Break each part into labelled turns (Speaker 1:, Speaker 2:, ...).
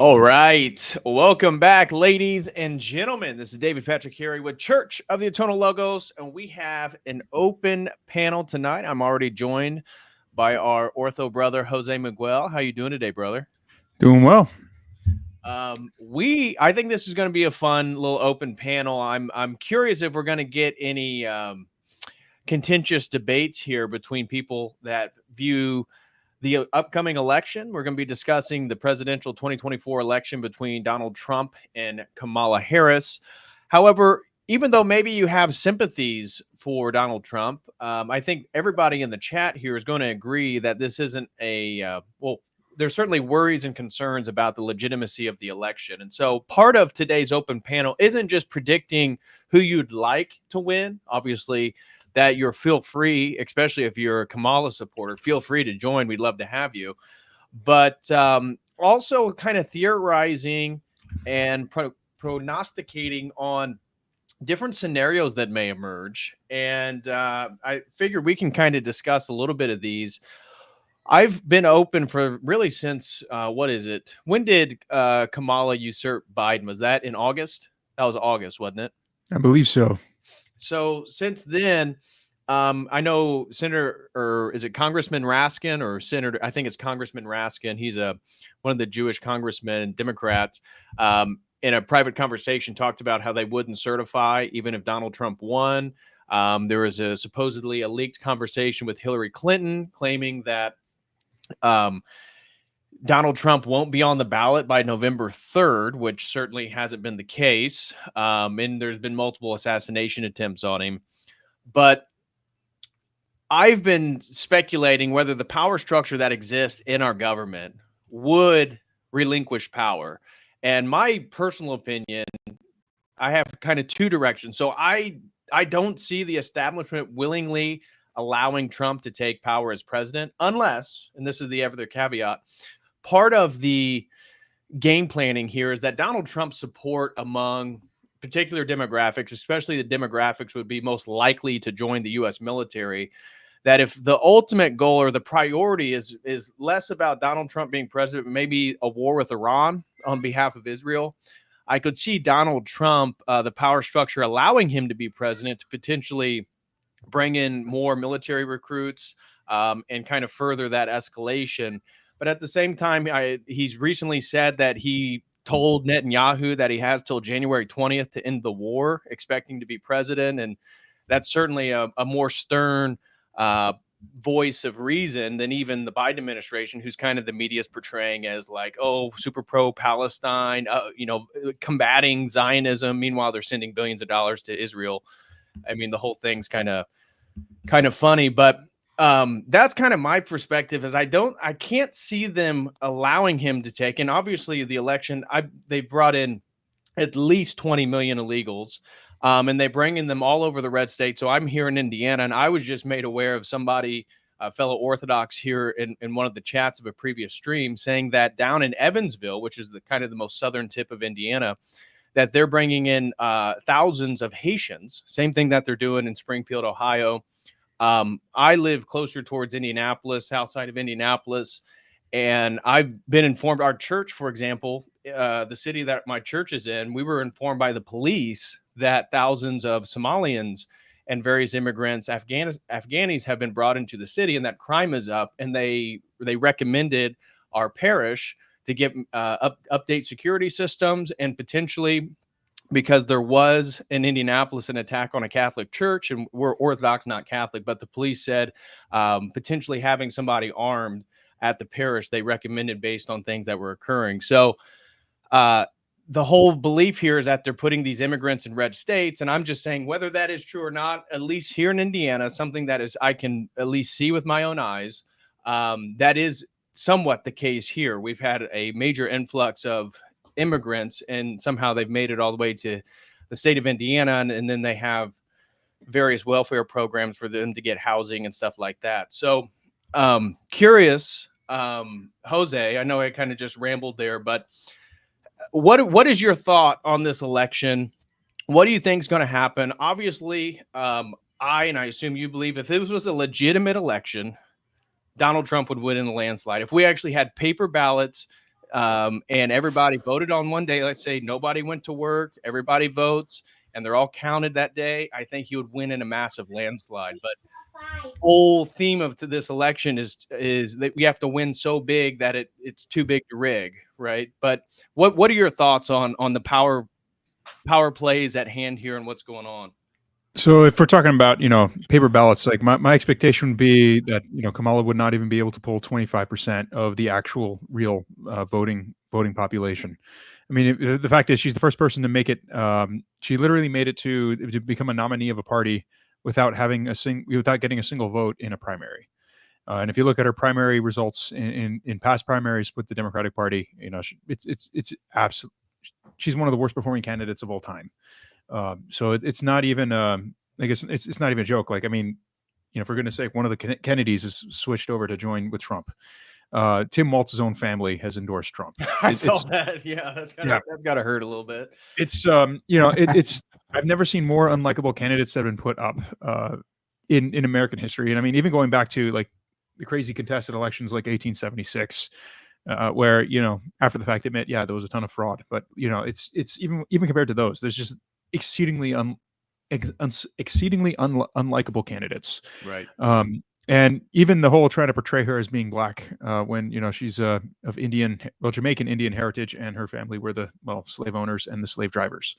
Speaker 1: All right. Welcome back, ladies and gentlemen. This is David Patrick Harry with Church of the Eternal Logos, and we have an open panel tonight. I'm already joined by our ortho brother, Jose Miguel. How you doing today, brother?
Speaker 2: Doing well.
Speaker 1: I think this is going to be a fun little open panel. I'm curious if we're going to get any contentious debates here between people that view the upcoming election. We're going to be discussing the presidential 2024 election between Donald Trump and Kamala Harris. However, even though maybe you have sympathies for Donald Trump, I think everybody in the chat here is going to agree that this isn't there's certainly worries and concerns about the legitimacy of the election. And so part of today's open panel isn't just predicting who you'd like to win. Obviously, that you're feel free, especially if you're a Kamala supporter, feel free to join. We'd love to have you. But also kind of theorizing and prognosticating on different scenarios that may emerge. And I figured we can kind of discuss a little bit of these. I've been open for really since, what is it? When did Kamala usurp Biden? Was that in August? That was August, wasn't it?
Speaker 2: I believe so.
Speaker 1: So since then, I know Senator, or is it Congressman Raskin or Senator? I think it's Congressman Raskin. He's one of the Jewish congressmen, Democrats, in a private conversation talked about how they wouldn't certify even if Donald Trump won. There was supposedly a leaked conversation with Hillary Clinton claiming that Donald Trump won't be on the ballot by November 3rd, which certainly hasn't been the case. And there's been multiple assassination attempts on him. But I've been speculating whether the power structure that exists in our government would relinquish power. And my personal opinion, I have kind of two directions. So I don't see the establishment willingly allowing Trump to take power as president, unless, and this is the other caveat, part of the game planning here is that Donald Trump's support among particular demographics, especially the demographics would be most likely to join the U.S. military, that if the ultimate goal or the priority is less about Donald Trump being president, maybe a war with Iran on behalf of Israel, I could see Donald Trump, the power structure allowing him to be president, to potentially bring in more military recruits and kind of further that escalation. But at the same time, he's recently said that he told Netanyahu that he has till January 20th to end the war, expecting to be president. And that's certainly a more stern voice of reason than even the Biden administration, who's kind of the media is portraying as like, oh, super pro Palestine, combating Zionism. Meanwhile, they're sending billions of dollars to Israel. I mean, the whole thing's kind of funny, but that's kind of my perspective. Is I can't see them allowing him to take. And obviously, the election, they brought in at least 20 million illegals, and they bring in them all over the red state. So I'm here in Indiana, and I was just made aware of somebody, a fellow Orthodox here in one of the chats of a previous stream, saying that down in Evansville, which is the kind of the most southern tip of Indiana, that they're bringing in thousands of Haitians. Same thing that they're doing in Springfield, Ohio. I live closer towards Indianapolis, south side of Indianapolis, and I've been informed. Our church, for example, the city that my church is in, we were informed by the police that thousands of Somalians and various immigrants, Afghanis, have been brought into the city, and that crime is up. And they recommended our parish to get update security systems, and potentially, because there was in Indianapolis an attack on a Catholic church, and we're Orthodox, not Catholic, but the police said potentially having somebody armed at the parish, they recommended based on things that were occurring. So the whole belief here is that they're putting these immigrants in red states. And I'm just saying, whether that is true or not, at least here in Indiana, something that is I can at least see with my own eyes, that is somewhat the case here. We've had a major influx of immigrants, and somehow they've made it all the way to the state of Indiana, and then they have various welfare programs for them to get housing and stuff like that. So curious, Jose, I know I kind of just rambled there, but what is your thought on this election? What do you think is going to happen? Obviously, and I assume you believe if this was a legitimate election, Donald Trump would win in a landslide. If we actually had paper ballots and everybody voted on one day, let's say nobody went to work, everybody votes, and they're all counted that day, I think he would win in a massive landslide. But whole theme of this election is that we have to win so big that it's too big to rig, right? But what are your thoughts on the power plays at hand here and what's going on?
Speaker 2: So if we're talking about, paper ballots, like my expectation would be that, Kamala would not even be able to pull 25% of the actual real voting population. I mean, the fact is she's the first person to make it. She literally made it to become a nominee of a party without having without getting a single vote in a primary. And if you look at her primary results in past primaries with the Democratic Party, it's absolute. She's one of the worst performing candidates of all time. So it's not even, I guess it's not even a joke. Like, I mean, for goodness sake, one of the Kennedys has switched over to join with Trump. Tim Walz's own family has endorsed Trump.
Speaker 1: I saw that. Yeah, that's gotta hurt a little bit.
Speaker 2: It's, it's, I've never seen more unlikable candidates that have been put up in American history. And I mean, even going back to like the crazy contested elections like 1876, where, after the fact admit, yeah, there was a ton of fraud, but it's even compared to those, there's just exceedingly unlikable candidates.
Speaker 1: Right.
Speaker 2: And even the whole trying to portray her as being black, when she's of Jamaican Indian heritage, and her family were the slave owners and the slave drivers.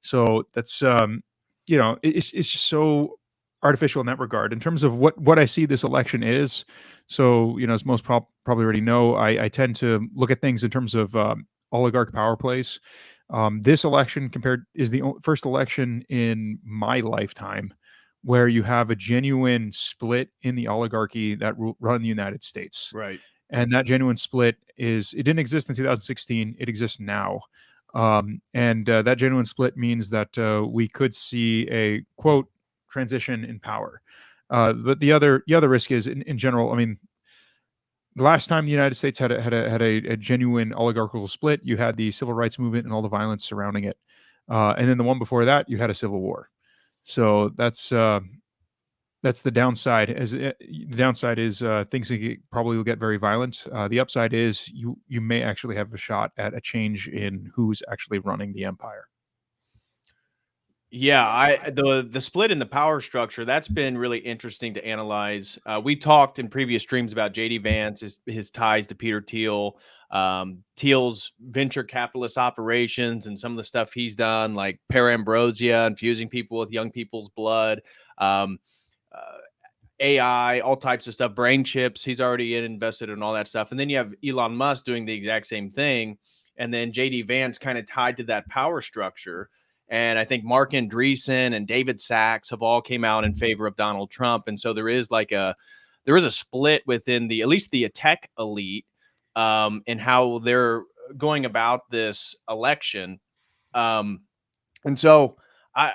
Speaker 2: So that's it's just so artificial in that regard. In terms of what I see this election is, so as most probably already know, I tend to look at things in terms of oligarch power plays. This election is the first election in my lifetime where you have a genuine split in the oligarchy that run the United States.
Speaker 1: Right.
Speaker 2: And that genuine split it didn't exist in 2016. It exists now. And that genuine split means that we could see a, quote, transition in power. But the other risk is in general, I mean, the last time the United States had a genuine oligarchical split, you had the civil rights movement and all the violence surrounding it. And then the one before that, you had a civil war. So that's the downside. The downside is things probably will get very violent. The upside is you may actually have a shot at a change in who's actually running the empire.
Speaker 1: Yeah, the split in the power structure, that's been really interesting to analyze. We talked in previous streams about JD Vance, his ties to Peter Thiel, Thiel's venture capitalist operations, and some of the stuff he's done, like parambrosia, infusing people with young people's blood, AI, all types of stuff, brain chips. He's already invested in all that stuff. And then you have Elon Musk doing the exact same thing. And then JD Vance kind of tied to that power structure. And I think Mark Andreessen and David Sachs have all came out in favor of Donald Trump. And so there is a split within at least the tech elite, in how they're going about this election. And so I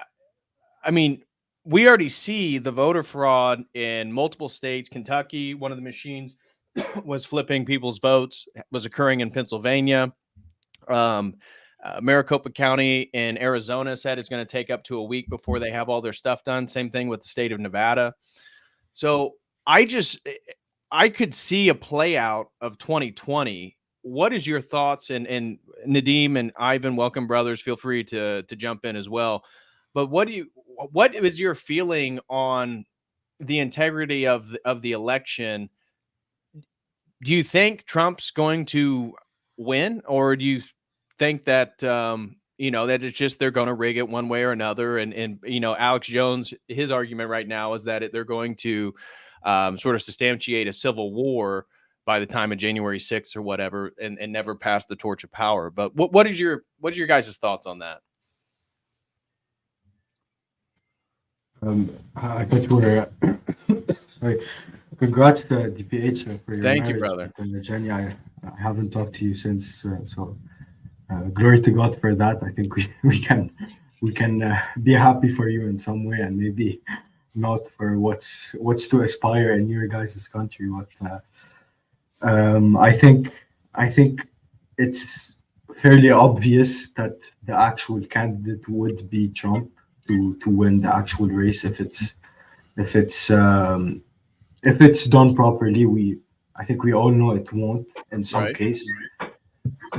Speaker 1: mean, we already see the voter fraud in multiple states. Kentucky, one of the machines was flipping people's votes, was occurring in Pennsylvania. Maricopa County in Arizona said it's going to take up to a week before they have all their stuff done. Same thing with the state of Nevada. So I could see a play out of 2020. What is your thoughts? And Nadeem and Ivan, welcome, brothers. Feel free to jump in as well. But what is your feeling on the integrity of the election? Do you think Trump's going to win, or do you think that that it's just they're going to rig it one way or another? And Alex Jones, his argument right now is that they're going to sort of substantiate a civil war by the time of January 6th or whatever, and never pass the torch of power. But what are your guys' thoughts on that?
Speaker 3: I thought you were sorry. Congrats to DPH for your
Speaker 1: Thank
Speaker 3: marriage.
Speaker 1: you, brother.
Speaker 3: Jenny, I haven't talked to you since, so glory to God for that. I think we can be happy for you in some way, and maybe not for what's to aspire in your guys' country. But I think it's fairly obvious that the actual candidate would be Trump to win the actual race if it's done properly. I think we all know it won't in some case,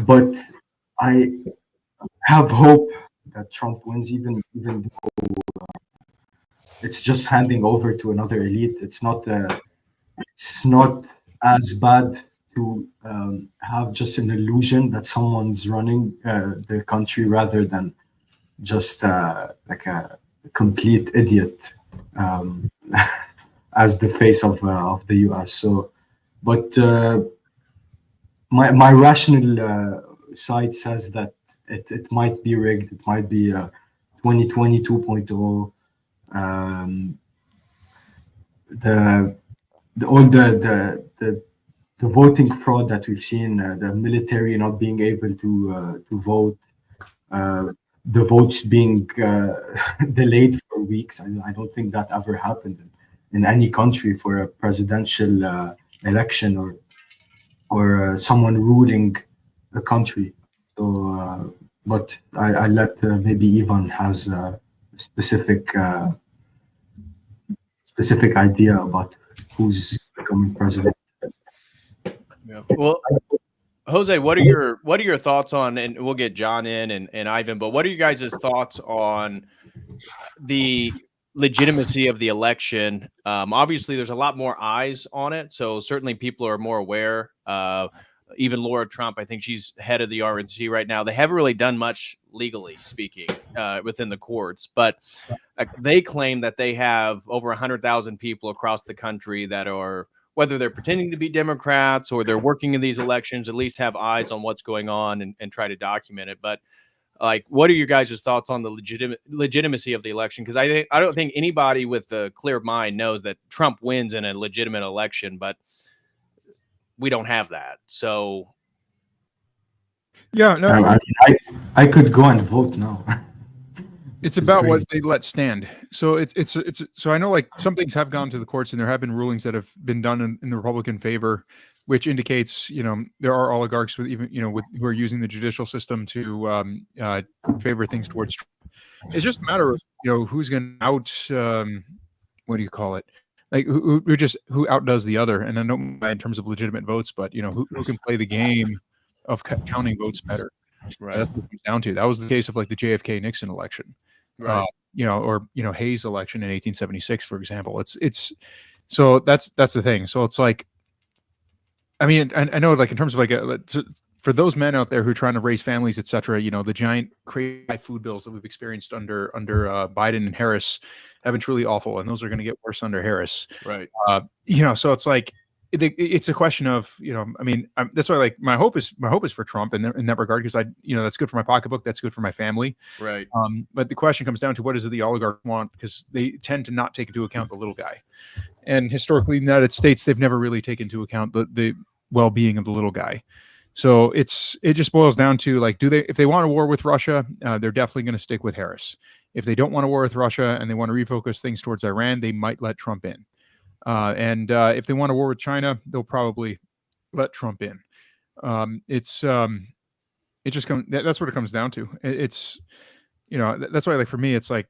Speaker 3: but I have hope that Trump wins, even though it's just handing over to another elite. It's not as bad to have just an illusion that someone's running the country rather than just like a complete idiot as the face of the U.S. So, but my rational side says that it might be rigged. It might be 2020 2.0. All the voting fraud that we've seen, the military not being able to vote, the votes being delayed for weeks. I don't think that ever happened in any country for a presidential election or someone ruling a country. So, but I let maybe Ivan has a specific idea about who's becoming president.
Speaker 1: Yeah. Well, Jose, what are your thoughts on, and we'll get John in and Ivan, but what are you guys' thoughts on the legitimacy of the election? Obviously, there's a lot more eyes on it, so certainly people are more aware. Even Laura Trump, I think she's head of the RNC right now. They haven't really done much legally speaking within the courts, but they claim that they have over 100,000 people across the country that are, whether they're pretending to be Democrats or they're working in these elections, at least have eyes on what's going on and try to document it. But like, what are your guys' thoughts on the legitimacy of the election? Because I don't think anybody with a clear mind knows that Trump wins in a legitimate election, but we don't have that. So
Speaker 2: Yeah, no,
Speaker 3: I could go and vote now.
Speaker 2: it's about what they let stand. So it's so I know like some things have gone to the courts and there have been rulings that have been done in the Republican favor, which indicates, you know, there are oligarchs with even, you know, with who are using the judicial system to favor things towards Trump. It's just a matter of, you know, who's going to what do you call it? Like who outdoes the other. And I don't in terms of legitimate votes, but you know, who can play the game of counting votes better. Right. That's what it comes down to. That was the case of like the JFK Nixon election. Right. You know, or you know, Hayes election in 1876, for example. It's so that's the thing. So it's like, I mean, I know like in terms of like for those men out there who are trying to raise families, etc., you know, the giant crazy food bills that we've experienced under Biden and Harris have been truly awful, and those are going to get worse under Harris.
Speaker 1: Right.
Speaker 2: You know, so it's like it's a question of, you know, I mean, that's why like my hope is for Trump in that regard, because you know, that's good for my pocketbook, that's good for my family. Right. But the question comes down to what is it the oligarchs want, because they tend to not take into account the little guy. And historically in the United States, they've never really taken into account the well-being of the little guy. So it just boils down to like, if they want a war with Russia, they're definitely going to stick with Harris. If they don't want a war with Russia and they want to refocus things towards Iran, they might let Trump in. And if they want a war with China, they'll probably let Trump in. That's what it comes down to. It's, you know, that's why like for me, it's like,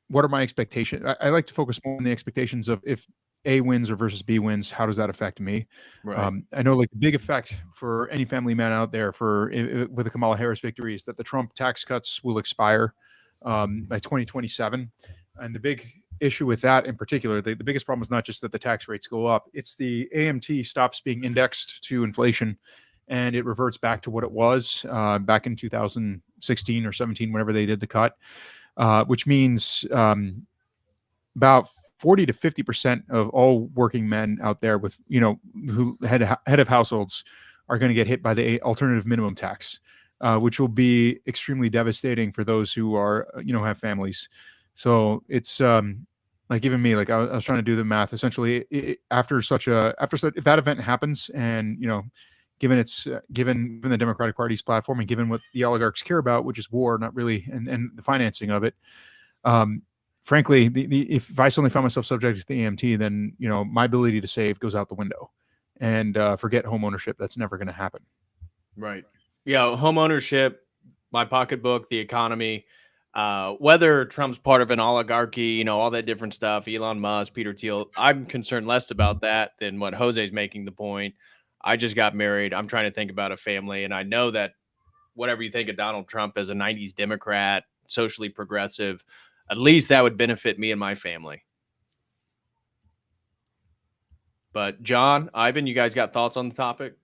Speaker 2: what are my expectations? I like to focus more on the expectations of if A wins or versus B wins, how does that affect me? Right. I know like the big effect for any family man out there with the Kamala Harris victory is that the Trump tax cuts will expire by 2027. And the big issue with that in particular, the biggest problem is not just that the tax rates go up, it's the AMT stops being indexed to inflation and it reverts back to what it was back in 2016 or 17, whenever they did the cut, which means about 40 to 50% of all working men out there with, you know, who head of households are going to get hit by the alternative minimum tax, which will be extremely devastating for those who are, you know, have families. So it's like even me, like I was trying to do the math. Essentially, if that event happens, and you know, given the Democratic Party's platform and given what the oligarchs care about, which is war, not really, and the financing of it, frankly, if I suddenly found myself subject to the AMT, then you know my ability to save goes out the window, and forget home ownership. That's never going to happen.
Speaker 1: Right. Yeah, home ownership, my pocketbook, the economy. Whether Trump's part of an oligarchy, you know, all that different stuff, Elon Musk, Peter Thiel, I'm concerned less about that than what Jose's making the point. I just got married. I'm trying to think about a family. And I know that whatever you think of Donald Trump as a 90s Democrat, socially progressive. At least that would benefit me and my family. But John, Ivan, you guys got thoughts on the topic?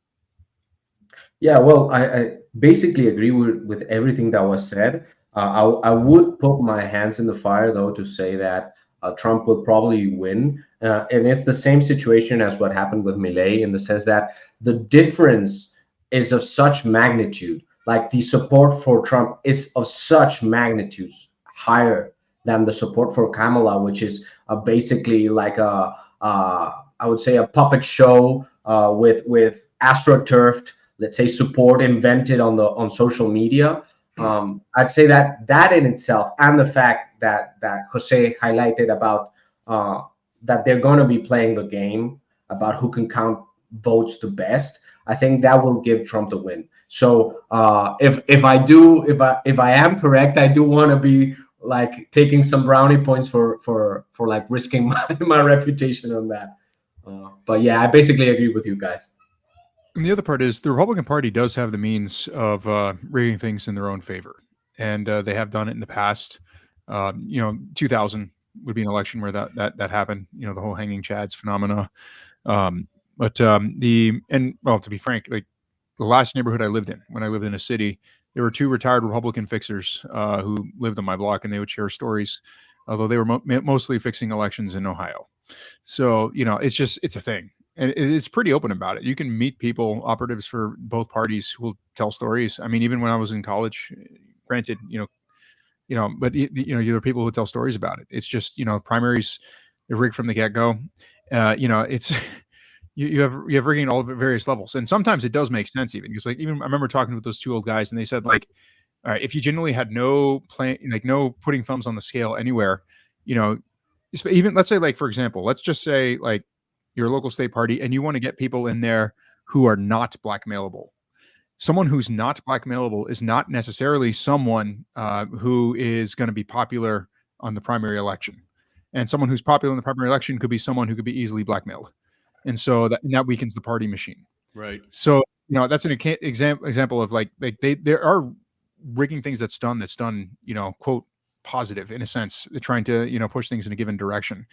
Speaker 4: Yeah, well, I basically agree with everything that was said. I would put my hands in the fire, though, to say that Trump will probably win. And it's the same situation as what happened with Milei, in the sense that the difference is of such magnitude. Like, the support for Trump is of such magnitudes higher than the support for Kamala, which is basically like I would say, a puppet show with astroturfed, let's say, support invented on social media. I'd say that in itself, and the fact that Jose highlighted about that they're going to be playing the game about who can count votes the best, I think that will give Trump the win. So if I am correct, I do want to be like taking some brownie points for like risking my reputation on that. But yeah, I basically agree with you guys.
Speaker 2: And the other part is the Republican Party does have the means of rigging things in their own favor, and they have done it in the past. 2000 would be an election where that happened. The whole hanging chads phenomena. To be frank, like the last neighborhood I lived in, when I lived in a city, there were two retired Republican fixers who lived on my block, and they would share stories, although they were mostly fixing elections in Ohio. So, it's a thing. And it's pretty open about it. You can meet people, operatives for both parties, who will tell stories. I mean, even when I was in college, granted, but there are people who tell stories about it. It's just, primaries, they're rigged from the get-go. It's you have rigging at all various levels, and sometimes it does make sense, even because, like, even I remember talking with those two old guys, and they said, like, all right, if you generally had no plan, like no putting thumbs on the scale anywhere, even let's say, like, for example, let's just say, like, your local state party, and you want to get people in there who are not blackmailable. Someone who's not blackmailable is not necessarily someone who is going to be popular on the primary election. And someone who's popular in the primary election could be someone who could be easily blackmailed. And so that weakens the party machine.
Speaker 1: Right.
Speaker 2: So, that's an example of like there are rigging things that's done, quote, positive in a sense. They're trying to, push things in a given direction.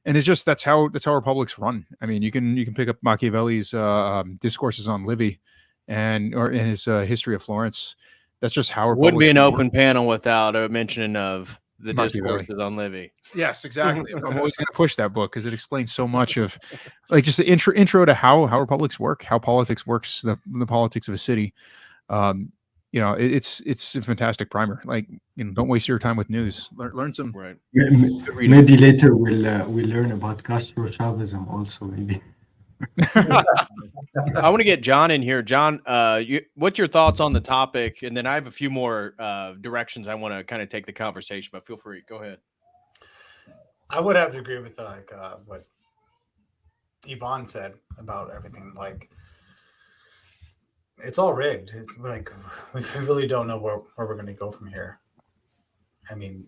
Speaker 2: And it's just, that's how republics run. I mean, you can pick up Machiavelli's discourses on Livy or in his history of Florence. That's just how republics
Speaker 1: would be an
Speaker 2: work.
Speaker 1: open panel without a mention of the
Speaker 2: Machiavelli.
Speaker 1: discourses on Livy.
Speaker 2: Yes, exactly. I'm always going to push that book because it explains so much of, like, just the intro to how republics work, how politics works, the politics of a city. It's a fantastic primer. Like, don't waste your time with news. Learn some.
Speaker 1: Right.
Speaker 3: Maybe later we'll learn about Castro Chavism also. Maybe.
Speaker 1: I want to get John in here. John, what's your thoughts on the topic? And then I have a few more directions I want to kind of take the conversation, but feel free. Go ahead.
Speaker 5: I would have to agree with what Yvonne said about everything. Like, it's all rigged. It's like we really don't know where we're going to go from here. I mean,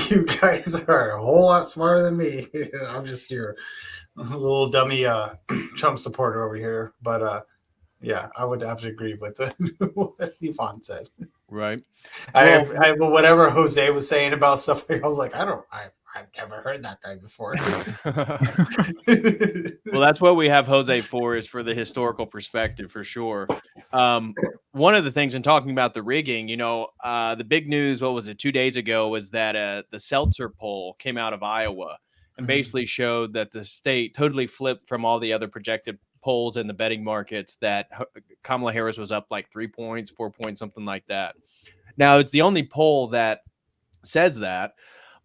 Speaker 5: you guys are a whole lot smarter than me. I'm just your little dummy Trump supporter over here. But yeah, I would have to agree with what Yvonne said.
Speaker 1: Right.
Speaker 5: I whatever Jose was saying about stuff, I was like, I've never heard that guy before.
Speaker 1: Well, that's what we have Jose for, is for the historical perspective, for sure. One of the things in talking about the rigging, the big news, what was it, 2 days ago, was that the Seltzer poll came out of Iowa and basically showed that the state totally flipped from all the other projected polls in the betting markets, that Kamala Harris was up like 3 points, 4 points, something like that. Now, it's the only poll that says that.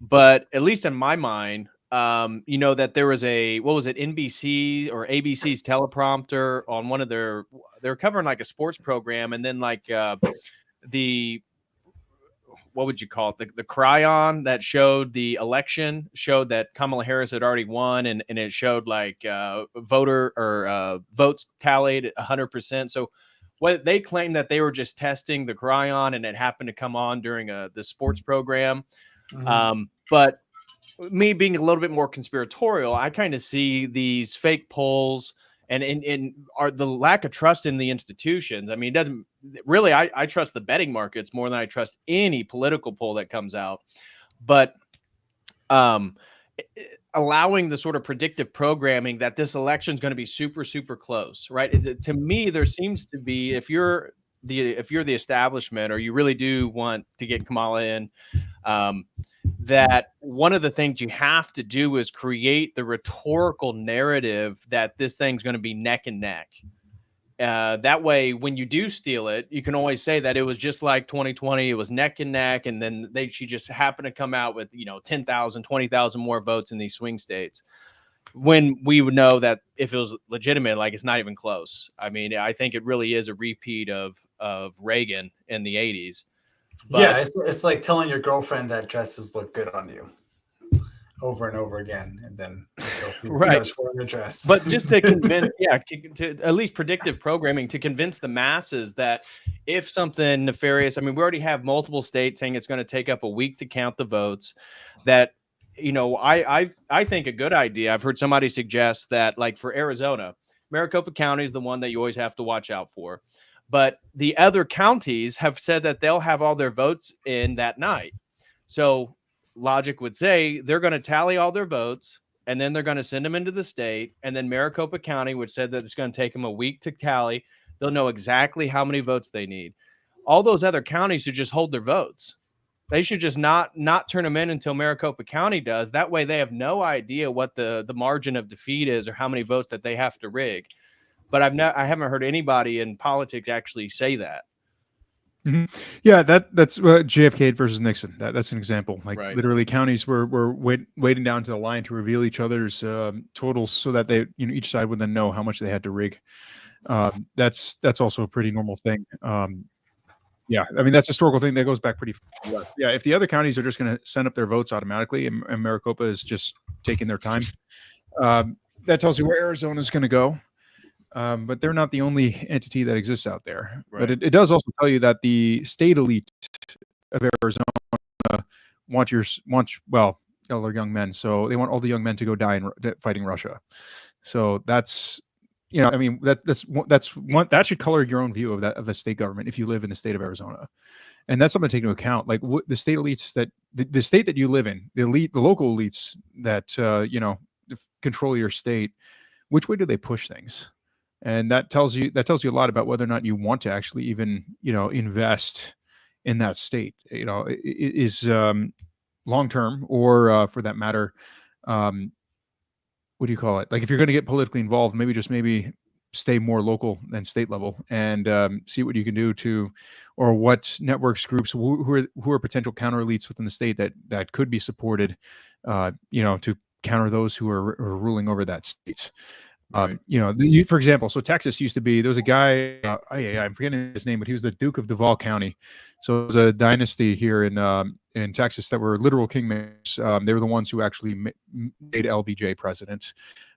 Speaker 1: But at least in my mind, that there was NBC or ABC's teleprompter on one of they're covering like a sports program, and then like what would you call it? The cryon that showed the election showed that Kamala Harris had already won, and it showed like votes tallied at 100%. So what they claimed that they were just testing the cryon, and it happened to come on during the sports program. But me being a little bit more conspiratorial, I kind of see these fake polls And in are the lack of trust in the institutions. I mean, it doesn't really, I trust the betting markets more than I trust any political poll that comes out. But allowing the sort of predictive programming that this election is going to be super, super close, right? To me, there seems to be, if you're the establishment, or you really do want to get Kamala in, that one of the things you have to do is create the rhetorical narrative that this thing's going to be neck and neck. That way, when you do steal it, you can always say that it was just like 2020. It was neck and neck. And then she just happened to come out with, 10,000, 20,000 more votes in these swing states. When we would know that if it was legitimate, like, it's not even close. I mean, I think it really is a repeat of Reagan in the 80s. But,
Speaker 5: yeah, it's like telling your girlfriend that dresses look good on you over and over again, and then
Speaker 1: right,
Speaker 5: wearing a dress.
Speaker 1: But just to convince, to at least predictive programming to convince the masses that if something nefarious, I mean, we already have multiple states saying it's going to take up a week to count the votes. That, I think a good idea. I've heard somebody suggest that, like, for Arizona, Maricopa County is the one that you always have to watch out for. But the other counties have said that they'll have all their votes in that night. So logic would say they're going to tally all their votes, and then they're going to send them into the state. And then Maricopa County, which said that it's going to take them a week to tally, they'll know exactly how many votes they need. All those other counties should just hold their votes. They should just not turn them in until Maricopa County does. That way they have no idea what the margin of defeat is or how many votes that they have to rig. But I haven't heard anybody in politics actually say that.
Speaker 2: Mm-hmm. Yeah, that's JFK versus Nixon. That's an example. Like,
Speaker 1: right.
Speaker 2: Literally, counties were waiting down to the line to reveal each other's totals, so that they, each side would then know how much they had to rig. That's also a pretty normal thing. Yeah, I mean, that's a historical thing that goes back pretty far. Yeah, if the other counties are just going to send up their votes automatically, and Maricopa is just taking their time, that tells you where Arizona is going to go. But they're not the only entity that exists out there. Right. But it does also tell you that the state elite of Arizona want all their young men. So they want all the young men to go die fighting Russia. So that's, I mean, that's one that should color your own view of the state government if you live in the state of Arizona. And that's something to take into account. Like, the state elites that the state that you live in, the local elites that control your state, which way do they push things? And that tells you a lot about whether or not you want to actually even, invest in that state, is long term, or for that matter, what do you call it? Like, if you're going to get politically involved, maybe stay more local than state level, and see what you can do or what networks, groups who are potential counter elites within the state that could be supported, to counter those who are ruling over that state. Right. For example, so Texas used to be, there was a guy, I'm forgetting his name, but he was the Duke of Duval County. So it was a dynasty here in Texas that were literal kingmakers. They were the ones who actually made LBJ president.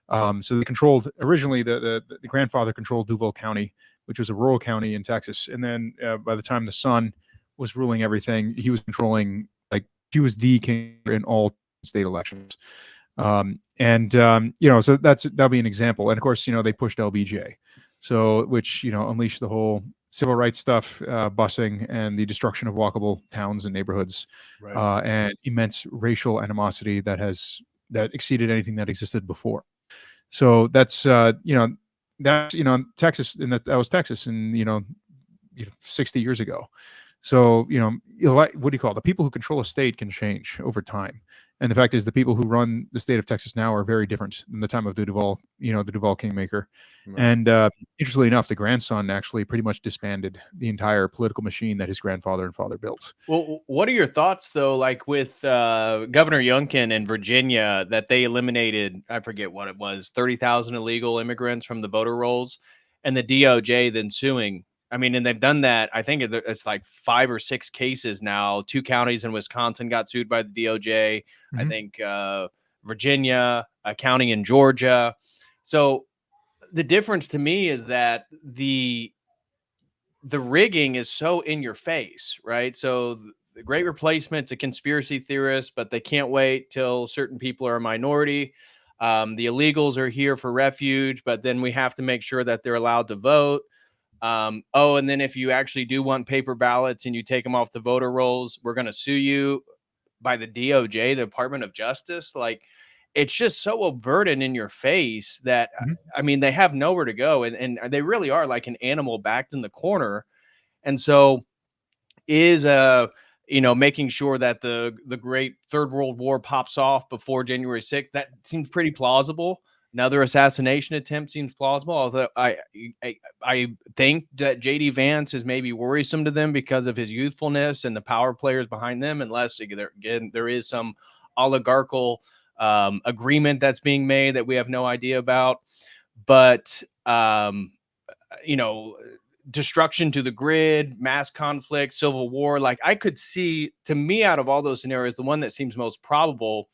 Speaker 2: So they controlled, originally the grandfather controlled Duval County, which was a rural county in Texas. And then by the time the son was ruling everything, he was controlling, he was the king in all state elections. So that'll be an example. And of course, they pushed LBJ, which unleashed the whole civil rights stuff, busing, and the destruction of walkable towns and neighborhoods, right. And immense racial animosity that exceeded anything that existed before. So that's Texas, and that was Texas, and 60 years ago. So, what do you call it? The people who control a state can change over time. And the fact is, the people who run the state of Texas now are very different than the time of the Duval kingmaker. Right. And interestingly enough, the grandson actually pretty much disbanded the entire political machine that his grandfather and father built.
Speaker 1: Well, what are your thoughts, though, like with Governor Youngkin in Virginia, that they eliminated, I forget what it was, 30,000 illegal immigrants from the voter rolls, and the DOJ then suing? I mean, and they've done that. I think it's like 5 or 6 cases now. 2 counties in Wisconsin got sued by the DOJ. Mm-hmm. I think Virginia, a county in Georgia. So the difference to me is that the rigging is so in your face, right? So the Great Replacement's a conspiracy theorist, but they can't wait till certain people are a minority. The illegals are here for refuge, but then we have to make sure that they're allowed to vote. And then if you actually do want paper ballots and you take them off the voter rolls, we're going to sue you by the DOJ, the Department of Justice. Like, it's just so overt and in your face that, I mean, they have nowhere to go. And they really are like an animal backed in the corner. And so is making sure that the great Third World War pops off before January 6th. That seems pretty plausible. Another assassination attempt seems plausible, although I think that JD Vance is maybe worrisome to them because of his youthfulness and the power players behind them, unless again there is some oligarchical agreement that's being made that we have no idea about. But destruction to the grid, mass conflict, civil war. Like, I could see, to me, out of all those scenarios, the one that seems most probable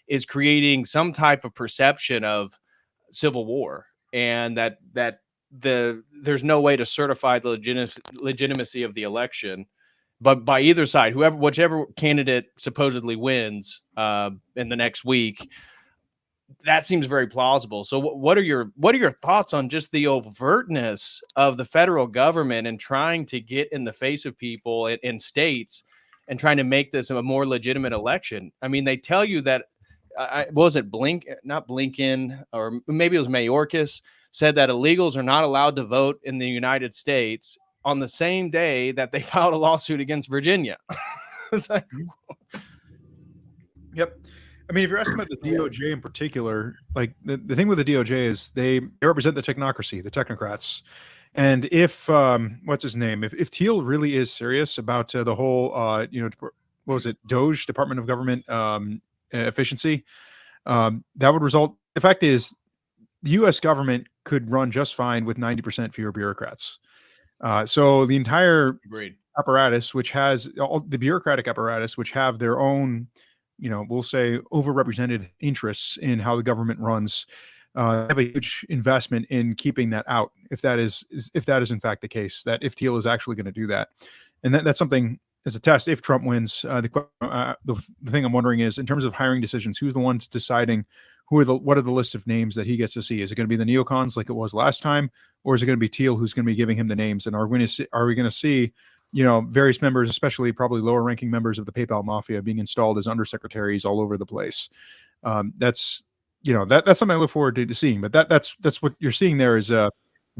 Speaker 1: is creating some type of perception of civil war, and that there's no way to certify the legitimacy of the election, but by either side, whichever candidate supposedly wins in the next week. That seems very plausible. So what are your thoughts on just the overtness of the federal government and trying to get in the face of people in states and trying to make this a more legitimate election? I mean, they tell you that was it not Blinken, or maybe it was Mayorkas, said that illegals are not allowed to vote in the United States on the same day that they filed a lawsuit against Virginia. It's like,
Speaker 2: yep. I mean, if you're asking about the DOJ in particular, like the thing with the DOJ is they represent the technocracy, the technocrats. And if what's his name? If Thiel really is serious about the whole, what was it, DOGE, Department of Government Efficiency, that would result. The fact is, the U.S. government could run just fine with 90% fewer bureaucrats. So the entire apparatus, which has all the bureaucratic apparatus, which have their own, we'll say overrepresented interests in how the government runs, have a huge investment in keeping that out. If that is in fact the case, that if Thiel is actually going to do that, and that's something as a test. If Trump wins, the thing I'm wondering is, in terms of hiring decisions, who's the ones deciding what are the list of names that he gets to see? Is it going to be the neocons like it was last time, or is it going to be Thiel who's going to be giving him the names? And are we going to see various members, especially probably lower ranking members of the PayPal mafia, being installed as undersecretaries all over the place? That's something I look forward to seeing. But that's what you're seeing there is a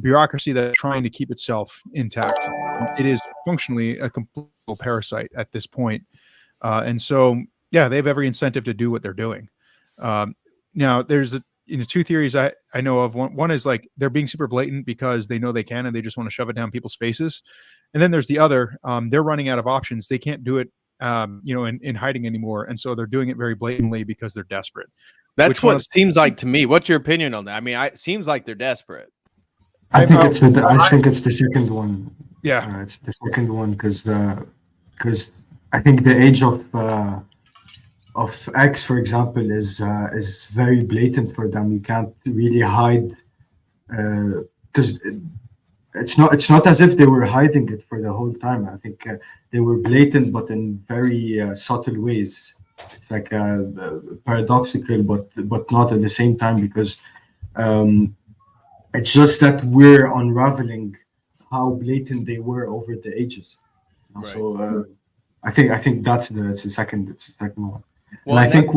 Speaker 2: bureaucracy that's trying to keep itself intact. It is functionally a complete parasite at this point. And so, yeah, they have every incentive to do what they're doing. Now, there's two theories I know of. One is like they're being super blatant because they know they can and they just want to shove it down people's faces. And then there's the other, they're running out of options. They can't do it, in hiding anymore. And so they're doing it very blatantly because they're desperate.
Speaker 1: That's what it seems like to me. What's your opinion on that? I mean, it seems like they're desperate.
Speaker 3: I think it's the second one.
Speaker 2: Yeah,
Speaker 3: it's the second one because I think the age of X, for example, is very blatant for them. You can't really hide because it's not as if they were hiding it for the whole time. I think they were blatant, but in very subtle ways. It's like paradoxical, but not at the same time, because it's just that we're unraveling how blatant they were over the ages. Right. So I think that's the second one.
Speaker 1: Well,
Speaker 3: and I think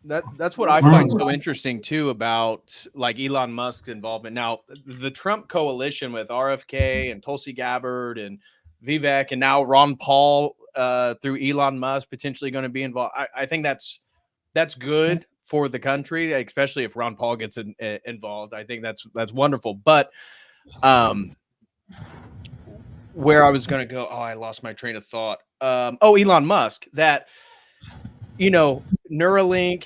Speaker 1: that's what I find so interesting too about like Elon Musk's involvement. Now, the Trump coalition with RFK and Tulsi Gabbard and Vivek, and now Ron Paul through Elon Musk potentially going to be involved. I think that's good for the country, especially if Ron Paul gets involved. I think that's wonderful. But where I was going to go, I lost my train of thought. Elon Musk, that, Neuralink,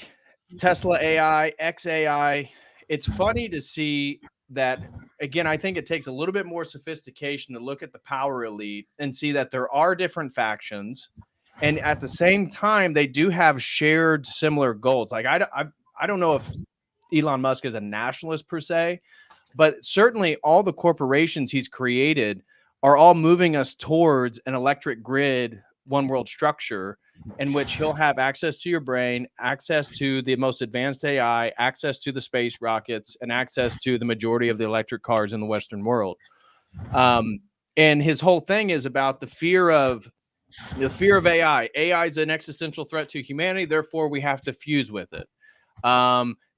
Speaker 1: Tesla AI, XAI. It's funny to see that, again, I think it takes a little bit more sophistication to look at the power elite and see that there are different factions. And at the same time, they do have shared similar goals. Like, I don't know if Elon Musk is a nationalist per se, but certainly all the corporations he's created are all moving us towards an electric grid, one world structure. in which he'll have access to your brain, access to the most advanced AI, access to the space rockets, and access to the majority of the electric cars in the Western world. And his whole thing is about the fear of AI. AI is an existential threat to humanity. Therefore, we have to fuse with it.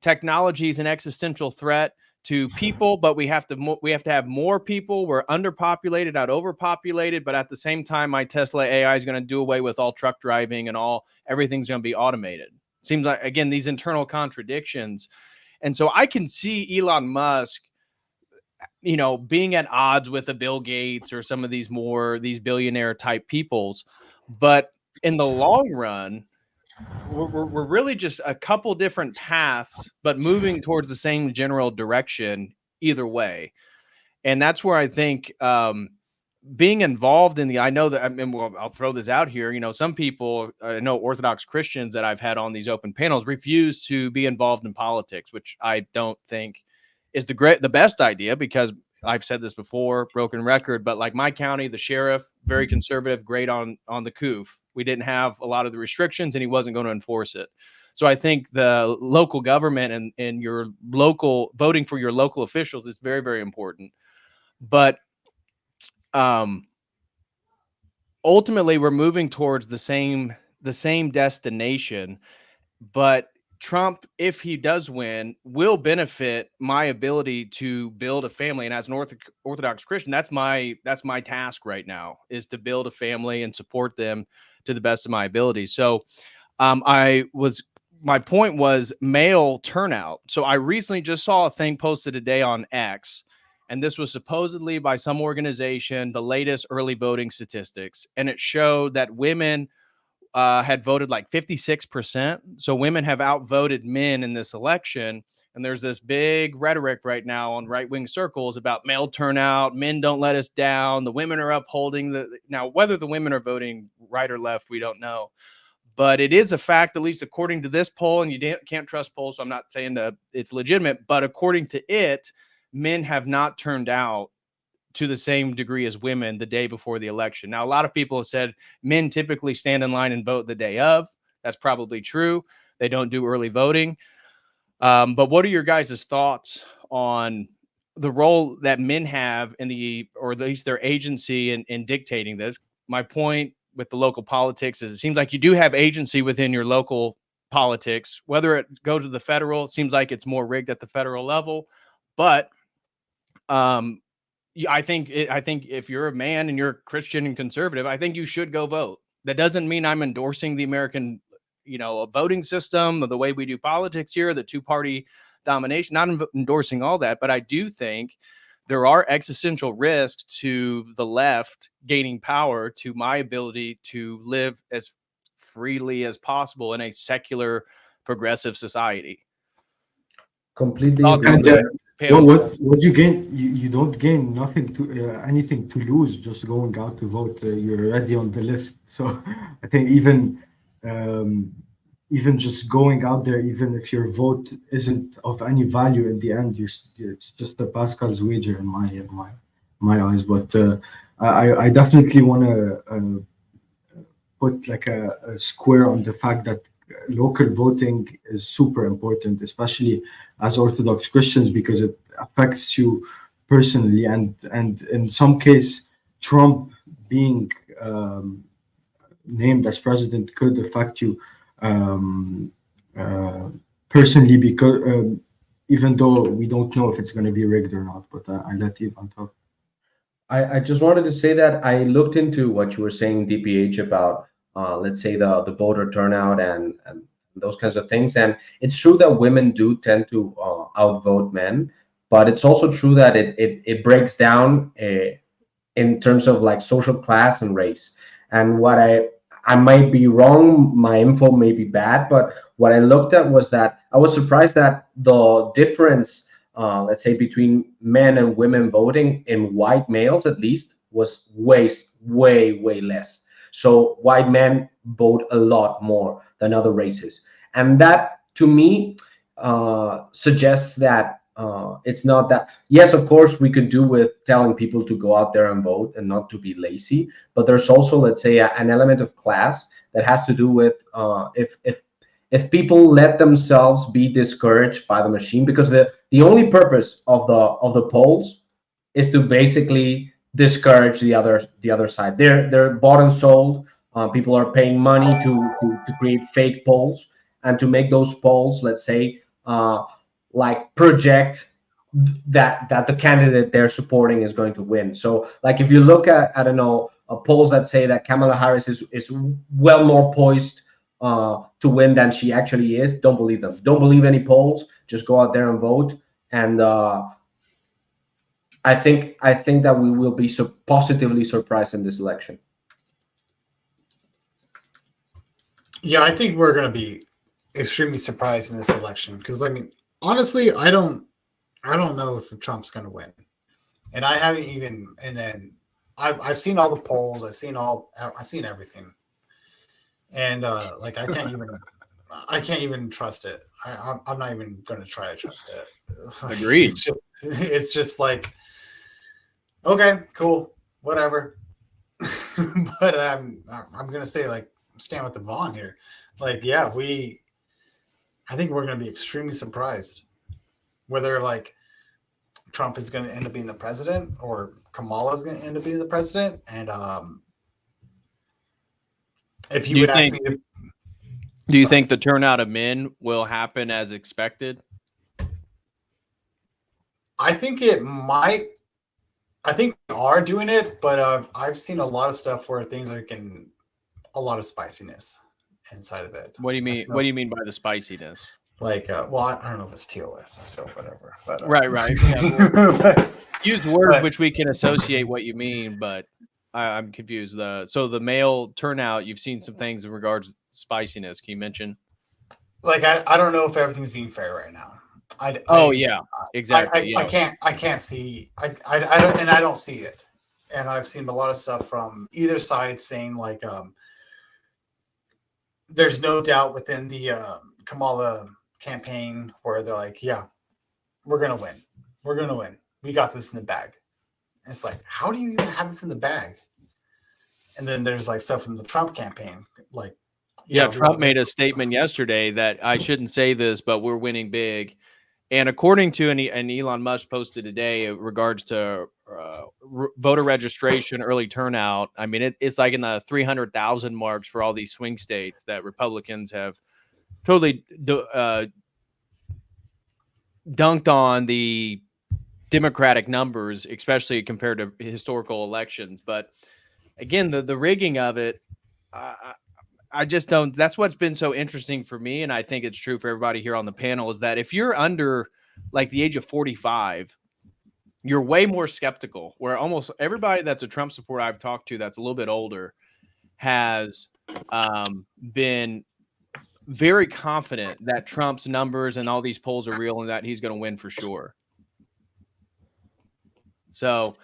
Speaker 1: Technology is an existential threat to people, but we have to have more people. We're underpopulated, not overpopulated. But at the same time, my Tesla AI is going to do away with all truck driving and everything's going to be automated. Seems like, again, these internal contradictions. And so I can see Elon Musk, being at odds with a Bill Gates or some of these billionaire type peoples. But in the long run, we're really just a couple different paths, but moving towards the same general direction either way. And that's where I think being involved in I know that, I'll throw this out here. Some people, I know Orthodox Christians that I've had on these open panels refuse to be involved in politics, which I don't think is the best idea, because I've said this before, broken record, but like my county, the sheriff, very conservative, great on the coof. We didn't have a lot of the restrictions and he wasn't going to enforce it. So I think the local government and your local voting for your local officials is very, very important. But ultimately we're moving towards the same destination, but Trump, if he does win, will benefit my ability to build a family. And as an Orthodox Christian, that's my task right now, is to build a family and support them to the best of my ability. So my point was male turnout. So I recently just saw a thing posted today on X, and this was supposedly by some organization, the latest early voting statistics. And it showed that women had voted like 56%. So women have outvoted men in this election. And there's this big rhetoric right now on right-wing circles about male turnout. Men don't let us down. The women are upholding now, whether the women are voting right or left, we don't know. But it is a fact, at least according to this poll, and you can't trust polls, so I'm not saying that it's legitimate, but according to it, men have not turned out to the same degree as women the day before the election. Now, a lot of people have said men typically stand in line and vote the day of. That's probably true. They don't do early voting. But what are your guys' thoughts on the role that men have or at least their agency in dictating this? My point with the local politics is it seems like you do have agency within your local politics. Whether it go to the federal, it seems like it's more rigged at the federal level. But I think if you're a man and you're Christian and conservative, I think you should go vote. That doesn't mean I'm endorsing the American, voting system or the way we do politics here, the two-party domination, not endorsing all that. But I do think there are existential risks to the left gaining power, to my ability to live as freely as possible in a secular, progressive society.
Speaker 4: Completely.
Speaker 3: What you gain? You don't gain nothing anything to lose just going out to vote. You're already on the list. So I think even just going out there, even if your vote isn't of any value in the end, it's just a Pascal's wager in my eyes. But I definitely want to put like a square on the fact that local voting is super important, especially as Orthodox Christians, because it affects you personally, and in some case, Trump being named as president could affect you personally, because even though we don't know if it's going to be rigged or not. But I'll let Ivan talk.
Speaker 4: I just wanted to say that I looked into what you were saying, DPH, about let's say the voter turnout and those kinds of things. And it's true that women do tend to outvote men, but it's also true that it breaks down in terms of like social class and race. And what I might be wrong, my info may be bad, but what I looked at was that I was surprised that the difference, let's say, between men and women voting in white males, at least, was way less. So white men vote a lot more than other races. And that, to me, suggests that it's not that, yes, of course, we could do with telling people to go out there and vote and not to be lazy. But there's also, let's say, an element of class that has to do with if people let themselves be discouraged by the machine, because the only purpose of the polls is to basically discourage the other side. They're bought and sold. People are paying money to create fake polls and to make those polls, let's say, like project that the candidate they're supporting is going to win. So like if you look at, I don't know, polls that say that Kamala Harris is well more poised to win than she actually is, don't believe them. Don't believe any polls. Just go out there and vote. And I think that we will be positively surprised in this election.
Speaker 5: Yeah, I think we're going to be extremely surprised in this election because, I mean, honestly, I don't know if Trump's going to win, and I haven't even. And then I've seen all the polls. I've seen everything, and like I can't even trust it. I'm not even going to try to trust it.
Speaker 1: Agreed.
Speaker 5: It's just like, okay, cool, whatever. But I'm going to say, like, stand with the Vaughn here. Like, yeah, I think we're going to be extremely surprised whether like Trump is going to end up being the president or Kamala is going to end up being the president. And if you would ask me,
Speaker 1: do you think the turnout of men will happen as expected?
Speaker 5: I think it might. I think they are doing it, but I've seen a lot of stuff where things are getting a lot of spiciness inside of it.
Speaker 1: What do you mean? What do you mean by the spiciness?
Speaker 5: Like, well, I don't know if it's TOS or whatever. But,
Speaker 1: right. Yeah, use words which we can associate what you mean, but I'm confused. So the male turnout, you've seen some things in regards to spiciness. Can you mention?
Speaker 5: Like, I don't know if everything's being fair right now.
Speaker 1: Yeah, exactly.
Speaker 5: I can't see. I don't see it. And I've seen a lot of stuff from either side saying like, there's no doubt within the Kamala campaign where they're like, yeah, we're gonna win. We're gonna win. We got this in the bag. And it's like, how do you even have this in the bag? And then there's like stuff from the Trump campaign, like,
Speaker 1: yeah, Trump made a statement yesterday that I shouldn't say this, but we're winning big. And according to an Elon Musk posted today in regards to voter registration, early turnout, I mean, it's like in the 300,000 marks for all these swing states that Republicans have totally dunked on the Democratic numbers, especially compared to historical elections. But again, the rigging of it, I just don't. That's what's been so interesting for me, and I think it's true for everybody here on the panel, is that if you're under like the age of 45, you're way more skeptical. Where almost everybody that's a Trump supporter I've talked to that's a little bit older has been very confident that Trump's numbers and all these polls are real and that he's going to win for sure. So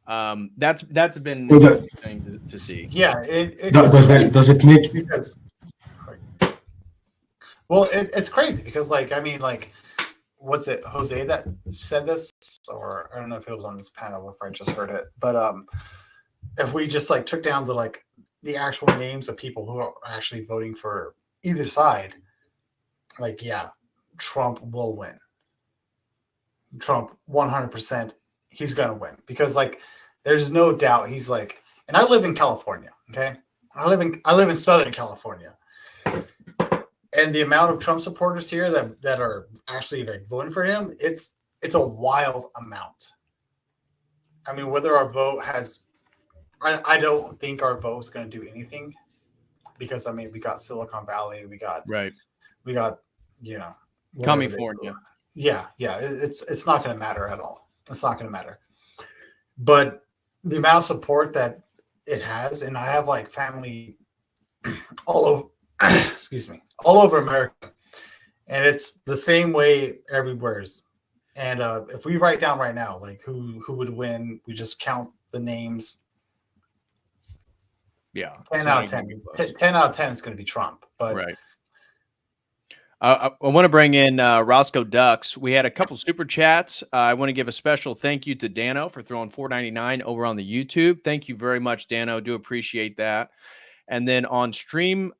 Speaker 1: that's been interesting to see.
Speaker 5: Yeah,
Speaker 3: does it make
Speaker 5: because, well, it's crazy because, like, I mean, like, what's it, Jose that said this, or I don't know if it was on this panel, if I just heard it, but if we just like took down the actual names of people who are actually voting for either side, like, yeah, Trump will win. Trump 100%, he's gonna win because, like, there's no doubt he's like, and I live in California, okay? I live in Southern California. And the amount of Trump supporters here that are actually like voting for him, it's a wild amount. I mean, whether our vote has, I don't think our vote is going to do anything because, I mean, we got Silicon Valley, we got, you know,
Speaker 1: California.
Speaker 5: Yeah. It's not going to matter at all. It's not going to matter. But the amount of support that it has, and I have like family all over, all over America, and it's the same way everywhere. And if we write down right now, like who would win, we just count the names.
Speaker 1: Yeah,
Speaker 5: 10 out of 10. 10 out of 10 is going to be Trump. But
Speaker 1: right. I want to bring in Roscoe Ducks. We had a couple super chats. I want to give a special thank you to Dano for throwing $4.99 over on the YouTube. Thank you very much, Dano. Do appreciate that. And then on Stream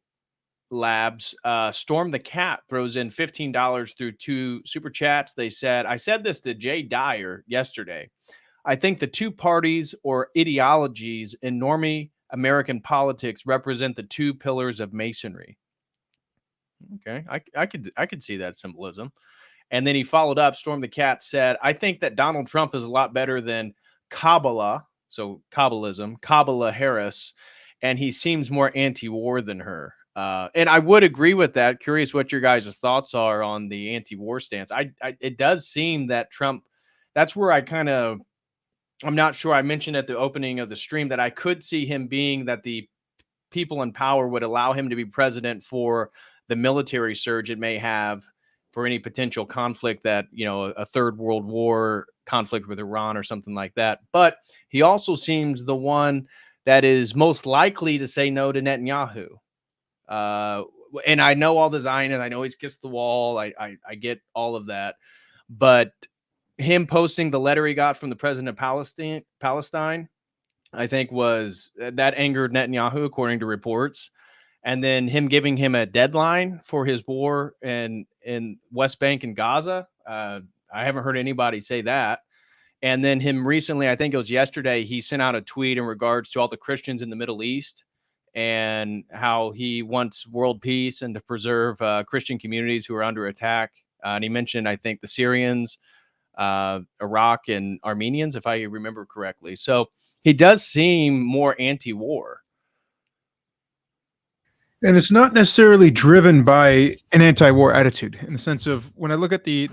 Speaker 1: Labs, Storm the Cat throws in $15 through 2 super chats. They said, I said this to Jay Dyer yesterday. I think the two parties or ideologies in normie American politics represent the two pillars of masonry. Okay, I could see that symbolism. And then he followed up. Storm the Cat said, I think that Donald Trump is a lot better than Kabbalah, so Kabbalism, Kamala Harris, and he seems more anti-war than her. And I would agree with that. Curious what your guys' thoughts are on the anti-war stance. It does seem that Trump, that's where I'm not sure. I mentioned at the opening of the stream that I could see him being that the people in power would allow him to be president for the military surge it may have for any potential conflict that, a third world war conflict with Iran or something like that. But he also seems the one that is most likely to say no to Netanyahu. And I know all the Zionists. I know he's kissed the wall. I get all of that. But him posting the letter he got from the president of Palestine, I think that angered Netanyahu, according to reports. And then him giving him a deadline for his war in West Bank and Gaza. I haven't heard anybody say that. And then him recently, I think it was yesterday, he sent out a tweet in regards to all the Christians in the Middle East and how he wants world peace and to preserve Christian communities who are under attack. And he mentioned, I think, the Syrians, Iraq, and Armenians, if I remember correctly. So he does seem more anti-war.
Speaker 2: And it's not necessarily driven by an anti-war attitude, in the sense of, when I look at the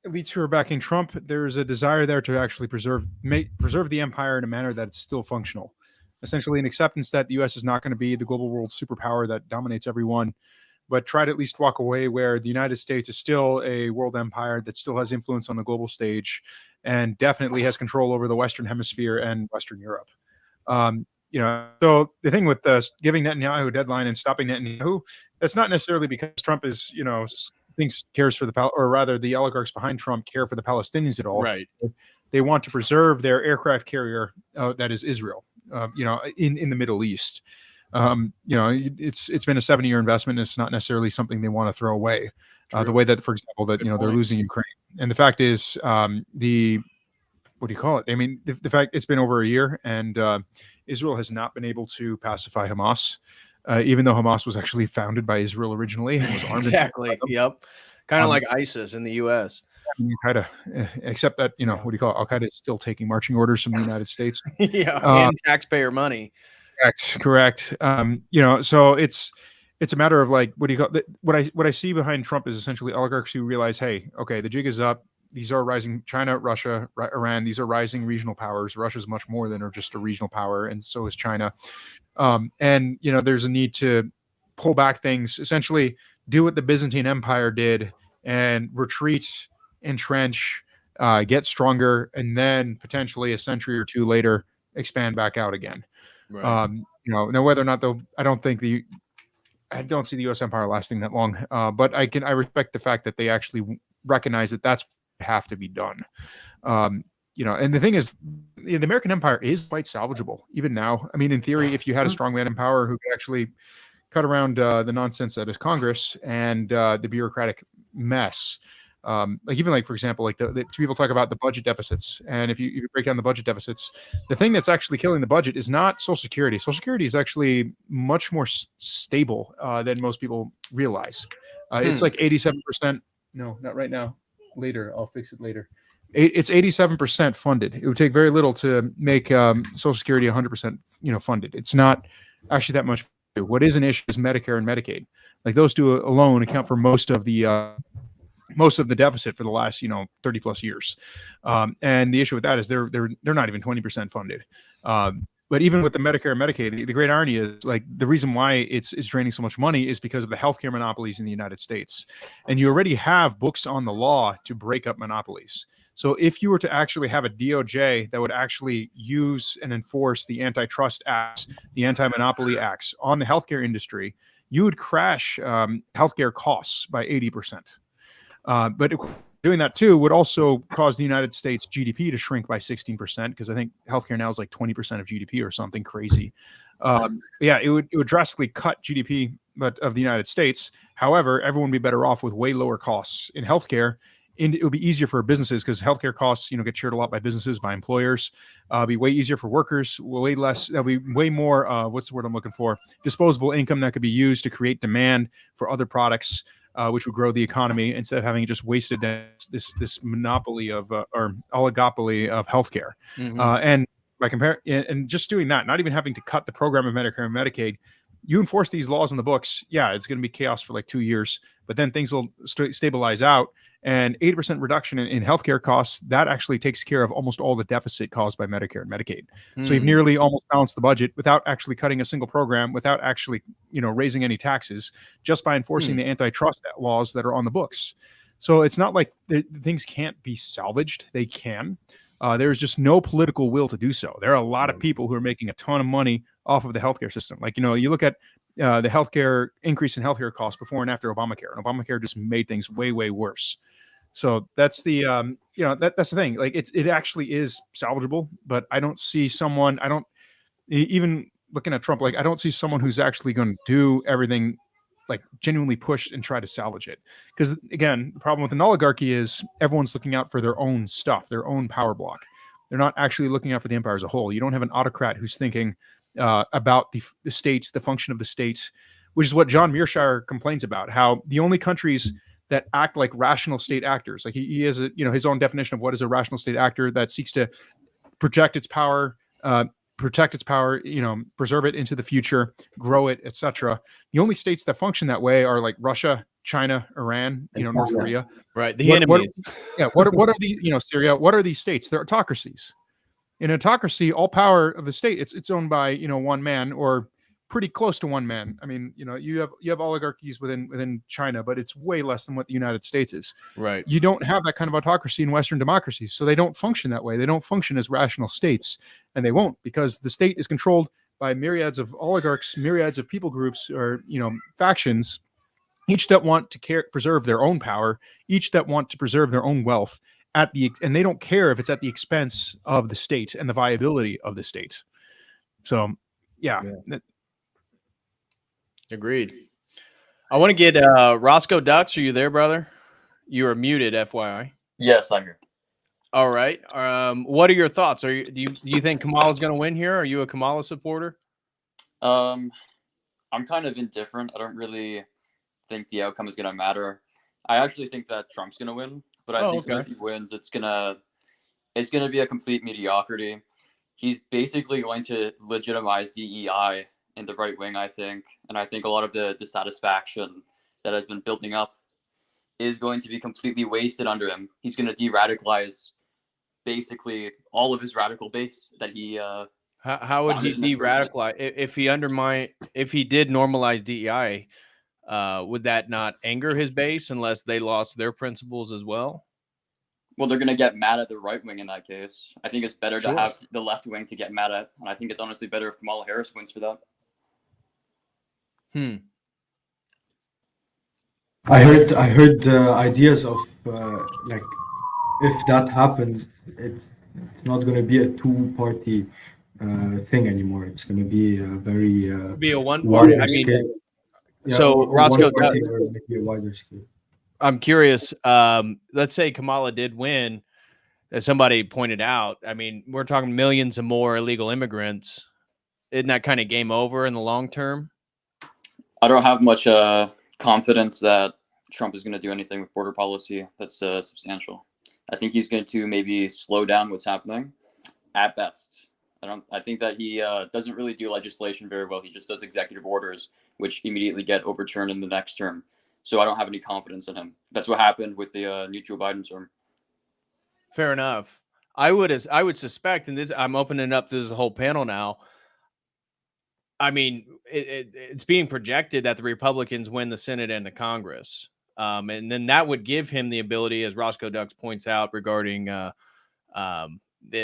Speaker 2: elites who are backing Trump, there's a desire there to actually preserve the empire in a manner that's still functional. Essentially an acceptance that the U.S. is not going to be the global world superpower that dominates everyone, but try to at least walk away where the United States is still a world empire that still has influence on the global stage and definitely has control over the Western Hemisphere and Western Europe. So the thing with giving Netanyahu a deadline and stopping Netanyahu, that's not necessarily because Trump is, cares for or rather the oligarchs behind Trump care for the Palestinians at all.
Speaker 1: Right.
Speaker 2: They want to preserve their aircraft carrier, that is Israel, in the Middle East. It's been a 7-year investment. And it's not necessarily something they want to throw away. The way that, for example, that, they're losing Ukraine. And the fact is, what do you call it? I mean, the fact it's been over a year and Israel has not been able to pacify Hamas, even though Hamas was actually founded by Israel originally and was armed.
Speaker 1: Exactly. Yep. Kind of like ISIS in the U.S.
Speaker 2: Except that, what do you call it? Al-Qaeda is still taking marching orders from the United States.
Speaker 1: And taxpayer money.
Speaker 2: Correct. So it's a matter of like, what do you call it? What I see behind Trump is essentially oligarchs who realize, hey, okay, the jig is up. These are rising, China, Russia, Iran. These are rising regional powers. Russia's much more than just a regional power, and so is China. And there's a need to pull back things, essentially do what the Byzantine Empire did, and retreat, entrench, get stronger, and then potentially a century or two later expand back out again.
Speaker 1: Right.
Speaker 2: Now whether or not, though, I don't see the U.S. empire lasting that long. But I respect the fact that they actually recognize that that's have to be done. And the thing is, the American empire is quite salvageable even now. I mean, in theory, if you had a strong man in power who could actually cut around the nonsense that is Congress and the bureaucratic mess, for example, the people talk about the budget deficits, and if you break down the budget deficits, the thing that's actually killing the budget is not Social Security. Social Security is actually much more stable than most people realize. It's like 87%. No, not right now. Later, I'll fix it later. It's 87% funded. It would take very little to make Social Security 100%, funded. It's not actually that much. What is an issue is Medicare and Medicaid. Like those two alone account for most of the deficit for the last 30 plus years. And the issue with that is they're not even 20% funded. But even with the Medicare and Medicaid, the great irony is, like, the reason why it's draining so much money is because of the healthcare monopolies in the United States. And you already have books on the law to break up monopolies. So if you were to actually have a DOJ that would actually use and enforce the antitrust acts, the anti-monopoly acts on the healthcare industry, you would crash healthcare costs by 80%. But doing that too would also cause the United States GDP to shrink by 16%, because I think healthcare now is like 20% of GDP or something crazy. Yeah, it would drastically cut GDP of the United States. However, everyone would be better off with way lower costs in healthcare. And it would be easier for businesses, because healthcare costs, get shared a lot by businesses, by employers. Be way easier for workers, way less. There'll be way more. What's the word I'm looking for? Disposable income that could be used to create demand for other products, which would grow the economy, instead of having just wasted this monopoly of or oligopoly of healthcare. And by and just doing that, not even having to cut the program of Medicare and Medicaid, you enforce these laws in the books. Yeah, it's going to be chaos for like 2 years, but then things will stabilize out. And 80% reduction in healthcare costs, that actually takes care of almost all the deficit caused by Medicare and Medicaid. So you've nearly almost balanced the budget without actually cutting a single program, without actually, raising any taxes, just by enforcing the antitrust laws that are on the books. So it's not like things can't be salvaged. They can. There's just no political will to do so. There are a lot of people who are making a ton of money off of the healthcare system. Like, you look at the healthcare increase in healthcare costs before and after Obamacare, and Obamacare just made things way, way worse. So that's the, that's the thing. Like it actually is salvageable, but I don't see someone, even looking at Trump, like I don't see someone who's actually going to do everything, like genuinely push and try to salvage it. Because again, the problem with an oligarchy is everyone's looking out for their own stuff, their own power block. They're not actually looking out for the empire as a whole. You don't have an autocrat who's thinking about the states, the function of the states, which is what John Mearsheimer complains about, how the only countries that act like rational state actors, like he has his own definition of what is a rational state actor, that seeks to protect its power, preserve it into the future, grow it, etc. The only states that function that way are like Russia, China, Iran, North Korea.
Speaker 1: Right. The enemies.
Speaker 2: What are these, Syria? What are these states? They're autocracies. In an autocracy, all power of the state, it's owned by, one man, or pretty close to one man. I mean, you have oligarchies within China, but it's way less than what the United States is.
Speaker 1: Right.
Speaker 2: You don't have that kind of autocracy in Western democracies, so they don't function that way. They don't function as rational states, and they won't, because the state is controlled by myriads of oligarchs, myriads of people groups, or factions, each that want to preserve their own power, each that want to preserve their own wealth and they don't care if it's at the expense of the state and the viability of the state. So, yeah.
Speaker 1: Agreed. I want to get Roscoe Dux. Are you there, brother? You are muted, FYI.
Speaker 6: Yes, I'm here.
Speaker 1: All right. What are your thoughts? Do you think Kamala's going to win here? Are you a Kamala supporter?
Speaker 6: I'm kind of indifferent. I don't really think the outcome is going to matter. I actually think that Trump's going to win, but I think if he wins, it's gonna be a complete mediocrity. He's basically going to legitimize DEI in the right wing, I think, and I think a lot of the dissatisfaction that has been building up is going to be completely wasted under him. He's going to de-radicalize basically all of his radical base that he.
Speaker 1: How would he de-radicalize if he did normalize DEI? Would that not anger his base unless they lost their principles as well?
Speaker 6: Well, they're going to get mad at the right wing in that case. I think it's better to have the left wing to get mad at, and I think it's honestly better if Kamala Harris wins for that.
Speaker 3: I heard ideas of like if that happens, it's not going to be a two-party thing anymore. It's going to be a very
Speaker 1: be a one-party. I mean, so Roscoe, I'm curious. Let's say Kamala did win, as somebody pointed out. I mean, we're talking millions of more illegal immigrants. Isn't that kind of game over in the long term?
Speaker 6: I don't have much confidence that Trump is going to do anything with border policy that's substantial. I think he's going to maybe slow down what's happening at best. I think that he doesn't really do legislation very well. He just does executive orders, which immediately get overturned in the next term. So I don't have any confidence in him. That's what happened with the new Joe Biden term.
Speaker 1: Fair enough. I would suspect, and this, I'm opening up this whole panel now. I mean, it's being projected that the Republicans win the Senate and the Congress. And then that would give him the ability, as Roscoe Dux points out, regarding the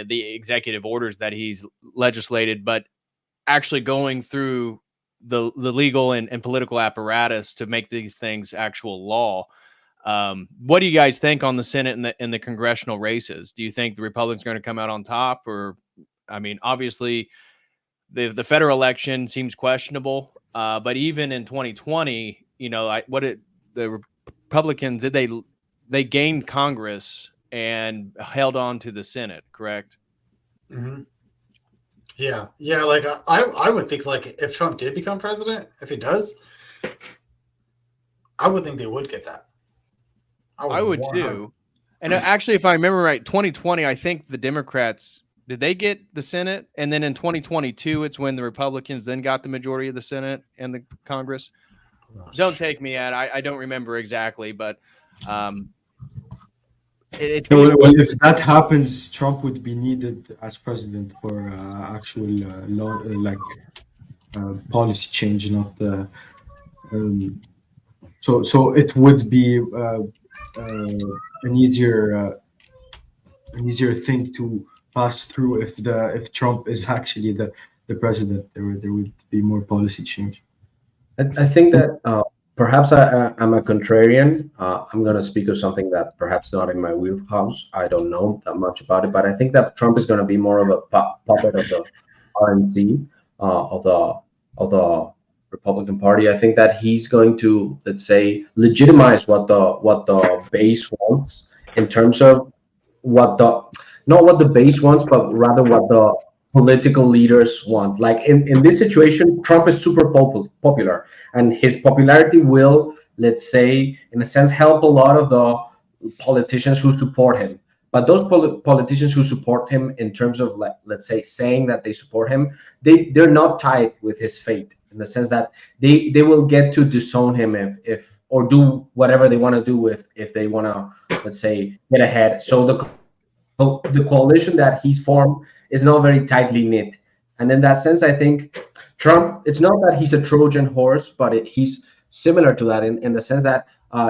Speaker 1: executive orders that he's legislated, but actually going through the legal and political apparatus to make these things actual law. What do you guys think on the Senate and the congressional races? Do you think the Republicans are going to come out on top, or, I mean, obviously the federal election seems questionable, but even in 2020, the Republicans they gained Congress and held on to the Senate, correct?
Speaker 5: Mm-hmm. Yeah. Like I would think, like, if Trump did become president, if he does, I would think they would get that.
Speaker 1: I would too. And actually, if I remember right, 2020, I think the Democrats, did they get the Senate? And then in 2022, it's when the Republicans then got the majority of the Senate and the Congress. Don't take me at I don't remember exactly, but
Speaker 3: if that happens, Trump would be needed as president for actual law, policy change, not so it would be an easier thing to pass through if Trump is actually the president. There would be more policy change.
Speaker 4: I think that perhaps I'm a contrarian. I'm going to speak of something that perhaps not in my wheelhouse. I don't know that much about it, but I think that Trump is going to be more of a puppet of the RNC, of the Republican Party. I think that he's going to, let's say, legitimize what the base wants in terms of not what the base wants, but rather what the political leaders want. Like in this situation, Trump is super popular, and his popularity will, let's say, in a sense, help a lot of the politicians who support him. But those politicians who support him in terms of, like, let's say, saying that they support him, they're not tied with his fate, in the sense that they will get to disown him if or do whatever they want to do if they want to, let's say, get ahead. So the coalition that he's formed is not very tightly knit. And in that sense, I think Trump, it's not that he's a Trojan horse, but he's similar to that in the sense that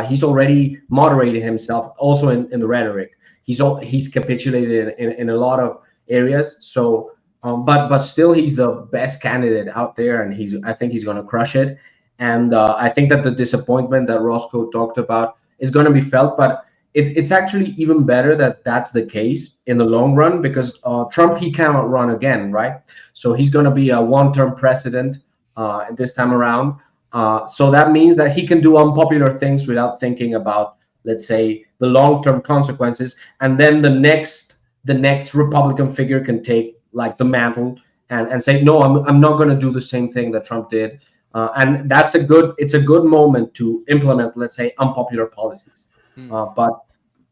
Speaker 4: he's already moderated himself also in the rhetoric. He's capitulated in a lot of areas. So, but still, he's the best candidate out there, and I think he's going to crush it. And I think that the disappointment that Roscoe talked about is going to be felt, but it's actually even better that that's the case in the long run, because Trump, he cannot run again, right? So he's going to be a one-term president this time around. So that means that he can do unpopular things without thinking about, let's say, the long-term consequences. And then the next Republican figure can take, like, the mantle and say, no, I'm not going to do the same thing that Trump did. And it's a good moment to implement, let's say, unpopular policies. But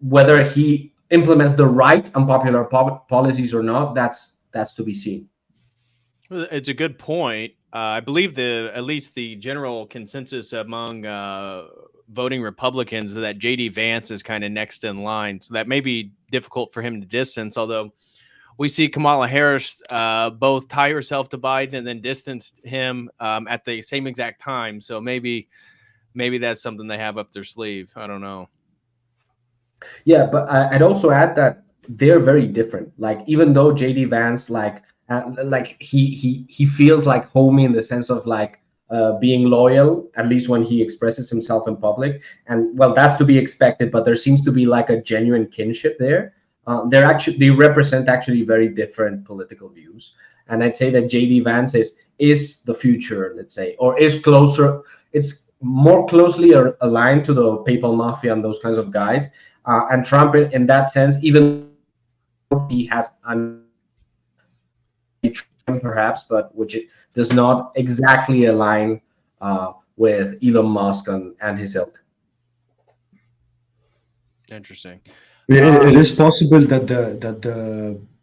Speaker 4: whether he implements the right unpopular policies or not, that's to be seen.
Speaker 1: It's a good point. I believe at least the general consensus among voting Republicans is that J.D. Vance is kind of next in line. So that may be difficult for him to distance, although we see Kamala Harris both tie herself to Biden and then distance him at the same exact time. So maybe that's something they have up their sleeve. I don't know.
Speaker 4: Yeah, but I'd also add that they're very different. Like, even though J.D. Vance, like he feels like homey in the sense of, like, being loyal, at least when he expresses himself in public. And, well, that's to be expected, but there seems to be, like, a genuine kinship there. They represent actually very different political views. And I'd say that J.D. Vance is the future, let's say, or is closer. It's more closely aligned to the papal mafia and those kinds of guys. And Trump, in that sense, even though he has perhaps, but which does not exactly align with Elon Musk and his ilk.
Speaker 1: Interesting.
Speaker 3: It is possible that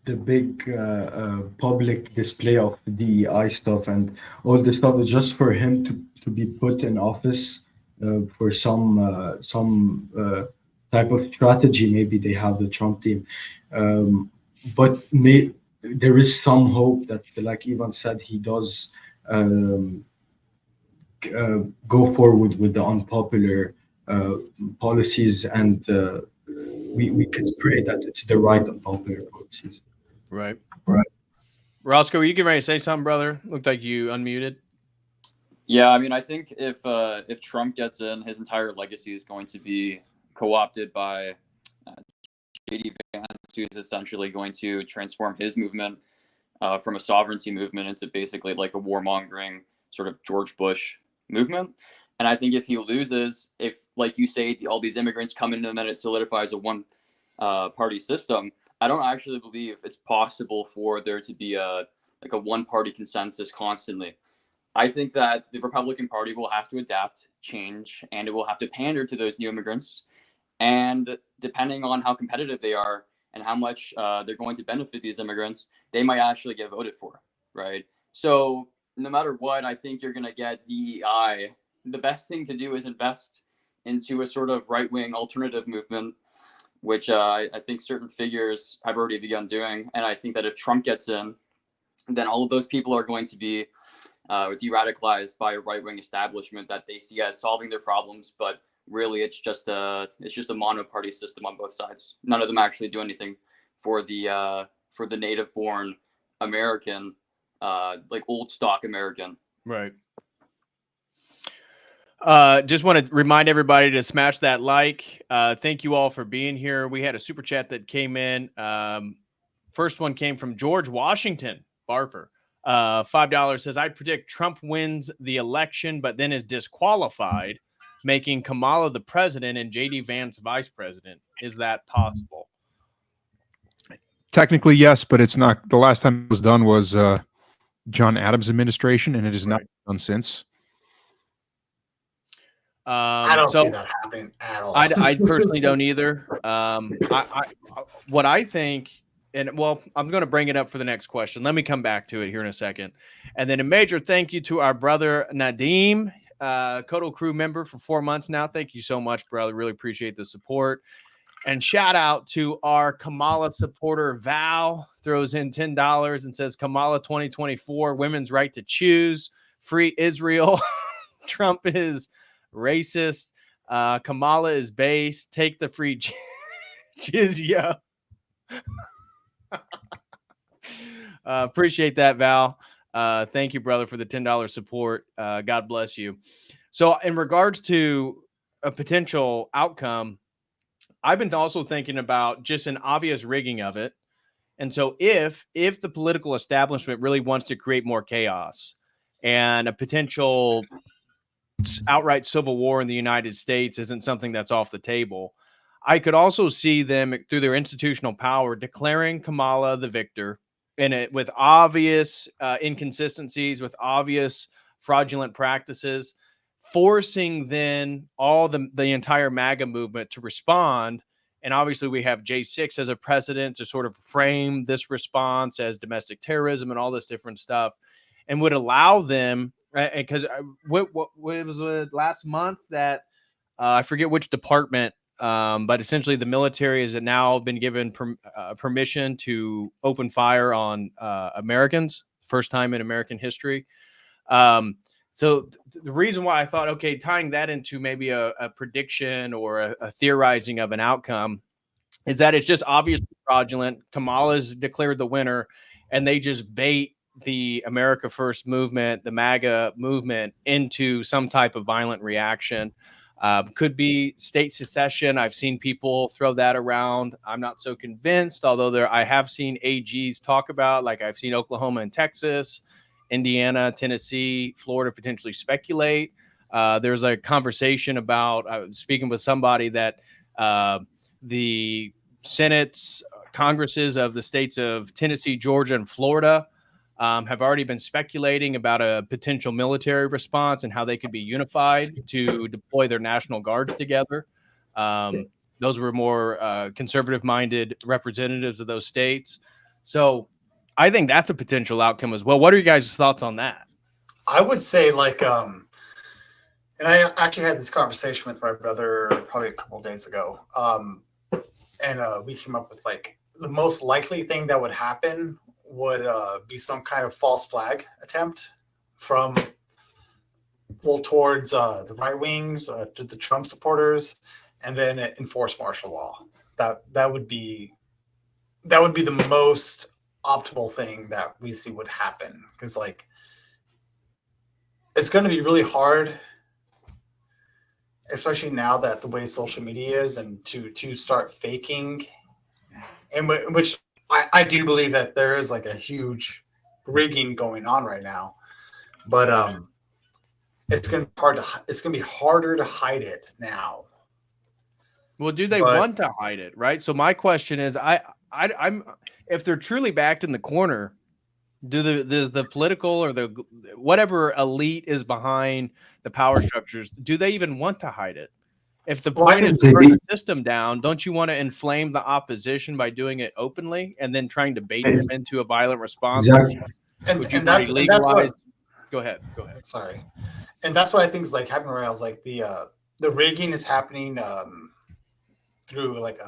Speaker 3: the big public display of DEI stuff and all this stuff is just for him to be put in office for some type of strategy. Maybe they have the Trump team, but there is some hope that, like Ivan said, he does go forward with the unpopular policies, and we can pray that it's the right unpopular policies.
Speaker 1: Right. Roscoe, were you getting ready to say something, brother? Looked like you unmuted.
Speaker 6: Yeah, I mean, I think if Trump gets in, his entire legacy is going to be co-opted by J.D. Vance, who's essentially going to transform his movement from a sovereignty movement into basically like a warmongering sort of George Bush movement. And I think if he loses, if, like you say, all these immigrants come in and then it solidifies a one party system, I don't actually believe it's possible for there to be a one party consensus constantly. I think that the Republican Party will have to adapt, change, and it will have to pander to those new immigrants. And depending on how competitive they are and how much they're going to benefit these immigrants, they might actually get voted for, right? So no matter what, I think you're going to get DEI. The best thing to do is invest into a sort of right-wing alternative movement, which I think certain figures have already begun doing. And I think that if Trump gets in, then all of those people are going to be de-radicalized by a right-wing establishment that they see as solving their problems, but really it's just a mono-party system on both sides. None of them actually do anything for the native-born American, like old stock American.
Speaker 1: Right. Just want to remind everybody to smash that like. Thank you all for being here. We had a super chat that came in. First one came from George Washington Barfer. $5 says, I predict Trump wins the election, but then is disqualified, making Kamala the president and J.D. Vance vice president. Is that possible?
Speaker 2: Technically, yes, but it's not. The last time it was done was John Adams' administration, and it has not been done since.
Speaker 5: I don't see that happening at all.
Speaker 1: I personally don't either. What I think, and well, I'm going to bring it up for the next question. Let me come back to it here in a second. And then a major thank you to our brother Nadeem, COTEL crew member for 4 months now. Thank you so much, brother. Really appreciate the support. And shout out to our Kamala supporter, Val, throws in $10 and says, Kamala 2024, women's right to choose, free Israel. Trump is racist. Kamala is base. Take the free jizya. Appreciate that, Val. Thank you, brother, for the $10 support. God bless you. So in regards to a potential outcome, I've been also thinking about just an obvious rigging of it. And so if the political establishment really wants to create more chaos and a potential outright civil war in the United States isn't something that's off the table, I could also see them through their institutional power declaring Kamala the victor in it with obvious inconsistencies, with obvious fraudulent practices, forcing then all the entire MAGA movement to respond. And obviously we have J6 as a precedent to sort of frame this response as domestic terrorism and all this different stuff, and would allow them, because what was it last month that I forget which department, but essentially the military has now been given permission to open fire on Americans, first time in American history. So the reason why I thought, okay, tying that into maybe a prediction or a theorizing of an outcome is that it's just obviously fraudulent. Kamala's declared the winner, and they just bait the America First movement, the MAGA movement, into some type of violent reaction. Could be state secession. I've seen people throw that around. I'm not so convinced, although I have seen AGs talk about, like I've seen Oklahoma and Texas, Indiana, Tennessee, Florida potentially speculate. There's a conversation about speaking with somebody that the Senates, Congresses of the states of Tennessee, Georgia, and Florida have already been speculating about a potential military response and how they could be unified to deploy their National Guards together. Those were more conservative-minded representatives of those states. So I think that's a potential outcome as well. What are you guys' thoughts on that?
Speaker 5: I would say, like, and I actually had this conversation with my brother probably a couple of days ago. And we came up with, like, the most likely thing that would happen would be some kind of false flag attempt from, well, towards the right wings, to the Trump supporters, and then enforce martial law. That would be the most optimal thing that we see would happen, because, like, it's going to be really hard. especially now that the way social media is, and to start faking, and which I do believe that there is like a huge rigging going on right now, but it's gonna be harder to hide it now.
Speaker 1: Well, do they want to hide it, right? So my question is, I'm if they're truly backed in the corner, does the political or the whatever elite is behind the power structures, do they even want to hide it? If the point is to burn the system down, don't you want to inflame the opposition by doing it openly and then trying to bait them into a violent response?
Speaker 3: Exactly.
Speaker 5: And that's what,
Speaker 1: go ahead.
Speaker 5: Sorry. And that's what I think is like happening right now. Is like the rigging is happening through like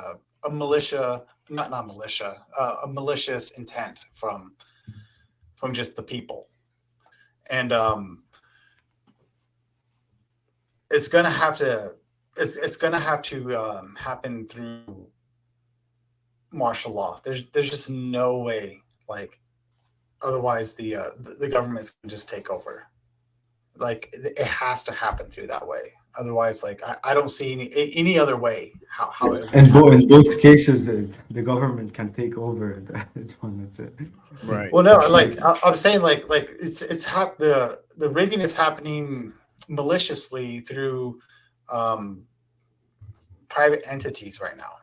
Speaker 5: a militia, not militia, a malicious intent from just the people, and it's gonna have to happen through martial law. There's just no way, like, otherwise the government's gonna just take over. Like, it has to happen through that way. Otherwise, like, I don't see any other way how
Speaker 3: in both cases the government can take over. That's it.
Speaker 1: Right.
Speaker 5: Well, no, like I'm saying, like it's the rigging is happening maliciously through private entities right now.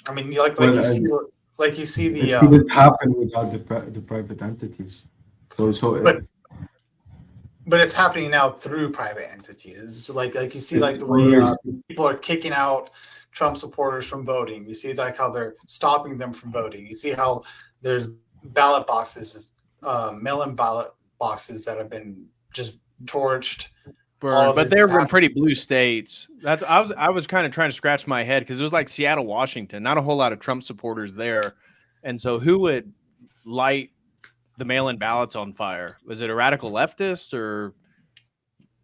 Speaker 5: I mean, you see the
Speaker 3: it didn't happen without the private entities.
Speaker 5: But it's happening now through private entities. It's just like you see, like, the way people are kicking out Trump supporters from voting. You see, like, how they're stopping them from voting. You see how there's ballot boxes, mail-in ballot boxes that have been just torched.
Speaker 1: But they're in pretty blue states. I was kind of trying to scratch my head because it was like Seattle, Washington, not a whole lot of Trump supporters there. And so who would light the mail-in ballots on fire? Was it a radical leftist or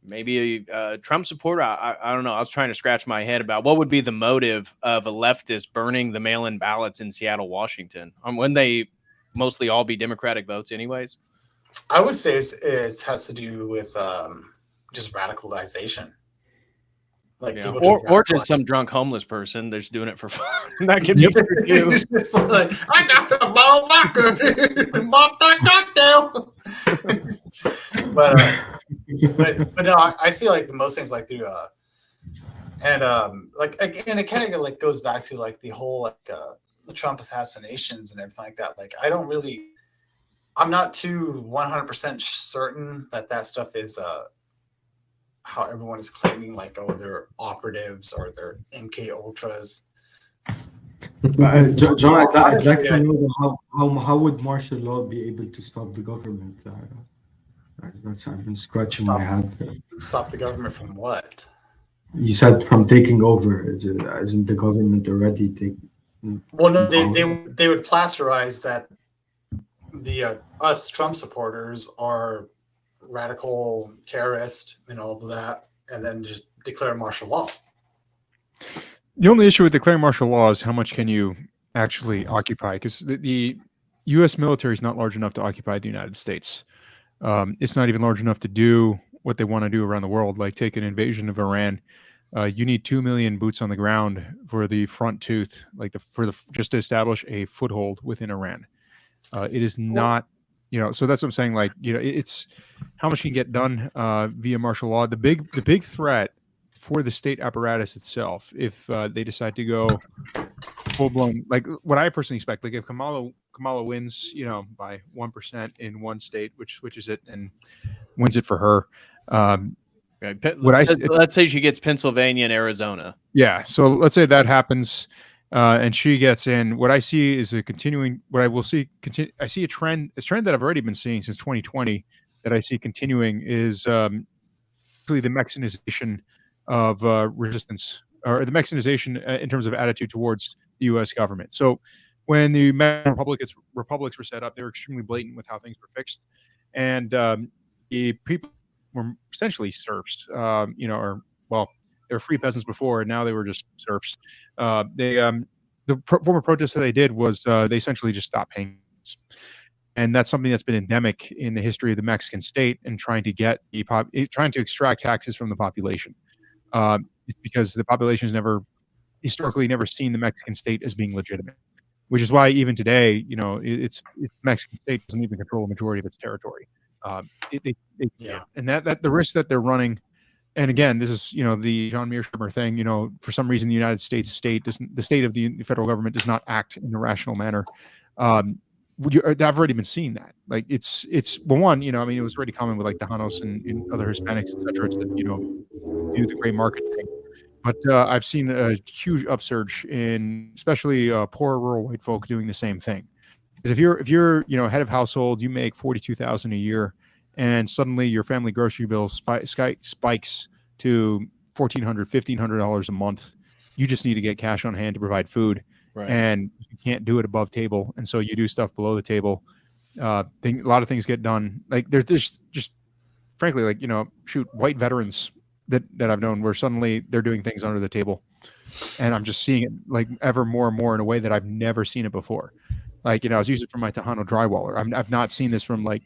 Speaker 1: maybe a Trump supporter? I don't know. I was trying to scratch my head about what would be the motive of a leftist burning the mail-in ballots in Seattle, Washington. Wouldn't they mostly all be Democratic votes anyways?
Speaker 5: I would say it has to do with just radicalization. Like,
Speaker 1: or just some drunk homeless person that's doing it for fun. That could be true too.
Speaker 5: Like, I got a bottle of vodka. Bought that cocktail. but no, I see, like, most things like through like, again, it kind of like goes back to like the whole like the Trump assassinations and everything like that. Like, I'm not too 100% certain that stuff is how everyone is claiming, like, oh, they're operatives or they're MK Ultras.
Speaker 3: John, I'd like to know how would martial law be able to stop the government? I've been scratching my head.
Speaker 5: Stop the government from what?
Speaker 3: You said from taking over. Isn't the government already taking?
Speaker 5: Well, no, they would plasterize that the us Trump supporters are radical terrorist and all of that, and then just declare martial law.
Speaker 2: The only issue with declaring martial law is how much can you actually occupy, because the U.S. military is not large enough to occupy the United States. It's not even large enough to do what they want to do around the world, like take an invasion of Iran. You need 2 million boots on the ground for the front tooth, like just to establish a foothold within Iran. It is not, so that's what I'm saying. Like, it's how much can get done via martial law. The big threat for the state apparatus itself, if they decide to go full blown, like what I personally expect, like if Kamala wins, by 1% in one state, which switches it and wins it for her.
Speaker 1: Let's say she gets Pennsylvania and Arizona.
Speaker 2: Yeah. So let's say that happens. And she gets in. What I see is I see a trend that I've already been seeing since 2020 that I see continuing is really the Mexicannization of resistance, or the Mexicannization in terms of attitude towards the U.S. government. So when the Mexican republics were set up, they were extremely blatant with how things were fixed, and the people were essentially serfs, they were free peasants before, and now they were just serfs. The former protest that they did was they essentially just stopped paying, and that's something that's been endemic in the history of the Mexican state, and trying to extract taxes from the population. It's because the population has historically never seen the Mexican state as being legitimate, which is why even today, it's the Mexican state doesn't even control a majority of its territory.
Speaker 5: Yeah.
Speaker 2: And that the risk that they're running. And again, this is the John Mearsheimer thing. For some reason, the United States the state of the federal government does not act in a rational manner. I've already been seeing that. Like it's well, one, it was already common with like Tejanos and other Hispanics, etc., to do the gray market thing. But I've seen a huge upsurge in especially poor rural white folk doing the same thing. Because if you're head of household, you make $42,000 a year, and suddenly your family grocery bill spikes to $1,400, $1,500 a month. You just need to get cash on hand to provide food, and you can't do it above table, and so you do stuff below the table. A lot of things get done. Like there's just frankly, like white veterans that I've known where suddenly they're doing things under the table, and I'm just seeing it like ever more and more in a way that I've never seen it before. Like, I was using it from my Tejano drywaller. I've not seen this from like,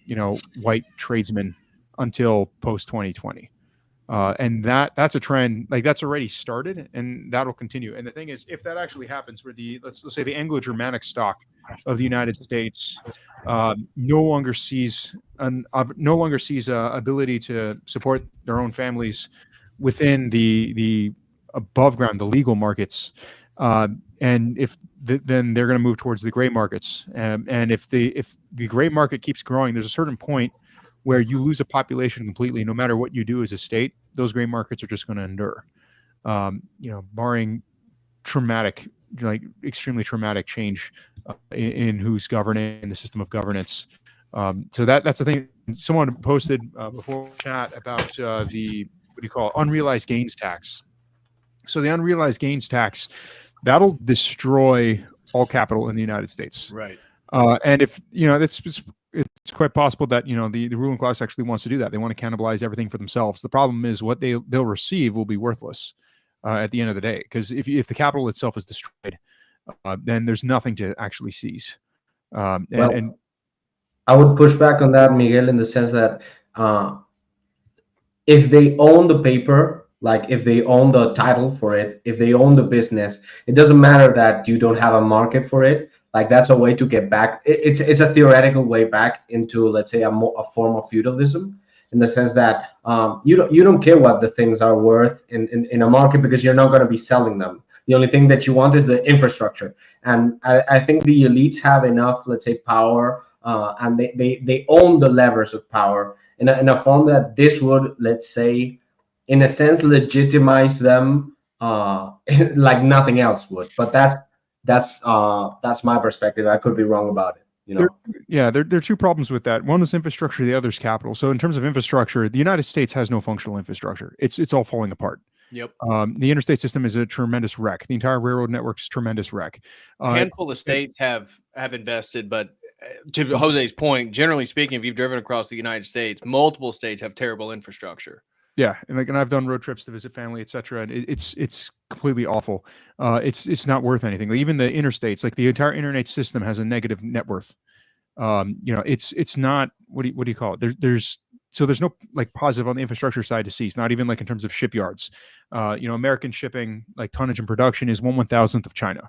Speaker 2: white tradesmen until post 2020. And that's a trend, like that's already started and that'll continue. And the thing is, if that actually happens where let's say the Anglo-Germanic stock of the United States no longer sees ability to support their own families within the above ground, the legal markets, and then they're going to move towards the gray markets. And if the gray market keeps growing, there's a certain point where you lose a population completely. No matter what you do as a state, those gray markets are just going to endure. Barring traumatic, like extremely traumatic change in who's governing the system of governance. So that's the thing. Someone posted before chat about the unrealized gains tax. So the unrealized gains tax, that'll destroy all capital in the United States.
Speaker 1: Right.
Speaker 2: And if it's quite possible that the ruling class actually wants to do that. They want to cannibalize everything for themselves. The problem is what they'll receive will be worthless at the end of the day, because if the capital itself is destroyed, then there's nothing to actually seize. And
Speaker 4: I would push back on that, Miguel, in the sense that if they own the paper, like if they own the title for it, if they own the business, it doesn't matter that you don't have a market for it. Like that's a way to get back. It's a theoretical way back into, let's say, a form of feudalism, in the sense that you don't care what the things are worth in a market, because you're not going to be selling them. The only thing that you want is the infrastructure. And I think the elites have enough, let's say, power, and they own the levers of power in a form that this would, let's say, in a sense, legitimize them like nothing else would. But that's my perspective. I could be wrong about it.
Speaker 2: There are two problems with that. One is infrastructure, the other is capital. So in terms of infrastructure, the United States has no functional infrastructure. It's all falling apart.
Speaker 1: Yep.
Speaker 2: The interstate system is a tremendous wreck. The entire railroad network's a tremendous wreck.
Speaker 1: A handful of states have invested, but to Jose's point, generally speaking, if you've driven across the United States, multiple states have terrible infrastructure.
Speaker 2: Yeah, and I've done road trips to visit family, etc., and it's completely awful. It's not worth anything. Like, even the interstates, like the entire internet system, has a negative net worth. It's not, what do you call it? There's no like positive on the infrastructure side to seize. Not even like in terms of shipyards. American shipping, like tonnage and production, is 1/1000th of China.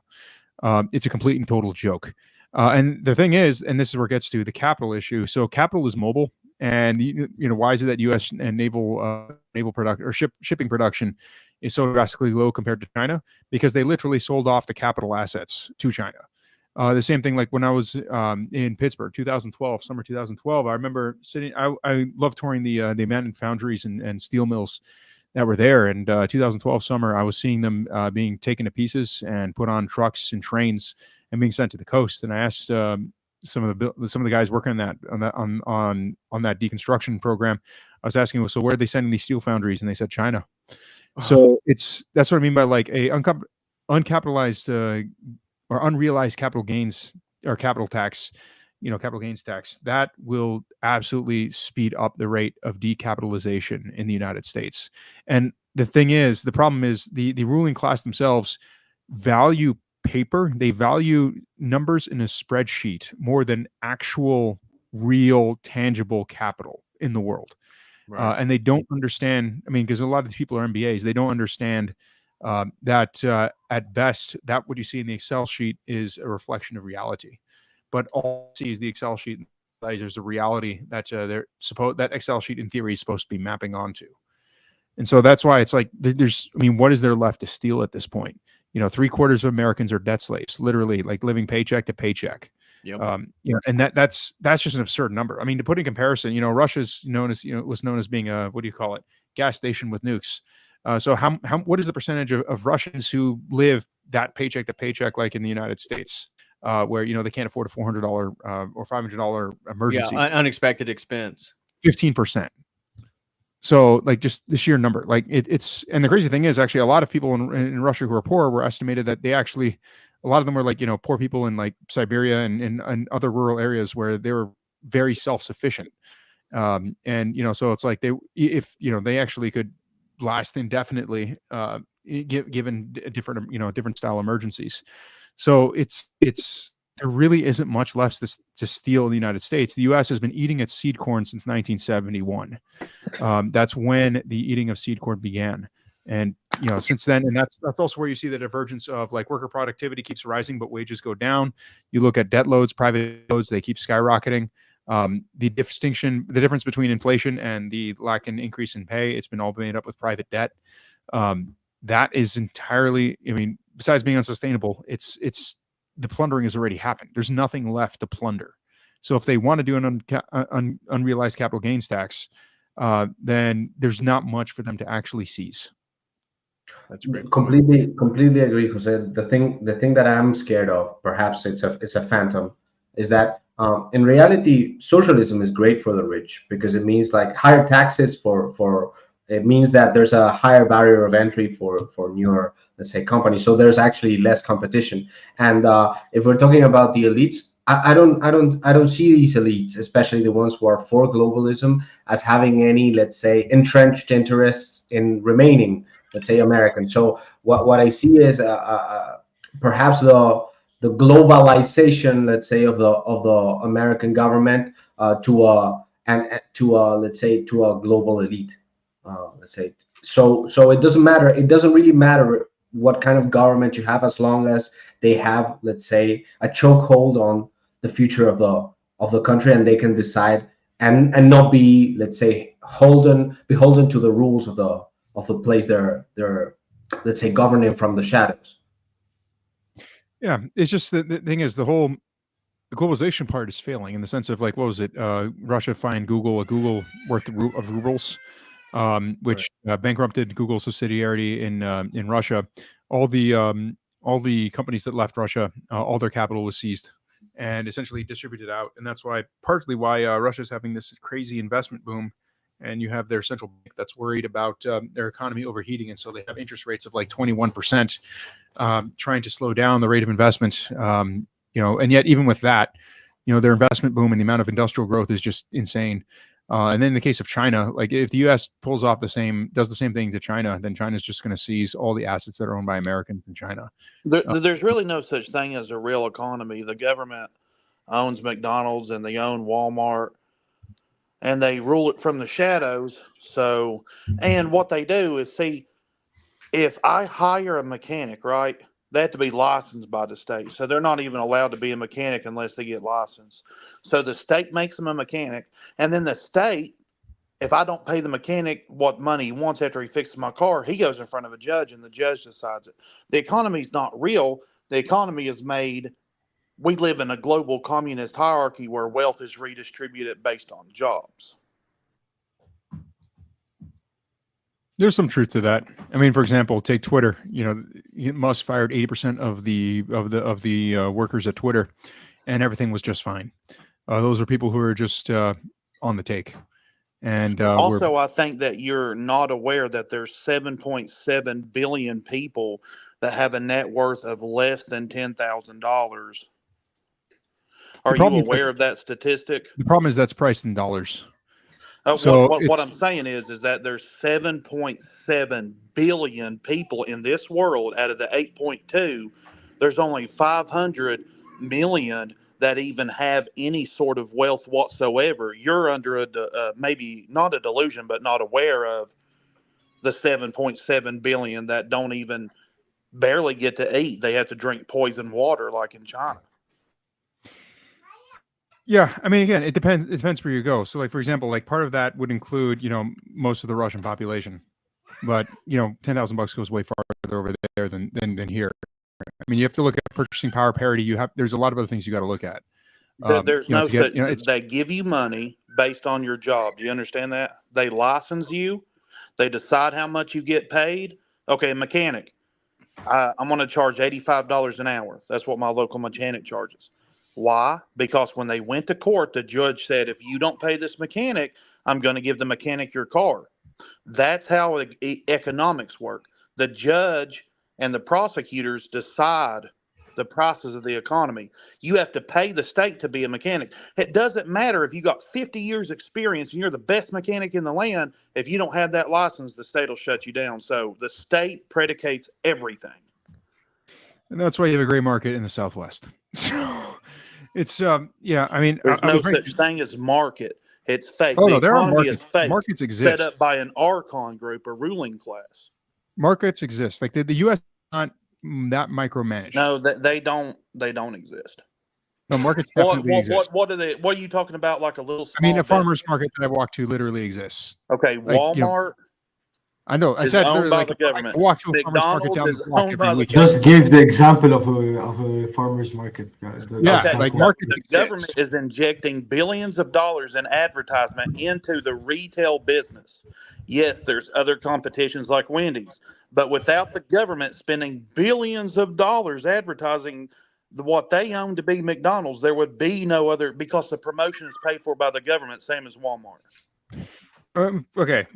Speaker 2: It's a complete and total joke. And the thing is, and this is where it gets to the capital issue. So capital is mobile. And why is it that U.S. and naval production or shipping production is so drastically low compared to China? Because they literally sold off the capital assets to China. The same thing, like when I was in Pittsburgh, summer 2012. I remember sitting. I love touring the abandoned foundries and steel mills that were there. And 2012 summer, I was seeing them being taken to pieces and put on trucks and trains and being sent to the coast. And I asked some of the guys working on that deconstruction program, I was asking, well, so where are they sending these steel foundries? And they said China. So that's what I mean by like a uncapitalized or unrealized capital gains or capital tax, capital gains tax that will absolutely speed up the rate of decapitalization in the United States. And the problem is the ruling class themselves value paper. They value numbers in a spreadsheet more than actual, real, tangible capital in the world. And they don't understand. I mean, because a lot of these people are MBAs, they don't understand that at best, that what you see in the Excel sheet is a reflection of reality. But all you see is the Excel sheet. There's a reality that that Excel sheet in theory is supposed to be mapping onto. And so that's why it's like what is there left to steal at this point? 3/4 of Americans are debt slaves, literally, like living paycheck to paycheck.
Speaker 1: Yep.
Speaker 2: And that's just an absurd number. I mean, to put in comparison, Russia's was known as being a, what do you call it, gas station with nukes. So what is the percentage of Russians who live that paycheck to paycheck, like in the United States, where they can't afford a $400 or $500 emergency,
Speaker 1: unexpected expense?
Speaker 2: 15%. So like just the sheer number, like it's, and the crazy thing is actually a lot of people in Russia who are poor were estimated that they actually, a lot of them were like, poor people in like Siberia and other rural areas where they were very self-sufficient. And, so it's like they actually could last indefinitely, given different style emergencies. So there really isn't much left to steal in the United States. The U.S. has been eating its seed corn since 1971. That's when the eating of seed corn began. And, since then, and that's also where you see the divergence of like worker productivity keeps rising, but wages go down. You look at debt loads, private loads, they keep skyrocketing. The difference between inflation and the lack in increase in pay, it's been all made up with private debt. That is entirely, besides being unsustainable, it's the plundering has already happened. There's nothing left to plunder. So if they want to do an unrealized capital gains tax, then there's not much for them to actually seize.
Speaker 4: That's great. Completely agree, Jose. The thing that I'm scared of, perhaps it's a phantom, is that in reality, socialism is great for the rich because it means like higher taxes it means that there's a higher barrier of entry for newer, let's say, companies. So there's actually less competition. And if we're talking about the elites, I don't see these elites, especially the ones who are for globalism, as having any, let's say, entrenched interests in remaining, let's say, American. So what I see is perhaps the globalization, let's say, of the American government to a global elite. Let's say so it doesn't matter. It doesn't really matter what kind of government you have, as long as they have, let's say, a chokehold on the future of the country, and they can decide and not be, let's say, beholden to the rules of the place they're let's say governing from the shadows.
Speaker 2: Yeah, it's just the thing is the globalization part is failing in the sense of like, what was it? Russia fined Google worth of rubles. Which bankrupted Google's subsidiary in Russia. All the companies that left Russia, all their capital was seized and essentially distributed out. And that's partly why Russia's having this crazy investment boom. And you have their central bank that's worried about their economy overheating, and so they have interest rates of like 21%, trying to slow down the rate of investment. And yet even with that, their investment boom and the amount of industrial growth is just insane. And then in the case of China, like if the U.S. does the same thing to China, then China's just going to seize all the assets that are owned by Americans in China.
Speaker 7: There's really no such thing as a real economy. The government owns McDonald's and they own Walmart, and they rule it from the shadows. So, and what they do is, see, if I hire a mechanic, right, they have to be licensed by the state. So they're not even allowed to be a mechanic unless they get licensed. So the state makes them a mechanic. And then the state, if I don't pay the mechanic what money he wants after he fixes my car, he goes in front of a judge and the judge decides it. The economy is not real. The economy is made. We live in a global communist hierarchy where wealth is redistributed based on jobs.
Speaker 2: There's some truth to that. I mean, for example, take Twitter. Musk fired 80% of the workers at Twitter, and everything was just fine. Those are people who are just on the take. And
Speaker 7: also, I think that you're not aware that there's 7.7 billion people that have a net worth of less than $10,000. Are you aware of that statistic?
Speaker 2: The problem is that's priced in dollars.
Speaker 7: What I'm saying is that there's 7.7 billion people in this world. Out of the 8.2, there's only 500 million that even have any sort of wealth whatsoever, you're under maybe not a delusion, but not aware of the 7.7 billion that don't even barely get to eat. They have to drink poison water like in China.
Speaker 2: Yeah, I mean, again, it depends. It depends where you go. So, like for example, like part of that would include, most of the Russian population, but $10,000 goes way farther over there than here. I mean, you have to look at purchasing power parity. There's a lot of other things you got to look at.
Speaker 7: There's no such. They give you money based on your job. Do you understand that? They license you. They decide how much you get paid. Okay, mechanic. I'm going to charge $85 an hour. That's what my local mechanic charges. Why? Because when they went to court, the judge said, if you don't pay this mechanic, I'm going to give the mechanic your car. That's how economics work. The judge and the prosecutors decide the prices of the economy. You have to pay the state to be a mechanic. It doesn't matter if you got 50 years experience and you're the best mechanic in the land. If you don't have that license, the state will shut you down. So the state predicates everything.
Speaker 2: And that's why you have a gray market in the Southwest. So it's, I mean,
Speaker 7: there's no such thing as market. It's fake.
Speaker 2: Oh,
Speaker 7: the
Speaker 2: no, there are
Speaker 7: economy
Speaker 2: markets.
Speaker 7: Is fake,
Speaker 2: markets exist.
Speaker 7: Set up by an archon group, a ruling class.
Speaker 2: Markets exist. Like the U.S. is not that micromanaged.
Speaker 7: No, they don't exist.
Speaker 2: No, markets definitely exist.
Speaker 7: What are you talking about? Like a little small
Speaker 2: I mean, a farmer's
Speaker 7: business?
Speaker 2: market that I walk to literally exists.
Speaker 7: Okay,
Speaker 2: Like,
Speaker 7: Walmart.
Speaker 2: I know. I said
Speaker 7: owned by
Speaker 2: like
Speaker 7: the government.
Speaker 2: I walk to a farmer's market down
Speaker 7: McDonald's
Speaker 2: the
Speaker 7: is
Speaker 2: block
Speaker 7: owned by
Speaker 2: every
Speaker 7: the
Speaker 2: week.
Speaker 3: Just give the example of a farmer's market.
Speaker 2: Yeah,
Speaker 7: Okay,
Speaker 2: like
Speaker 7: so
Speaker 2: markets
Speaker 7: the government is injecting billions of dollars in advertisement into the retail business. Yes, there's other competitions like Wendy's, but without the government spending billions of dollars advertising what they own to be McDonald's, there would be no other, because the promotion is paid for by the government, same as Walmart.
Speaker 2: Okay,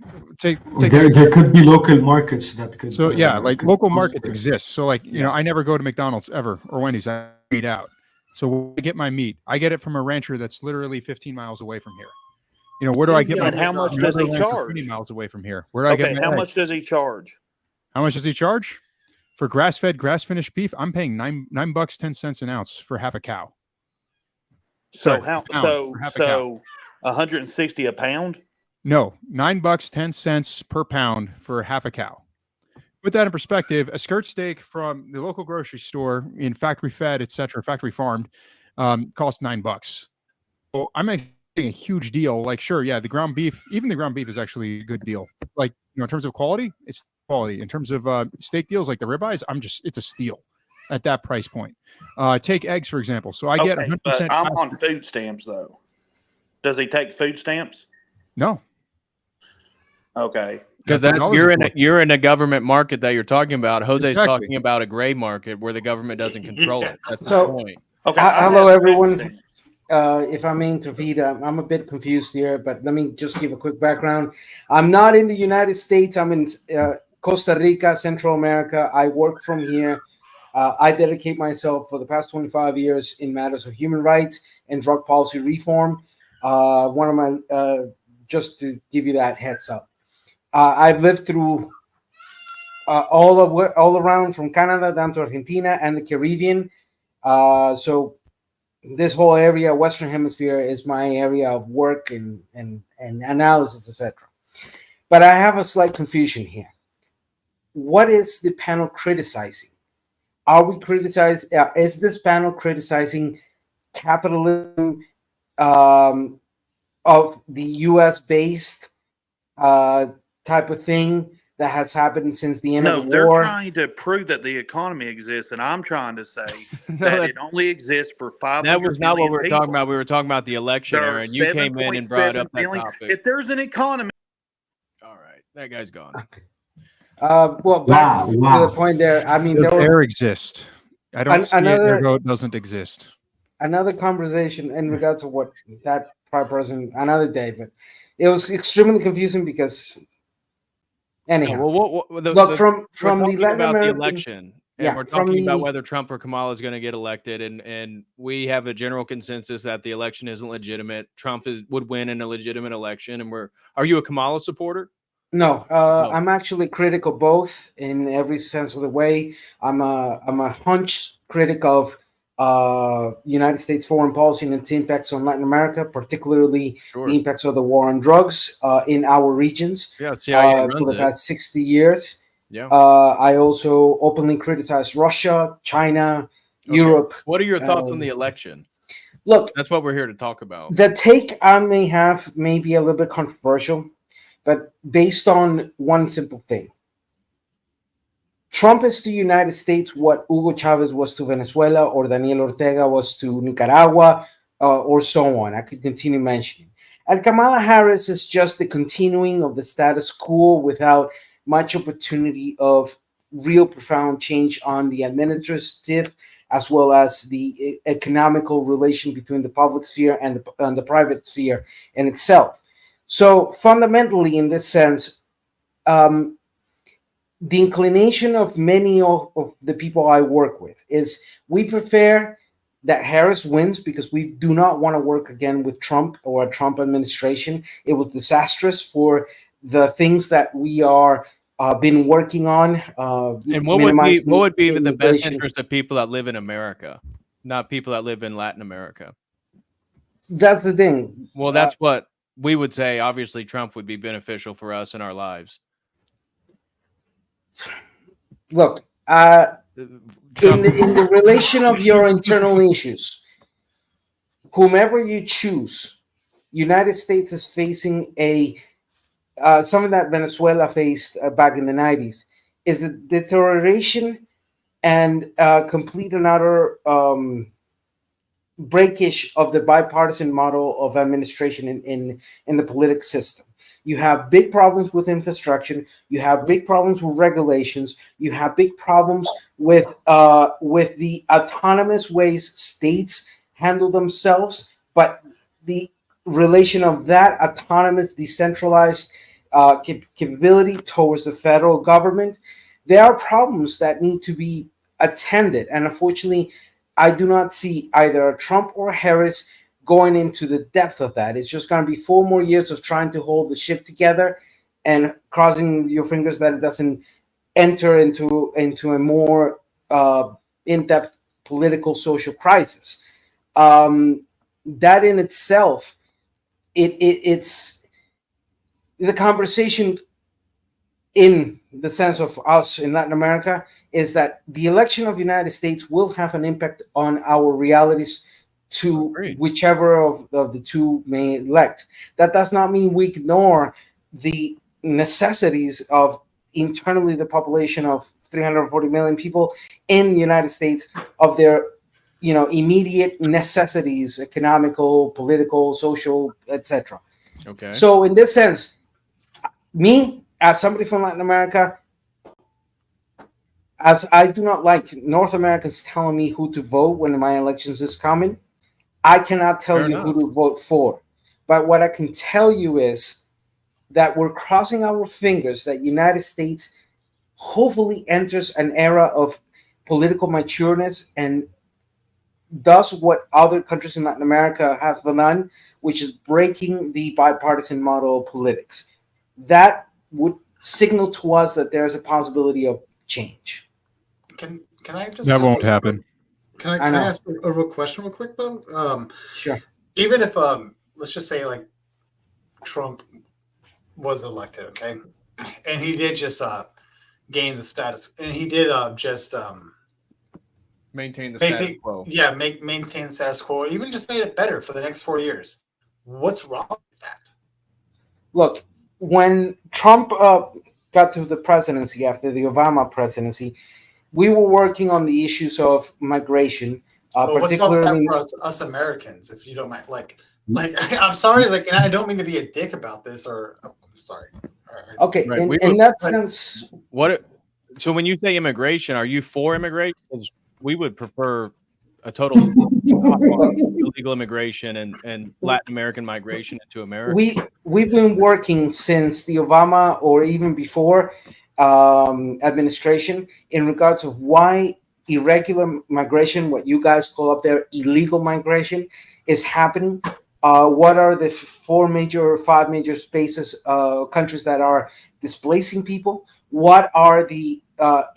Speaker 3: there could be local markets that could.
Speaker 2: So like local markets exist. So like
Speaker 3: Yeah.
Speaker 2: I never go to McDonald's ever or Wendy's. I eat out. So where do I get my meat? I get it from a rancher that's literally 15 miles away from here. Where do I get my?
Speaker 7: And how much does he charge?
Speaker 2: 20 miles away from here. Where do I get my?
Speaker 7: How much does he charge?
Speaker 2: How much does he charge for grass-fed, grass-finished beef? I'm paying $9.10 an ounce for half a cow.
Speaker 7: So
Speaker 2: Sorry,
Speaker 7: 160 a pound.
Speaker 2: No, $9.10 per pound for half a cow. Put that in perspective, a skirt steak from the local grocery store in factory fed, etc., factory farmed, costs $9. So I'm making a huge deal. Like, sure, yeah, the ground beef, even the ground beef is actually a good deal. Like, in terms of quality, it's quality. In terms of steak deals like the ribeyes, it's a steal at that price point. Take eggs, for example. So I get 100%.
Speaker 7: But I'm on food stamps, though. Does he take food stamps?
Speaker 2: No.
Speaker 7: Okay.
Speaker 1: Because you're in a government market that you're talking about. Jose's talking about a gray market where the government doesn't control it. That's the point.
Speaker 4: Okay. Hello, everyone. If I may intervene, I'm a bit confused here, but let me just give a quick background. I'm not in the United States. I'm in Costa Rica, Central America. I work from here. I dedicate myself for the past 25 years in matters of human rights and drug policy reform. Just to give you that heads up. I've lived through all around from Canada down to Argentina and the Caribbean. So this whole area, Western Hemisphere, is my area of work and analysis, etc. But I have a slight confusion here. What is the panel criticizing? Are we criticizing? Is this panel criticizing capitalism of the U.S.-based type of thing that has happened since the end of the war?
Speaker 7: No, they're trying to prove that the economy exists, and I'm trying to say that it only exists for 500
Speaker 1: That was not what we were
Speaker 7: people.
Speaker 1: talking about. We were talking about the election era, and you came in and brought up that topic.
Speaker 7: If there's an economy...
Speaker 1: All right, that guy's gone.
Speaker 4: Well, back to the point there. I mean,
Speaker 2: there exists. I don't see it doesn't exist.
Speaker 4: Another conversation in regards to what that prior person another day, but it was extremely confusing because anyhow.
Speaker 1: Look,
Speaker 4: from the Latin
Speaker 1: about
Speaker 4: American,
Speaker 1: the election. And we're talking about whether Trump or Kamala is going to get elected, and we have a general consensus that the election isn't legitimate. Trump would win in a legitimate election, and are you a Kamala supporter?
Speaker 4: No, I'm actually critical both in every sense of the way. I'm a hunch critic of
Speaker 8: United States foreign policy and its impacts on Latin America, particularly the impacts of the war on drugs in our regions
Speaker 1: CIA runs
Speaker 8: for the past 60 years.
Speaker 1: Yeah.
Speaker 8: I also openly criticize Russia, China, Europe.
Speaker 1: What are your thoughts on the election?
Speaker 8: Look,
Speaker 1: that's what we're here to talk about.
Speaker 8: The take I may have may be a little bit controversial, but based on one simple thing. Trump is to the United States what Hugo Chavez was to Venezuela, or Daniel Ortega was to Nicaragua, or so on. I could continue mentioning. And Kamala Harris is just the continuing of the status quo without much opportunity of real profound change on the administrative as well as the economical relation between the public sphere and the private sphere in itself. So fundamentally, in this sense, the inclination of many of the people I work with is we prefer that Harris wins because we do not want to work again with Trump or a Trump administration. It was disastrous for the things that we are been working on.
Speaker 1: And what would be the best interest of people that live in America, not people that live in Latin America?
Speaker 8: That's the thing.
Speaker 1: Well, that's what we would say. Obviously, Trump would be beneficial for us in our lives.
Speaker 8: Look, in the relation of your internal issues, whomever you choose, United States is facing something that Venezuela faced back in the 90s, is the deterioration and complete and utter breakage of the bipartisan model of administration in the political system. You have big problems with infrastructure. You have big problems with regulations. You have big problems with the autonomous ways states handle themselves, but the relation of that autonomous, decentralized capability towards the federal government. There are problems that need to be attended, and unfortunately, I do not see either Trump or Harris going into the depth of that. It's just going to be 4 more years of trying to hold the ship together and crossing your fingers that it doesn't enter into a more in-depth political social crisis. That in itself, it's the conversation in the sense of us in Latin America is that the election of the United States will have an impact on our realities to whichever of the two may elect. That does not mean we ignore the necessities of internally the population of 340 million people in the United States, of their immediate necessities, economical, political, social, etc.
Speaker 1: Okay.
Speaker 8: So in this sense, me as somebody from Latin America, as I do not like North Americans telling me who to vote when my elections is coming, I cannot tell you who to vote for. But what I can tell you is that we're crossing our fingers that United States hopefully enters an era of political matureness and does what other countries in Latin America have done, which is breaking the bipartisan model of politics. That would signal to us that there's a possibility of change.
Speaker 5: Can I just
Speaker 2: that won't happen?
Speaker 5: Can I ask a real question real quick though?
Speaker 8: Sure.
Speaker 5: Even if let's just say like Trump was elected, okay, and he did just gain the status, and he did just
Speaker 1: maintain the status quo.
Speaker 5: Yeah, maintain the status quo. Even just made it better for the next 4 years. What's wrong with that?
Speaker 8: Look, when Trump got to the presidency after the Obama presidency, we were working on the issues of migration, particularly
Speaker 5: what's for us Americans, if you don't mind. Like I'm sorry, and I don't mean to be a dick about this, or I'm sorry.
Speaker 8: Okay, right. in that sense,
Speaker 1: so when you say immigration, are you for immigration? Because we would prefer a total illegal immigration and Latin American migration into America.
Speaker 8: We've been working since the Obama or even before administration in regards of why irregular migration, what you guys call up there illegal migration, is happening. What are the 5 major spaces, countries that are displacing people? What are the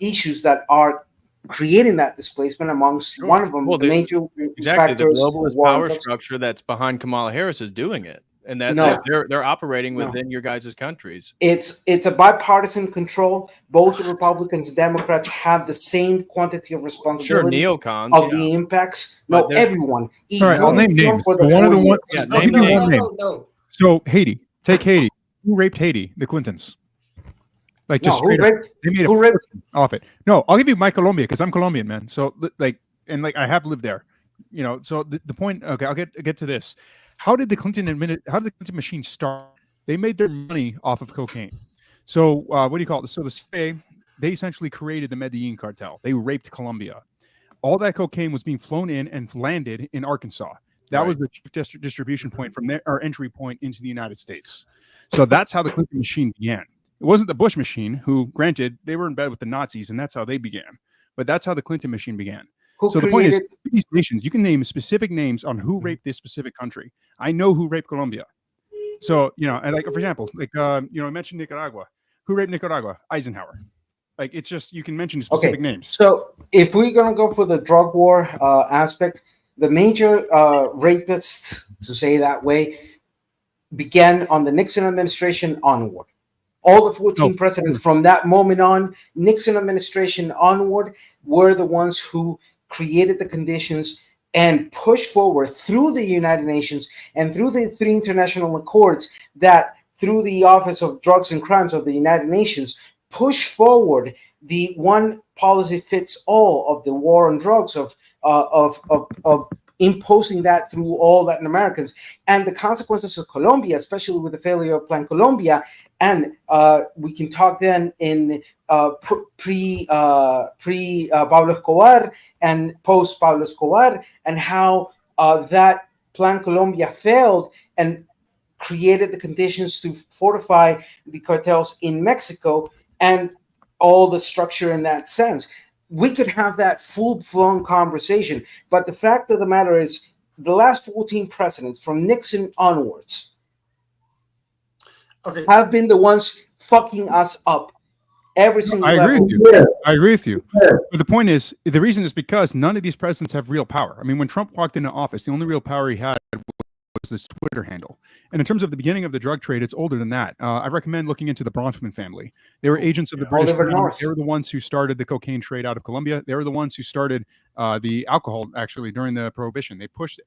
Speaker 8: issues that are creating that displacement amongst one of them,
Speaker 1: Well,
Speaker 8: the major
Speaker 1: exactly, the
Speaker 8: factors.
Speaker 1: globalist power structure that's behind Kamala Harris is doing it, and that
Speaker 8: No.
Speaker 1: they're operating within your guys' countries.
Speaker 8: It's a bipartisan control. Both the Republicans and Democrats have the same quantity of responsibility
Speaker 1: neocons
Speaker 8: of the impacts. No, everyone.
Speaker 2: All right, I'll name names. One of the ones.
Speaker 5: No.
Speaker 2: So Haiti, take Haiti. Who raped Haiti? The Clintons. Like just straight up, they made a fortune off it. No, I'll give you my Colombia because I'm Colombian, man. So like I have lived there, you know. So the point. Okay, I'll get to this. How did the Clinton machine start? They made their money off of cocaine. So what do you call it? So the CIA, they essentially created the Medellin cartel. They raped Colombia. All that cocaine was being flown in and landed in Arkansas. That was the chief distribution point from there, or entry point into the United States. So that's how the Clinton machine began. It wasn't the Bush machine, who, granted, they were in bed with the Nazis, and that's how they began. But that's how the Clinton machine began. So the point is, these nations, you can name specific names on who raped this specific country. I know who raped Colombia. So, you know, and like, for example, like, you know, I mentioned Nicaragua. Who raped Nicaragua? Eisenhower. Like, it's just, you can mention specific names.
Speaker 8: So if we're going to go for the drug war aspect, the major rapists, to say that way, began on the Nixon administration onward. All the 14 presidents from that moment on, Nixon administration onward, were the ones who created the conditions and pushed forward through the United Nations and through the 3 international accords that, through the Office of Drugs and Crimes of the United Nations, push forward the one policy fits all of the war on drugs, of imposing that through all Latin Americans, and the consequences of Colombia, especially with the failure of Plan Colombia. And we can talk then in pre Pablo Escobar and post Pablo Escobar, and how that Plan Colombia failed and created the conditions to fortify the cartels in Mexico and all the structure in that sense. We could have that full-blown conversation, but the fact of the matter is, the last 14 presidents from Nixon onwards have been the ones fucking us up every single
Speaker 2: I agree
Speaker 8: level.
Speaker 2: with you. I agree with you. But the point is, the reason is because none of these presidents have real power. I mean, when Trump walked into office, the only real power he had was this Twitter handle. And in terms of the beginning of the drug trade, it's older than that. I recommend looking into the Bronfman family. They were agents of the British Crown. They were the ones who started the cocaine trade out of Colombia. They were the ones who started the alcohol, actually, during the Prohibition. They pushed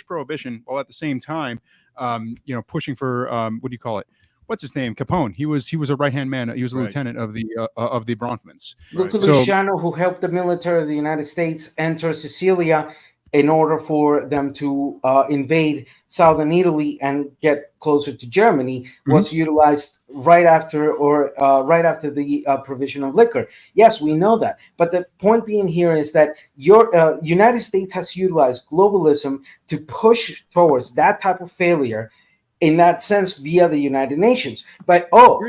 Speaker 2: Prohibition while at the same time, you know, pushing for what do you call it? What's his name? Capone. He was a right-hand man. He was a lieutenant of the Bronfmans.
Speaker 8: Luca Luciano, who helped the military of the United States enter Sicilia in order for them to invade southern Italy and get closer to Germany, was utilized right after the provision of liquor. Yes, we know that. But the point being here is that your United States has utilized globalism to push towards that type of failure, in that sense, via the United Nations. But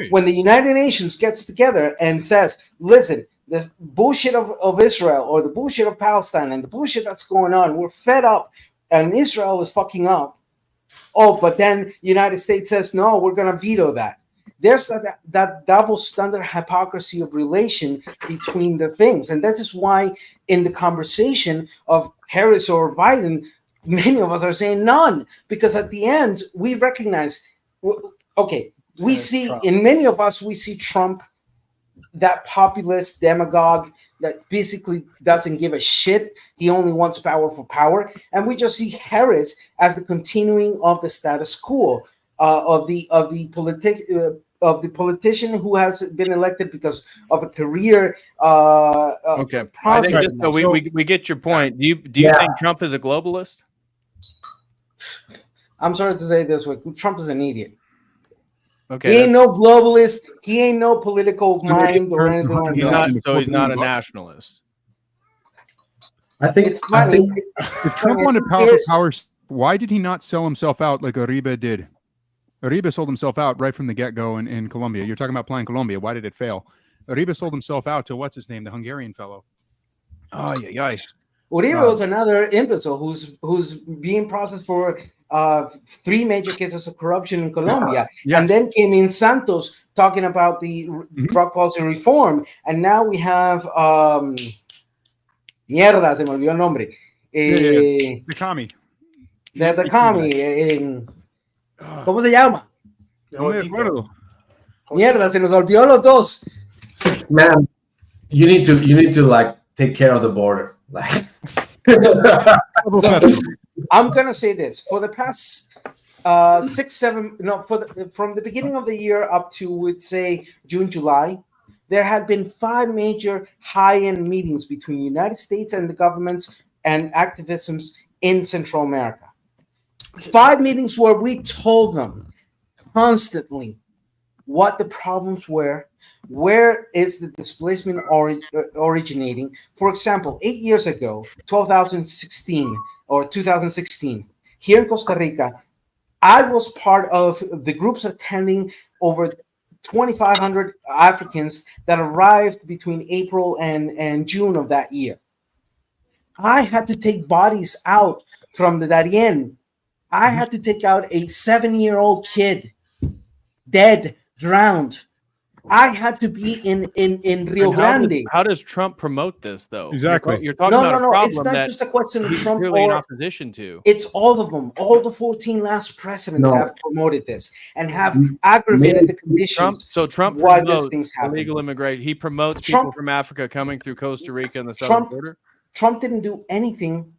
Speaker 8: when the United Nations gets together and says, listen, the bullshit of Israel, or the bullshit of Palestine, and the bullshit that's going on, we're fed up, and Israel is fucking up. But then United States says, no, we're going to veto that. There's that double standard hypocrisy of relation between the things. And this is why in the conversation of Harris or Biden, many of us are saying none, because at the end, we recognize, we see Trump. In many of us, we see Trump, that populist demagogue that basically doesn't give a shit. He only wants power for power. And we just see Harris as the continuing of the status quo of the politician who has been elected because of a career.
Speaker 1: Okay, I think so we get your point. Do you think Trump is a globalist?
Speaker 8: I'm sorry to say it this way. Trump is an idiot.
Speaker 1: Okay,
Speaker 8: he ain't no globalist. He ain't no political mind or anything like that.
Speaker 1: So he's not a nationalist.
Speaker 4: I think
Speaker 8: it's funny.
Speaker 2: If Trump wanted powerful powers, why did he not sell himself out like Uribe did? Uribe sold himself out right from the get-go in Colombia. You're talking about Plan Colombia. Why did it fail? Uribe sold himself out to what's his name, the Hungarian fellow. Oh, yeah.
Speaker 8: Uribe was another imbecile who's being processed for 3 major cases of corruption in Colombia, and then came in Santos talking about the drug policy reform, and now we have Mierda, se me olvidó el nombre.
Speaker 2: The commie.
Speaker 8: The commie. ¿Cómo se llama?
Speaker 2: No me acuerdo.
Speaker 8: Mierda, se nos olvidó los dos.
Speaker 4: Man, you need to like take care of the border. Like,
Speaker 8: Look, I'm gonna say this: for the past from the beginning of the year up to, we'd say, June, July, there had been 5 major high-end meetings between the United States and the governments and activisms in Central America. 5 meetings where we told them constantly what the problems were, where is the displacement originating. For example, 8 years ago, 2016, here in Costa Rica, I was part of the groups attending over 2,500 Africans that arrived between April and June of that year. I had to take bodies out from the Darien. I had to take out a 7-year-old kid, dead, drowned. I had to be in Rio Grande.
Speaker 1: How does Trump promote this, though?
Speaker 2: Exactly.
Speaker 1: You're talking about a problem
Speaker 8: it's not just a question of
Speaker 1: he's
Speaker 8: Trump
Speaker 1: clearly in
Speaker 8: or
Speaker 1: opposition to.
Speaker 8: it's all of them. All the 14 last presidents have promoted this and have aggravated the conditions.
Speaker 1: Trump
Speaker 8: why these
Speaker 1: promotes
Speaker 8: things happen.
Speaker 1: illegal immigration. He promotes people from Africa coming through Costa Rica and the southern border.
Speaker 8: Trump didn't do anything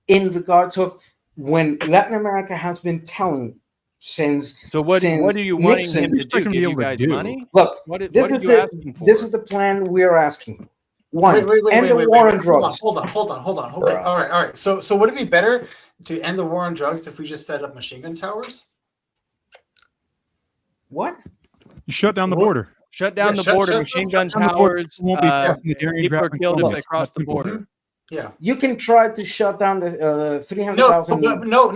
Speaker 8: in regards of when Latin America has been telling since.
Speaker 1: So what do you want him to do? Give you guys money?
Speaker 8: Look, this is the plan we're asking for. One, end the war on drugs.
Speaker 5: Hold on. Okay, all right. So would it be better to end the war on drugs if we just set up machine gun towers?
Speaker 8: What?
Speaker 2: You shut down the border.
Speaker 1: Shut down the border. Machine gun towers. People are killed if they cross the border.
Speaker 5: Yeah,
Speaker 8: you can try to shut down the 300,000.
Speaker 5: No,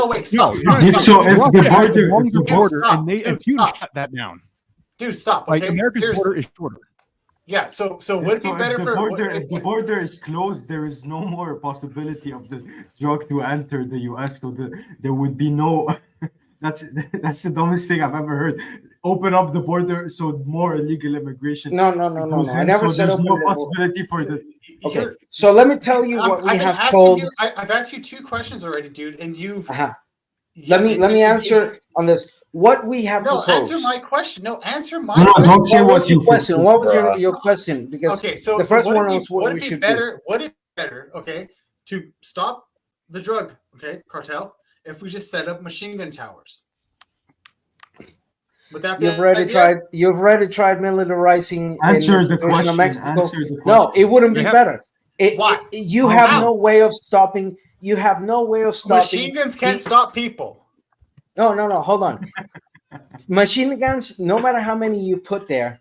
Speaker 5: wait, stop.
Speaker 2: So if the border and you shut that down,
Speaker 5: dude, stop.
Speaker 2: Like America's border is shorter.
Speaker 5: Yeah, so would it be better
Speaker 3: if the border is closed? There is no more possibility of the drug to enter the U.S. So there would be no. That's the dumbest thing I've ever heard. Open up the border so more illegal immigration.
Speaker 8: No. I never said
Speaker 3: there's
Speaker 8: open
Speaker 3: no
Speaker 8: the
Speaker 3: possibility for the.
Speaker 8: Okay, so let me tell you what we have told.
Speaker 5: I've asked you 2 questions already, dude, and you've.
Speaker 8: Let me answer on this. What we have proposed.
Speaker 5: Answer my question. Answer my
Speaker 3: question.
Speaker 5: No,
Speaker 3: don't say what you
Speaker 8: question. What was your question? Because the first one was what we should do.
Speaker 5: Would it be better, to stop the drug, cartel, if we just set up machine gun towers? Would that be
Speaker 8: You've already tried militarizing
Speaker 3: Answer the question.
Speaker 8: Of Mexico.
Speaker 3: Answer the question.
Speaker 8: No, it wouldn't be better.
Speaker 5: Why?
Speaker 8: You have no way of stopping. You have no way of stopping.
Speaker 5: Machine guns can't stop people.
Speaker 8: No. Hold on. Machine guns, no matter how many you put there,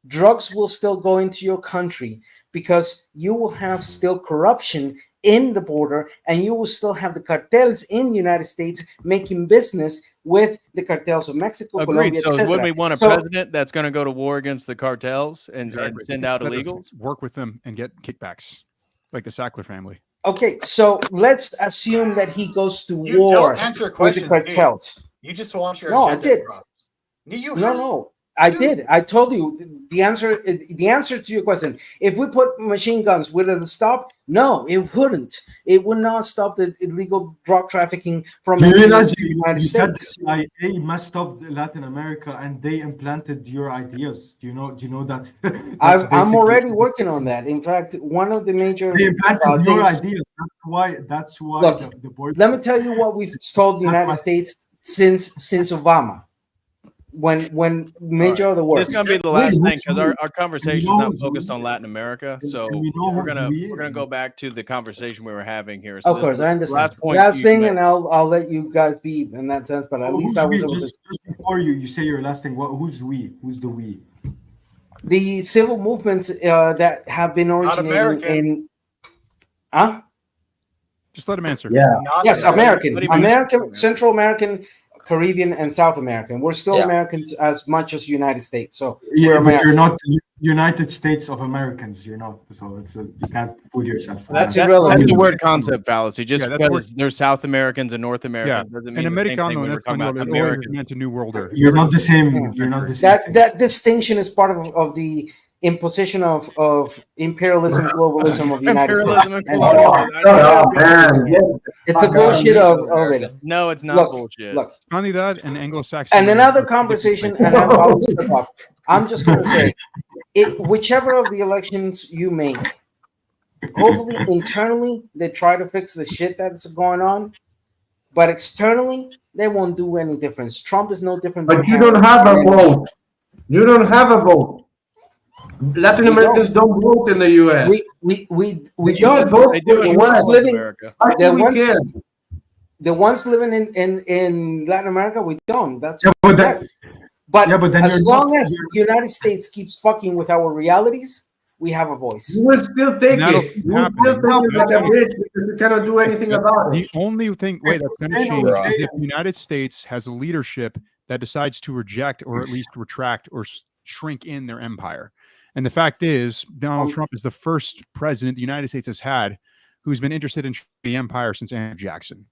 Speaker 8: drugs will still go into your country because you will have still corruption in the border, and you will still have the cartels in the United States making business with the cartels of Mexico,
Speaker 1: Agreed.
Speaker 8: Colombia,
Speaker 1: So would we want a president that's going to go to war against the cartels and send out illegals?
Speaker 2: Work with them and get kickbacks, like the Sackler family.
Speaker 8: Okay, so let's assume that he goes to war with the cartels.
Speaker 5: Dude. You just want your
Speaker 8: agenda. I did.
Speaker 5: Across.
Speaker 8: No. I did. I told you the answer to your question. If we put machine guns, would it stop? No, it wouldn't. It would not stop the illegal drug trafficking from the United States.
Speaker 3: Said the CIA messed up Latin America and they implanted your ideas. Do you know that?
Speaker 8: I'm already working on that. In fact, one of the major
Speaker 3: they implanted your ideas. That's why.
Speaker 8: Look,
Speaker 3: the board.
Speaker 8: Let me tell you what we've told the United States since Obama. When major of the work.
Speaker 1: This is gonna be the last thing because our conversation is not focused on Latin America, so we're gonna go back to the conversation we were having here. So
Speaker 8: of course, I understand. Last thing, and I'll let you guys be in that sense. But at least I was
Speaker 3: just before you say your last thing. Who's we? Who's the we?
Speaker 8: The civil movements that have been originating in.
Speaker 2: Just let him answer.
Speaker 4: Yeah.
Speaker 8: Yes, American, Central American, Caribbean, and South American. We're still Americans as much as United States. So we're American.
Speaker 3: You're not United States of Americans. You're not. So you can't put yourself.
Speaker 8: That's irrelevant.
Speaker 1: That's the word concept fallacy. Just because there's South Americans and North Americans doesn't mean
Speaker 2: Americano, that's American meant a new world order.
Speaker 3: You're not the same. You're not the same.
Speaker 8: That distinction is part of the imposition of imperialism, globalism of the United
Speaker 1: Imperialism
Speaker 8: States.
Speaker 1: and colonialism.
Speaker 4: Shut up, man.
Speaker 8: It's a bullshit of it.
Speaker 1: No, it's not
Speaker 8: Look,
Speaker 1: bullshit.
Speaker 8: look.
Speaker 2: Not only that, and Anglo-Saxon.
Speaker 8: And another conversation, and I'll step off. I'm just going to say, whichever of the elections you make, hopefully internally they try to fix the shit that's going on, but externally they won't do any difference. Trump is no different.
Speaker 4: But you don't have a vote. You don't have a vote. Latin Americans don't vote in the U.S.
Speaker 8: We don't.
Speaker 4: Vote
Speaker 1: They do
Speaker 8: The
Speaker 1: in
Speaker 8: ones
Speaker 1: North
Speaker 8: living,
Speaker 1: America.
Speaker 8: the ones living in Latin America, we don't. That's
Speaker 3: but
Speaker 8: correct.
Speaker 3: Yeah, but then
Speaker 8: as
Speaker 3: you're
Speaker 8: long
Speaker 3: not-
Speaker 8: as the United States keeps fucking with our realities, we have a voice.
Speaker 4: You will still take
Speaker 2: That'll
Speaker 4: it.
Speaker 2: keep
Speaker 4: You will
Speaker 2: happening.
Speaker 4: still take it like a bitch because you cannot do anything about
Speaker 2: The
Speaker 4: it.
Speaker 2: only thing that's going to
Speaker 3: I know,
Speaker 2: change
Speaker 3: right.
Speaker 2: is if the United States has a leadership that decides to reject or at least retract or shrink in their empire. And the fact is, Donald Trump is the first president the United States has had who's been interested in the empire since Andrew Jackson.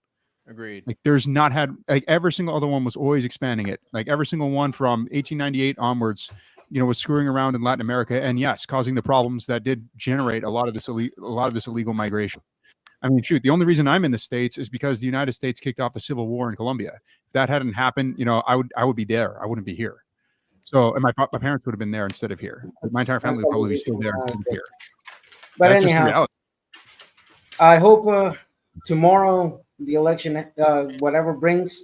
Speaker 1: Agreed.
Speaker 2: Like, there's not had, like, every single other one was always expanding it. Like, every single one from 1898 onwards, was screwing around in Latin America, and yes, causing the problems that did generate a lot of this illegal migration. I mean, shoot, the only reason I'm in the States is because the United States kicked off the Civil War in Colombia. If that hadn't happened, I would be there. I wouldn't be here. So, and my parents would have been there instead of here. My entire family would probably be still there instead of here.
Speaker 8: But
Speaker 2: That's just the
Speaker 8: anyhow,
Speaker 2: reality.
Speaker 8: I hope tomorrow the election, whatever brings,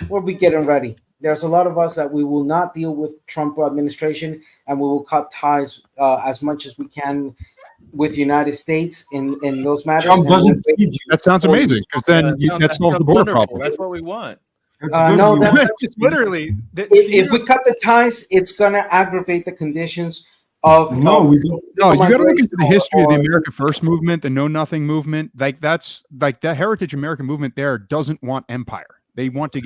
Speaker 8: we'll be getting ready. There's a lot of us that we will not deal with Trump administration, and we will cut ties as much as we can with the United States in those matters.
Speaker 3: Trump doesn't need you.
Speaker 2: That sounds amazing, because then that solves the border
Speaker 1: wonderful.
Speaker 2: problem.
Speaker 1: That's what we want.
Speaker 8: No,
Speaker 2: It's literally
Speaker 8: if we cut the ties, it's gonna aggravate the conditions of
Speaker 3: No, we don't.
Speaker 2: No, you got to look
Speaker 8: migration
Speaker 2: into the history of the
Speaker 8: or-
Speaker 2: America First movement, the Know Nothing movement. Like, that's like that Heritage American movement. There doesn't want empire. They want to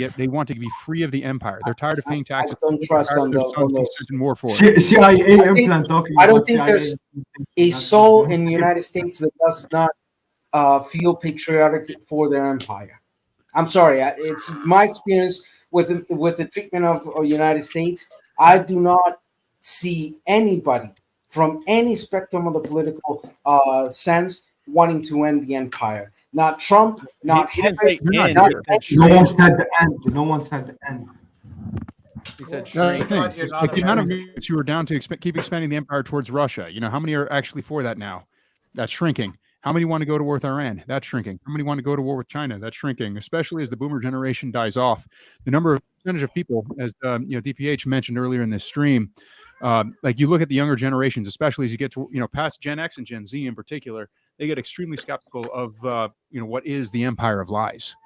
Speaker 2: be free of the empire. They're tired of paying taxes.
Speaker 8: I don't trust
Speaker 2: They're
Speaker 8: on
Speaker 2: tired of their
Speaker 8: those.
Speaker 2: sons being sent in war for it.
Speaker 3: CIA
Speaker 8: think-
Speaker 3: implant talking.
Speaker 8: I don't
Speaker 3: about
Speaker 8: think
Speaker 3: CIA
Speaker 8: there's a soul in the United States that does not feel patriotic for their empire. I'm sorry, it's my experience with the treatment of the United States. I do not see anybody from any spectrum of the political sense wanting to end the empire. Not Trump, not
Speaker 1: He didn't
Speaker 8: Harris,
Speaker 1: say
Speaker 2: You're
Speaker 1: end,
Speaker 2: not
Speaker 1: he
Speaker 2: here.
Speaker 1: said
Speaker 3: No one
Speaker 1: shrink.
Speaker 3: said the end. No one said the end.
Speaker 1: He said
Speaker 2: That's the
Speaker 1: shrink.
Speaker 2: thing.
Speaker 5: God, you're
Speaker 2: It's
Speaker 5: not
Speaker 2: like the amount of
Speaker 5: American.
Speaker 2: units you are down to keep expanding the empire towards Russia. How many are actually for that now? That's shrinking. How many want to go to war with Iran? That's shrinking. How many want to go to war with China? That's shrinking. Especially as the boomer generation dies off, the percentage of people, as DPH mentioned earlier in this stream, like, you look at the younger generations, especially as you get to past Gen X and Gen Z in particular, they get extremely skeptical of what is the empire of lies.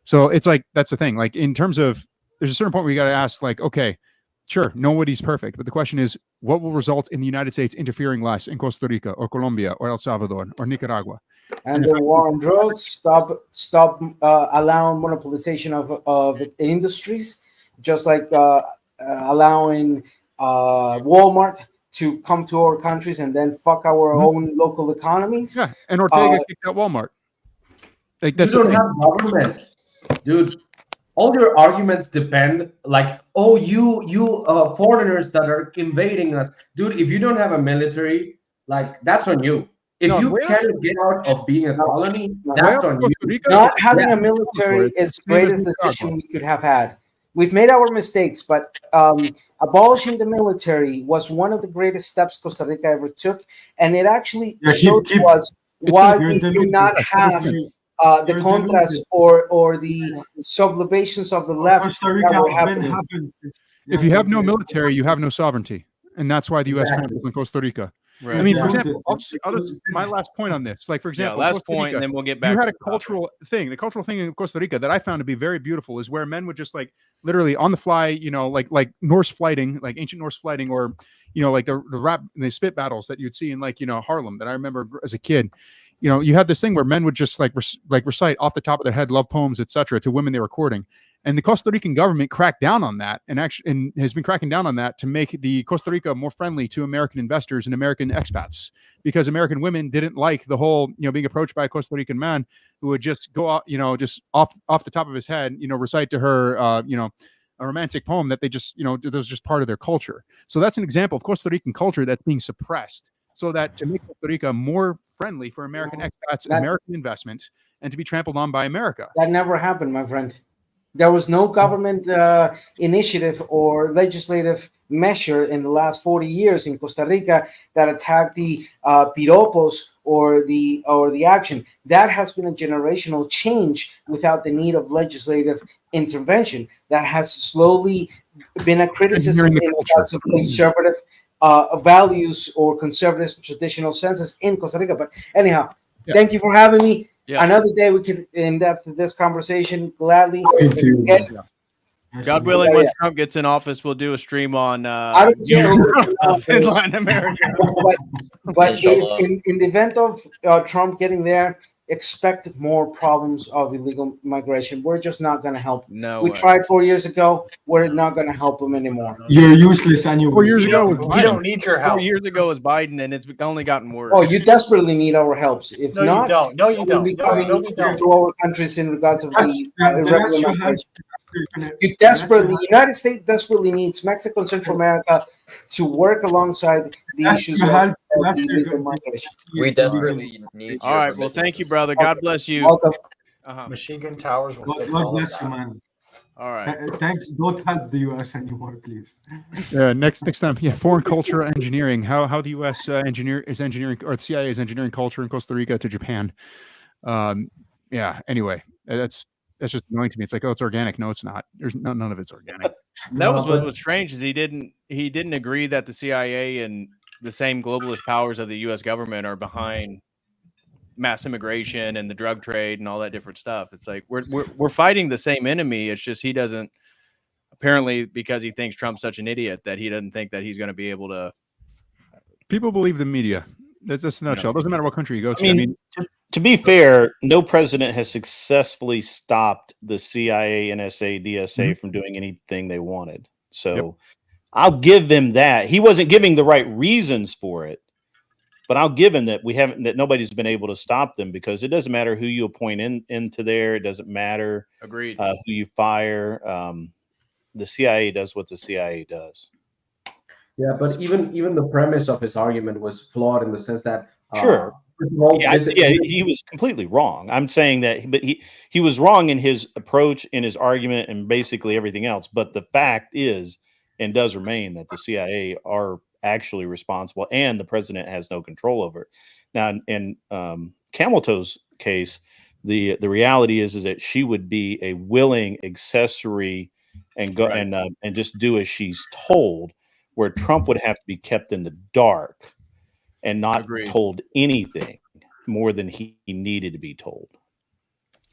Speaker 2: So it's like, that's the thing. Like, in terms of, there's a certain point where you got to ask, like, okay, sure, nobody's perfect, but the question is, what will result in the United States interfering less in Costa Rica or Colombia or El Salvador or Nicaragua?
Speaker 8: and the war on drugs. Stop allowing monopolization of industries, just like allowing Walmart to come to our countries and then fuck our own local economies.
Speaker 2: Yeah, and Ortega kicked out Walmart. Like,
Speaker 4: You
Speaker 2: that's the
Speaker 4: don't
Speaker 2: thing.
Speaker 4: have government, dude. All your arguments depend, like, oh, you foreigners that are invading us, dude. If you don't have a military, like, that's on you. If
Speaker 2: No,
Speaker 4: you
Speaker 2: where-
Speaker 4: can't get out of being a colony,
Speaker 8: No.
Speaker 4: that's on you.
Speaker 2: Costa Rica,
Speaker 8: Not having
Speaker 4: Yeah.
Speaker 8: a military is the
Speaker 2: Same as
Speaker 8: greatest
Speaker 2: Nicaragua.
Speaker 8: decision we could have had. We've made our mistakes, but abolishing the military was one of the greatest steps Costa Rica ever took, and it actually
Speaker 3: Yeah,
Speaker 8: showed
Speaker 3: keep-
Speaker 8: to us
Speaker 2: it's
Speaker 8: why
Speaker 3: gonna-
Speaker 8: we
Speaker 3: you're
Speaker 8: do not have the
Speaker 3: You're
Speaker 8: contras
Speaker 3: deluded.
Speaker 8: or the sublevations of the left
Speaker 3: Costa
Speaker 8: that
Speaker 3: Rica
Speaker 8: were
Speaker 3: has been
Speaker 8: happening.
Speaker 3: happened.
Speaker 2: if you have no military, you have no sovereignty, and that's why the U.S. tramples in Costa Rica.
Speaker 1: Right.
Speaker 2: I mean,
Speaker 3: Yeah.
Speaker 2: for example, my last point on this, like, for example,
Speaker 1: last
Speaker 2: Costa
Speaker 1: point,
Speaker 2: Rica,
Speaker 1: and then we'll get back.
Speaker 2: you had
Speaker 1: to
Speaker 2: a
Speaker 1: the topic.
Speaker 2: cultural thing. The cultural thing in Costa Rica that I found to be very beautiful is where men would just, like, literally on the fly, like Norse fighting, like ancient Norse fighting, or like the rap and the spit battles that you'd see in, like, Harlem, that I remember as a kid. You had this thing where men would just recite off the top of their head love poems, etc., to women they were courting. And the Costa Rican government cracked down on that, and has been cracking down on that to make the Costa Rica more friendly to American investors and American expats, because American women didn't like the whole, being approached by a Costa Rican man who would just go out, just off the top of his head, recite to her, a romantic poem that they just, that was just part of their culture. So that's an example of Costa Rican culture that's being suppressed, so that to make Costa Rica more friendly for American expats, American investment, and to be trampled on by America.
Speaker 8: That never happened, my friend. There was no government initiative or legislative measure in the last 40 years in Costa Rica that attacked the piropos or the action. That has been a generational change without the need of legislative intervention. That has slowly been a criticism in regards of conservative values or conservative traditional senses in Costa Rica. But anyhow, thank you for having me. Yeah. Another day we can in depth this conversation gladly.
Speaker 1: God willing, once Trump gets in office, we'll do a stream on Latin America.
Speaker 8: But if in the event of Trump getting there, expect more problems of illegal migration. We're just not going to help. We tried 4 years ago. We're not going to help them anymore.
Speaker 3: You're useless anyway.
Speaker 2: 4 years ago,
Speaker 5: we don't need your help.
Speaker 1: 4 years ago was Biden, and it's only gotten worse.
Speaker 8: Oh, you desperately need our helps. If
Speaker 5: no,
Speaker 8: not,
Speaker 5: you don't. No, you don't.
Speaker 8: We'll be coming to our countries in regards of the irregular migration. The United States desperately needs Mexico and Central America to work alongside the issues of illegal migration.
Speaker 6: We desperately need.
Speaker 1: All right. Well, thank you, brother. God bless you.
Speaker 8: Welcome.
Speaker 5: Machine gun towers will fix
Speaker 3: God
Speaker 5: all
Speaker 3: bless
Speaker 5: of
Speaker 3: you,
Speaker 5: that.
Speaker 3: man.
Speaker 1: All right.
Speaker 3: Thanks. Don't help the U.S. anymore, please.
Speaker 2: Next time. Yeah, foreign culture engineering. How the U.S. engineering, or the CIA is engineering culture in Costa Rica to Japan. Anyway, that's just annoying to me. It's like, oh, it's organic. No, it's not. There's none of it's organic.
Speaker 1: That was what was strange, is he didn't agree that the CIA and the same globalist powers of the U.S. government are behind mass immigration and the drug trade and all that different stuff. It's like we're fighting the same enemy. It's just he doesn't, apparently, because he thinks Trump's such an idiot, that he doesn't think that he's going to be able to.
Speaker 2: People believe the media. That's a nutshell. It doesn't matter what country you go to.
Speaker 9: I mean, to be fair, no president has successfully stopped the CIA, NSA, DSA from doing anything they wanted. So I'll give him that. He wasn't giving the right reasons for it, but I'll give him that that nobody's been able to stop them, because it doesn't matter who you appoint into there. It doesn't matter
Speaker 1: Agreed.
Speaker 9: Who you fire. The CIA does what the CIA does.
Speaker 4: Yeah, but even the premise of his argument was flawed in the sense that
Speaker 9: sure. He was completely wrong. I'm saying that, but he was wrong in his approach, in his argument, and basically everything else. But the fact is, and does remain, that the CIA are actually responsible, and the president has no control over it. Now, in Camelto's case, the reality is that she would be a willing accessory and go and just do as she's told, where Trump would have to be kept in the dark and not told anything more than he needed to be told.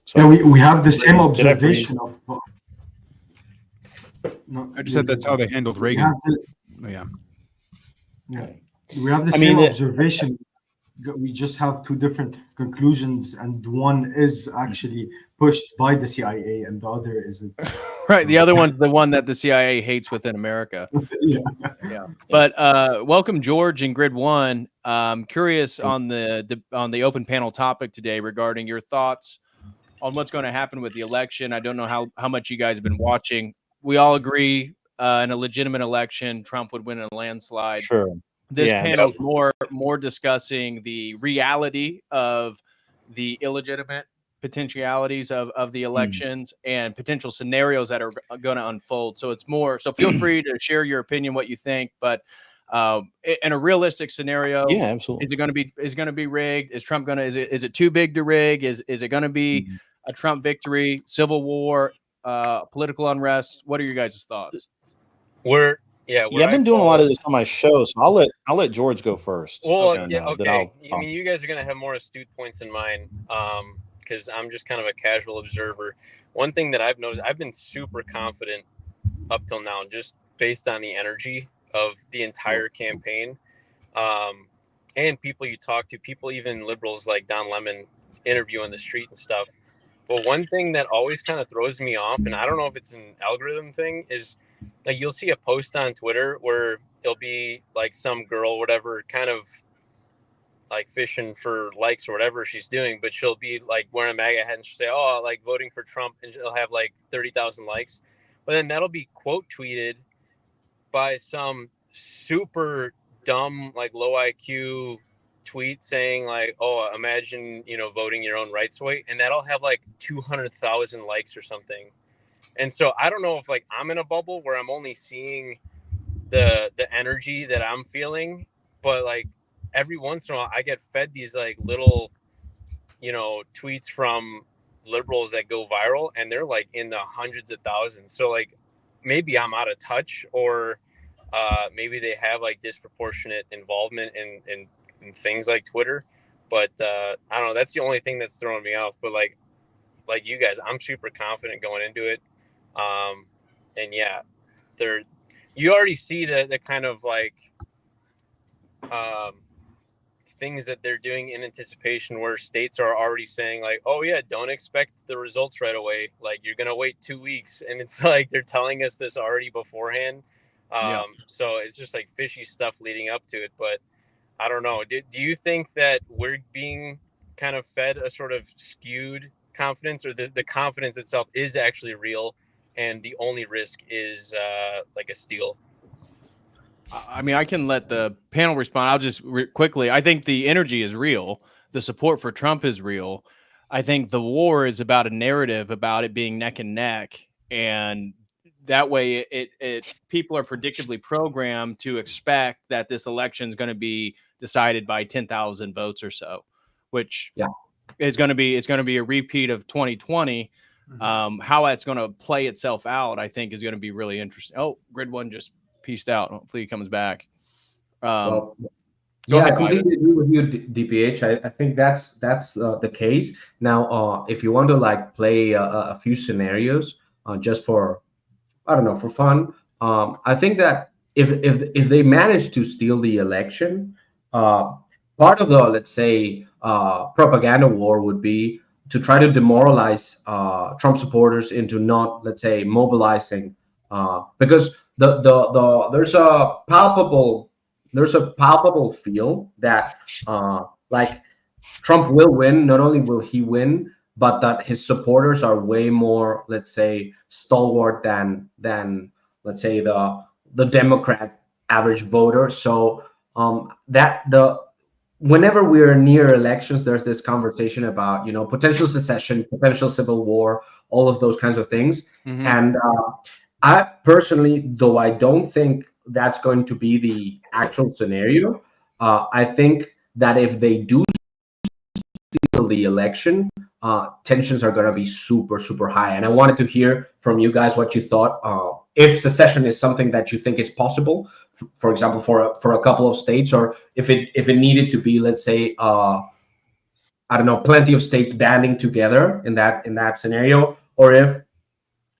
Speaker 3: So we have the same observation of.
Speaker 2: No, I just said that's how they handled Reagan. We have
Speaker 3: the same observation. We just have two different conclusions, and one is actually pushed by the CIA, and the other isn't.
Speaker 1: Right. The other one's the one that the CIA hates within America. Yeah. But welcome, George, in Grid One. Curious on the open panel topic today regarding your thoughts on what's going to happen with the election. I don't know how much you guys have been watching. We all agree in a legitimate election, Trump would win in a landslide.
Speaker 9: Sure.
Speaker 1: This panel is more discussing the reality of the illegitimate potentialities of the elections and potential scenarios that are going to unfold. So it's more. So feel free to share your opinion, what you think. But in a realistic scenario,
Speaker 9: absolutely,
Speaker 1: is it going to be rigged? Is Trump going to? Is it too big to rig? Is it going to be a Trump victory? Civil war? Political unrest? What are your guys' thoughts?
Speaker 9: I've been doing a lot of this on my show, so I'll let George go first.
Speaker 10: Well, okay. I mean, you guys are going to have more astute points than mine, because I'm just kind of a casual observer. One thing that I've noticed, I've been super confident up till now, just based on the energy of the entire campaign, and people you talk to, people, even liberals like Don Lemon, interview on the street and stuff. But one thing that always kind of throws me off, and I don't know if it's an algorithm thing, is like you'll see a post on Twitter where it'll be like some girl, whatever, kind of like fishing for likes or whatever she's doing, but she'll be like wearing a MAGA hat and she'll say, "Oh, like voting for Trump," and she'll have like 30,000 likes. but then that'll be quote tweeted by some super dumb, like low IQ tweet saying like, oh, imagine, voting your own rights away. And that'll have like 200,000 likes or something. And so I don't know if like I'm in a bubble where I'm only seeing the energy that I'm feeling, but like every once in a while I get fed these like little, tweets from liberals that go viral, and they're like in the hundreds of thousands. So like maybe I'm out of touch, or maybe they have like disproportionate involvement in things like Twitter. But I don't know. That's the only thing that's throwing me off. But like you guys, I'm super confident going into it. And yeah, you already see the kind of like things that they're doing in anticipation, where states are already saying like, oh yeah, don't expect the results right away. Like you're going to wait 2 weeks. And it's like, they're telling us this already beforehand. So it's just like fishy stuff leading up to it. But I don't know. Do you think that we're being kind of fed a sort of skewed confidence, or the confidence itself is actually real, and the only risk is like a steal?
Speaker 1: I mean, I can let the panel respond. I'll just quickly. I think the energy is real. The support for Trump is real. I think the war is about a narrative about it being neck and neck, and that way it people are predictably programmed to expect that this election is going to be decided by 10,000 votes or so, which is going to be a repeat of 2020. How that's going to play itself out, I think, is going to be really interesting. Oh, Grid One just pieced out. Hopefully he comes back.
Speaker 4: I completely agree with you, DPH. I think that's the case. Now, if you want to like play a few scenarios, just for, I don't know, for fun, I think that if they manage to steal the election, part of the, let's say, propaganda war would be to try to demoralize Trump supporters into not, let's say, mobilizing, because there's a palpable feel that like Trump will win. Not only will he win, but that his supporters are way more, let's say, stalwart than let's say the Democrat average voter. So whenever we're near elections, there's this conversation about potential secession, potential civil war, all of those kinds of things. And I personally, though I don't think that's going to be the actual scenario, I think that if they do steal the election, tensions are going to be super, super high. And I wanted to hear from you guys what you thought. If secession is something that you think is possible, for example, for a couple of states, or if it needed to be, let's say, I don't know, plenty of states banding together in that scenario, or if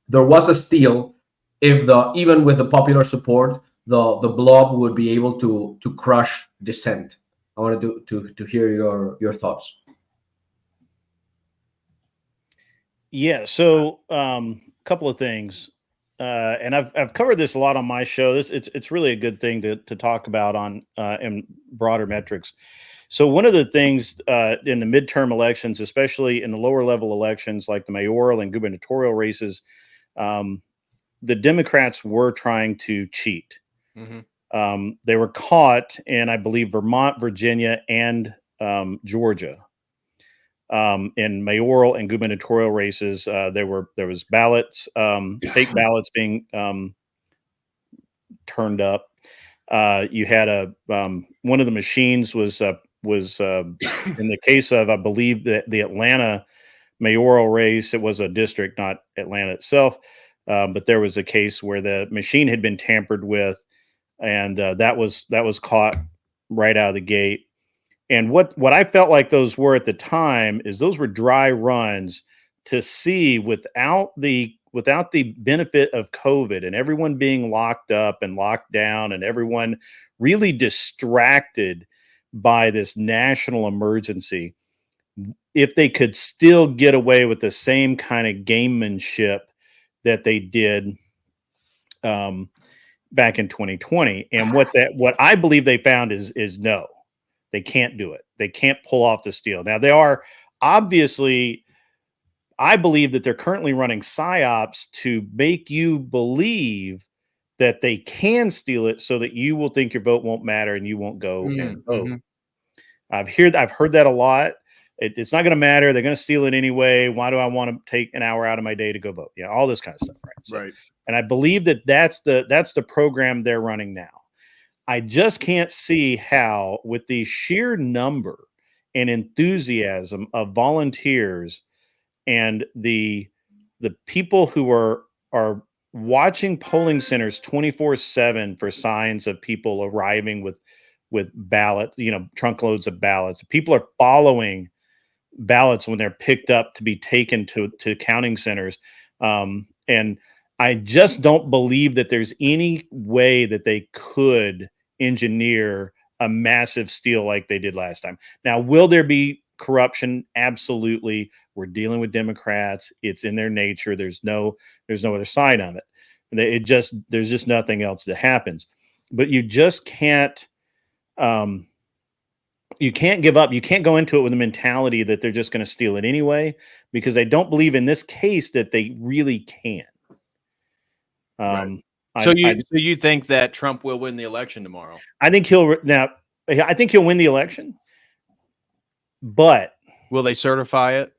Speaker 4: there was a steal, if even with the popular support, the blob would be able to crush dissent. I wanted to hear your thoughts.
Speaker 9: Yeah, so a couple of things, and I've covered this a lot on my show. It's really a good thing to talk about on in broader metrics. So one of the things in the midterm elections, especially in the lower level elections like the mayoral and gubernatorial races, the Democrats were trying to cheat. They were caught in, I believe, Vermont, Virginia, and Georgia. In mayoral and gubernatorial races, there was ballots, fake ballots being turned up. You had one of the machines was in the case of, I believe, the Atlanta mayoral race. It was a district, not Atlanta itself, but there was a case where the machine had been tampered with, and that was caught right out of the gate. And what I felt like those were at the time is those were dry runs to see, without the benefit of COVID and everyone being locked up and locked down and everyone really distracted by this national emergency, if they could still get away with the same kind of gamemanship that they did back in 2020. And what I believe they found is no. They can't do it. They can't pull off the steal. Now, they are obviously, I believe that they're currently running psyops to make you believe that they can steal it so that you will think your vote won't matter and you won't go and vote. I've heard that a lot. It's not going to matter. They're going to steal it anyway. Why do I want to take an hour out of my day to go vote? Yeah, all this kind of stuff, right? So,
Speaker 1: Right.
Speaker 9: And I believe that that's the program they're running now. I just can't see how, with the sheer number and enthusiasm of volunteers and the people who are watching polling centers 24/7 for signs of people arriving with ballots, trunkloads of ballots. People are following ballots when they're picked up to be taken to counting centers. And I just don't believe that there's any way that they could engineer a massive steal like they did last time. Now, will there be corruption? Absolutely. We're dealing with Democrats. It's in their nature. There's no other side of it. There's just nothing else that happens. But you just can't. You can't give up. You can't go into it with a mentality that they're just going to steal it anyway, because I don't believe in this case that they really can.
Speaker 1: Right. So you think that Trump will win the election tomorrow?
Speaker 9: I think he'll win the election, but
Speaker 1: will they certify it?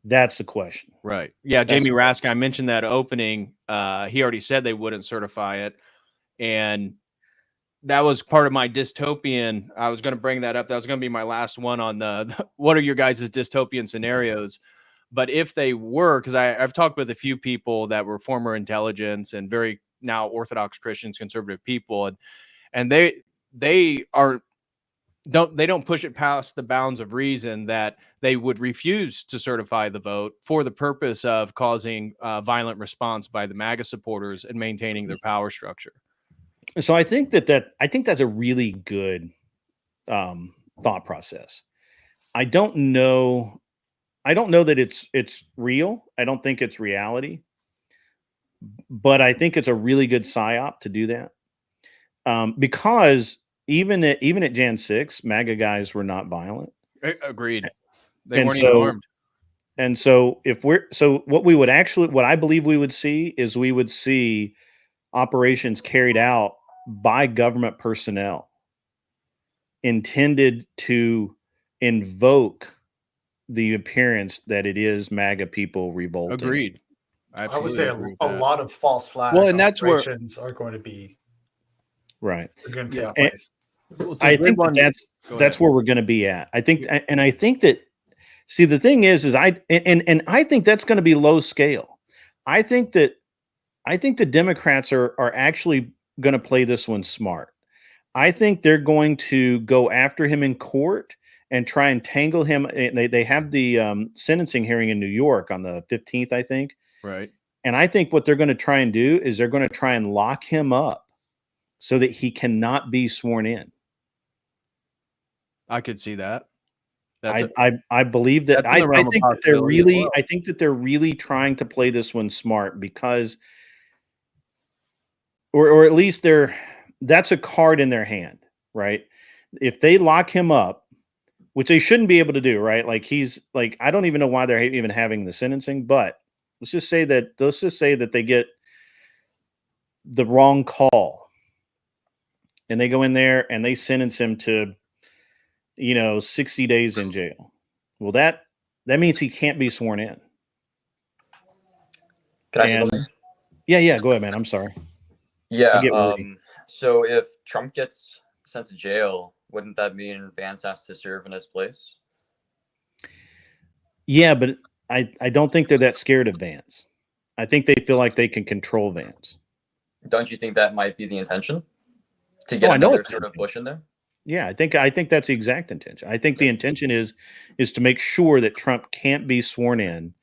Speaker 9: That's the question.
Speaker 1: Right. Yeah. Jamie Raskin, I mentioned that opening. He already said they wouldn't certify it. And that was part of my dystopian. I was going to bring that up. That was going to be my last one on the what are your guys' dystopian scenarios? But if they were, because I've talked with a few people that were former intelligence and very now Orthodox Christians, conservative people, and they don't push it past the bounds of reason that they would refuse to certify the vote for the purpose of causing violent response by the MAGA supporters and maintaining their power structure.
Speaker 9: So I think that's a really good thought process. I don't know that it's real. I don't think it's reality, but I think it's a really good psyop to do that, because even at Jan 6, MAGA guys were not violent.
Speaker 1: Agreed. They weren't even armed.
Speaker 9: And so what I believe we would see is we would see operations carried out by government personnel intended to invoke the appearance that it is MAGA people revolting.
Speaker 1: Agreed.
Speaker 5: I would say a lot of false flag operations are going to be
Speaker 9: right.
Speaker 5: They're going to take place.
Speaker 9: I think that's where we're going to be at. I think that, see, the thing is I think that's going to be low scale. I think the Democrats are actually going to play this one smart. I think they're going to go after him in court and try and tangle him. They have the sentencing hearing in New York on the 15th, I think.
Speaker 1: Right.
Speaker 9: And I think what they're going to try and do is they're going to try and lock him up so that he cannot be sworn in.
Speaker 1: I could see that.
Speaker 9: I believe that. I think that they're really trying to play this one smart, because, or at least that's a card in their hand, right? If they lock him up, which they shouldn't be able to do, right? I don't even know why they're even having the sentencing, but let's just say that they get the wrong call and they go in there and they sentence him to, 60 days in jail. Well, that means he can't be sworn in.
Speaker 6: Can I say something?
Speaker 9: Yeah, go ahead, man. I'm sorry.
Speaker 6: Yeah. So if Trump gets sent to jail, wouldn't that mean Vance has to serve in his place?
Speaker 9: Yeah, but I don't think they're that scared of Vance. I think they feel like they can control Vance.
Speaker 6: Don't you think that might be the intention? To get another sort of Bush in there?
Speaker 9: Yeah, I think that's the exact intention. I think the intention is to make sure that Trump can't be sworn in.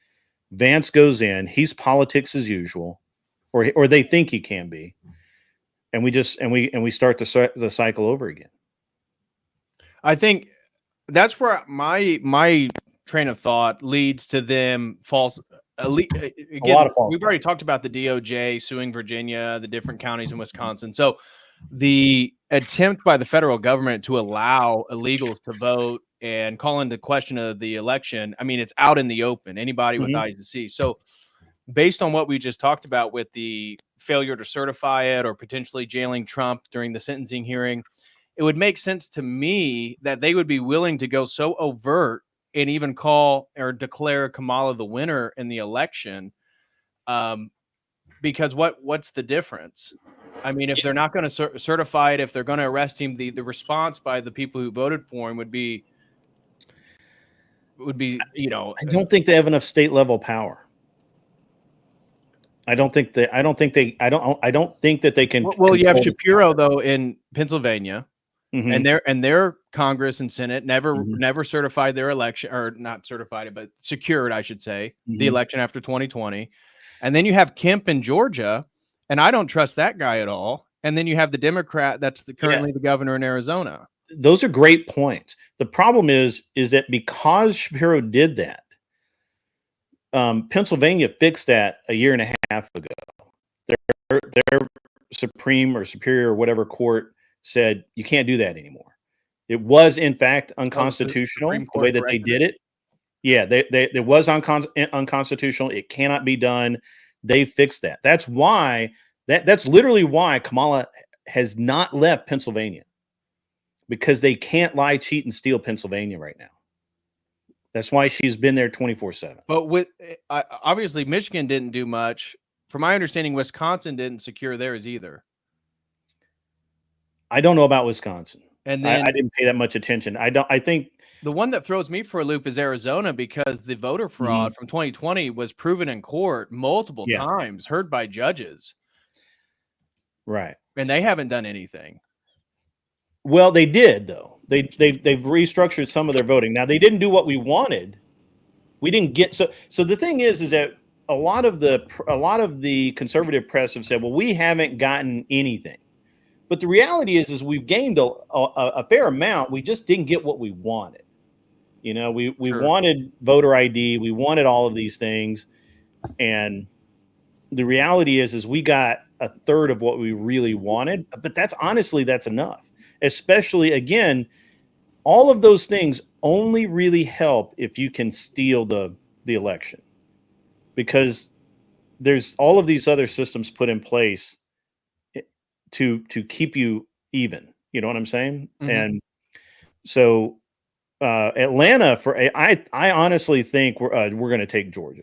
Speaker 9: Vance goes in, he's politics as usual, or they think he can be. And we start the cycle over again.
Speaker 1: I think that's where my train of thought leads to them false. Again, a lot of false. We've already talked about the DOJ suing Virginia, the different counties in Wisconsin. So the attempt by the federal government to allow illegals to vote and call into question of the election, I mean, it's out in the open. Anybody with eyes to see. So based on what we just talked about with the failure to certify it or potentially jailing Trump during the sentencing hearing, it would make sense to me that they would be willing to go so overt and even call or declare Kamala the winner in the election. Because what's the difference? I mean, if they're not going to certify it, if they're going to arrest him, the response by the people who voted for him would be, you know,
Speaker 9: I don't think they have enough state level power. I don't think that they can.
Speaker 1: Well, you have Shapiro though in Pennsylvania, and their Congress and Senate never certified their election, or not certified it, but secured, I should say, the election after 2020. And then you have Kemp in Georgia, and I don't trust that guy at all. And then you have the Democrat that's currently the governor in Arizona.
Speaker 9: Those are great points. The problem is that because Shapiro did that, Pennsylvania fixed that a year and a half ago. Their Supreme or Superior or whatever court said you can't do that anymore. It was in fact unconstitutional the way that they did it. Yeah, it was unconstitutional. It cannot be done. They fixed that. That's why that's literally why Kamala has not left Pennsylvania, because they can't lie, cheat, and steal Pennsylvania right now. That's why she's been there 24/7.
Speaker 1: But with obviously Michigan didn't do much. From my understanding, Wisconsin didn't secure theirs either.
Speaker 9: I don't know about Wisconsin,
Speaker 1: and then
Speaker 9: I didn't pay that much attention. I think
Speaker 1: the one that throws me for a loop is Arizona, because the voter fraud from 2020 was proven in court multiple times, heard by judges.
Speaker 9: Right,
Speaker 1: and they haven't done anything.
Speaker 9: Well, they did though. They've restructured some of their voting. Now they didn't do what we wanted. We didn't get so the thing is that a lot of the conservative press have said, well, we haven't gotten anything. But the reality is we've gained a fair amount. We just didn't get what we wanted. You know, we wanted voter ID. We wanted all of these things. And the reality is we got a third of what we really wanted. But that's enough. Especially, again, all of those things only really help if you can steal the election, because there's all of these other systems put in place to keep you even. You know what I'm saying? And so Atlanta, I honestly think we're going to take Georgia.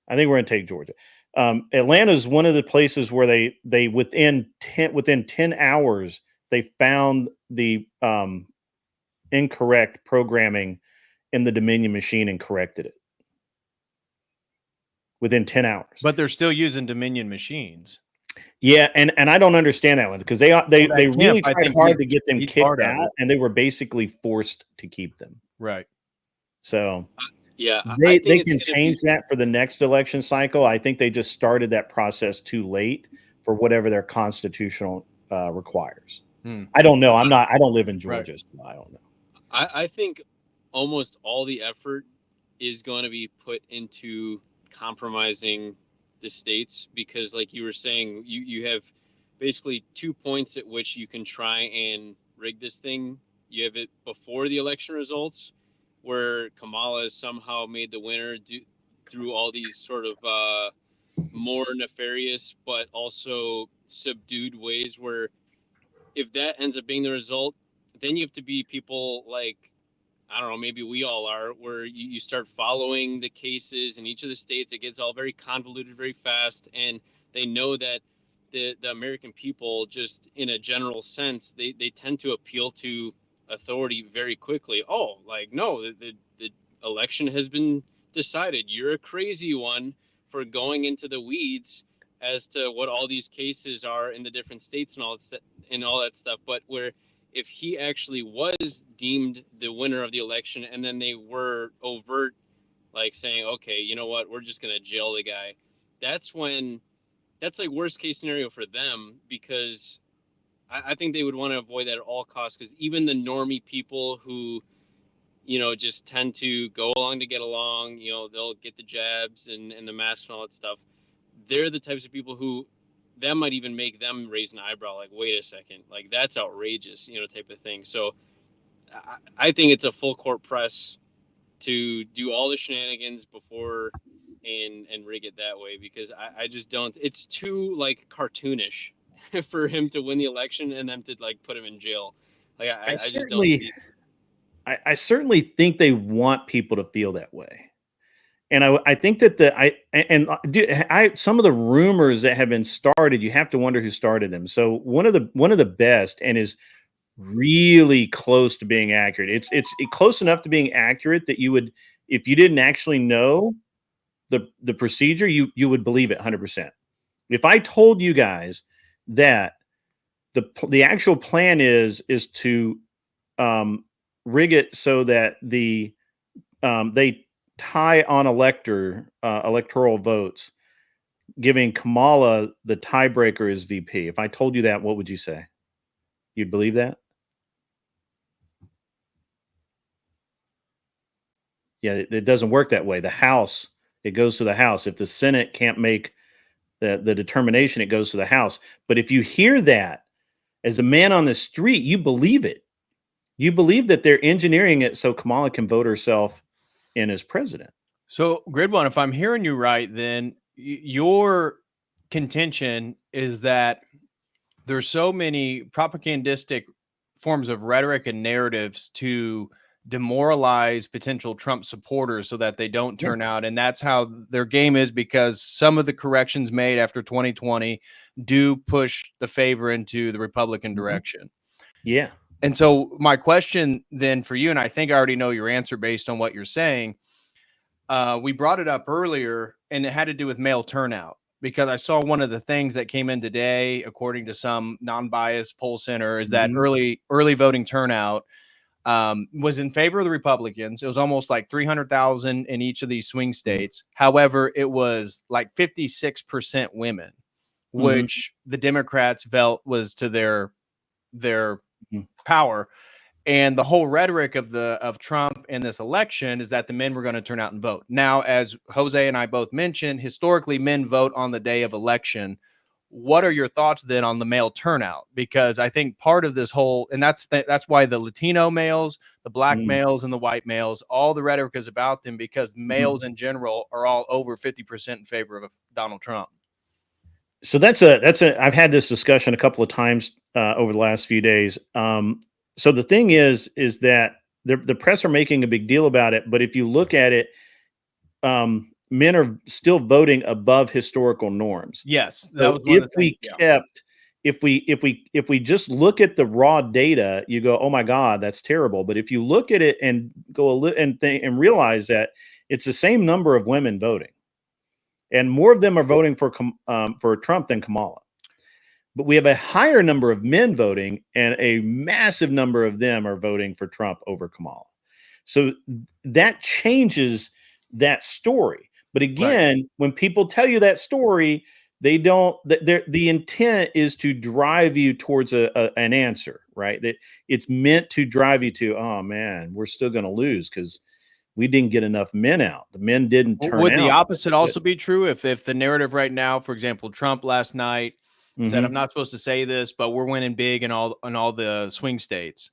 Speaker 9: I think we're going to take Georgia. Atlanta is one of the places where they within 10 hours they found the incorrect programming in the Dominion machine and corrected it within 10 hours.
Speaker 1: But they're still using Dominion machines.
Speaker 9: Yeah, and I don't understand that one, because they really tried hard to get them kicked out, and they were basically forced to keep them.
Speaker 1: Right.
Speaker 9: So
Speaker 10: yeah,
Speaker 9: they can change that for the next election cycle. I think they just started that process too late for whatever their constitutional requires. I don't know. I don't live in Georgia, so I don't know.
Speaker 10: I think almost all the effort is going to be put into compromising the states, because like you were saying, you have basically 2 points at which you can try and rig this thing. You have it before the election results, where Kamala has somehow made the winner through all these sort of more nefarious but also subdued ways, where if that ends up being the result, then you have to be people like, I don't know, maybe we all are, where you start following the cases in each of the states. It gets all very convoluted very fast, and they know that the American people, just in a general sense, they tend to appeal to authority very quickly. Oh, like, no, the election has been decided. You're a crazy one for going into the weeds as to what all these cases are in the different states and all that stuff. But where if he actually was deemed the winner of the election, and then they were overt, like saying, okay, you know what, we're just going to jail the guy, that's like worst case scenario for them, because I think they would want to avoid that at all costs, because even the normie people who, just tend to go along to get along, they'll get the jabs and the masks and all that stuff. They're the types of people who that might even make them raise an eyebrow, like, wait a second, like, that's outrageous, type of thing. So I think it's a full court press to do all the shenanigans before and rig it that way, because I just don't. It's too like cartoonish for him to win the election and them to like put him in jail. Like I just don't see.
Speaker 9: I certainly think they want people to feel that way. And I think that some of the rumors that have been started, you have to wonder who started them. So one of the best, and is really close to being accurate. It's close enough to being accurate that you would, if you didn't actually know the procedure, you would believe it 100%. If I told you guys that the actual plan is to rig it so that they tie on electoral votes, giving Kamala the tiebreaker as VP. If I told you that, what would you say? You'd believe that? Yeah, it doesn't work that way. The House, it goes to the House. If the Senate can't make the determination, it goes to the House. But if you hear that as a man on the street, you believe it. You believe that they're engineering it so Kamala can vote herself in as president.
Speaker 1: So, Grid One, if I'm hearing you right, then your contention is that there's so many propagandistic forms of rhetoric and narratives to demoralize potential Trump supporters so that they don't turn out. And that's how their game is, because some of the corrections made after 2020 do push the favor into the Republican direction.
Speaker 9: Yeah.
Speaker 1: And so my question then for you, and I think I already know your answer based on what you're saying, we brought it up earlier, and it had to do with male turnout, because I saw one of the things that came in today, according to some non-biased poll center, is that early voting turnout was in favor of the Republicans. It was almost like 300,000 in each of these swing states. However, it was like 56% women, which the Democrats felt was to their power. And the whole rhetoric of Trump in this election is that the men were going to turn out and vote. Now, as Jose and I both mentioned, historically, men vote on the day of election. What are your thoughts then on the male turnout? Because I think part of this whole, and that's why the Latino males, the black males, and the white males, all the rhetoric is about them, because males in general are all over 50% in favor of Donald Trump.
Speaker 9: So I've had this discussion a couple of times over the last few days. So the thing is that the press are making a big deal about it, but if you look at it, men are still voting above historical norms.
Speaker 1: Yes,
Speaker 9: that was one of the things. If we just look at the raw data, you go, oh my God, that's terrible. But if you look at it and go and realize that it's the same number of women voting, and more of them are voting for Trump than Kamala. But we have a higher number of men voting, and a massive number of them are voting for Trump over Kamala. So that changes that story. But again, when people tell you that story, they don't. The intent is to drive you towards an answer, right? That it's meant to drive you to, oh man, we're still going to lose because we didn't get enough men out. The men didn't turn out.
Speaker 1: Would the opposite also be true if the narrative right now, for example, Trump last night said, I'm not supposed to say this, but we're winning big in all the swing states.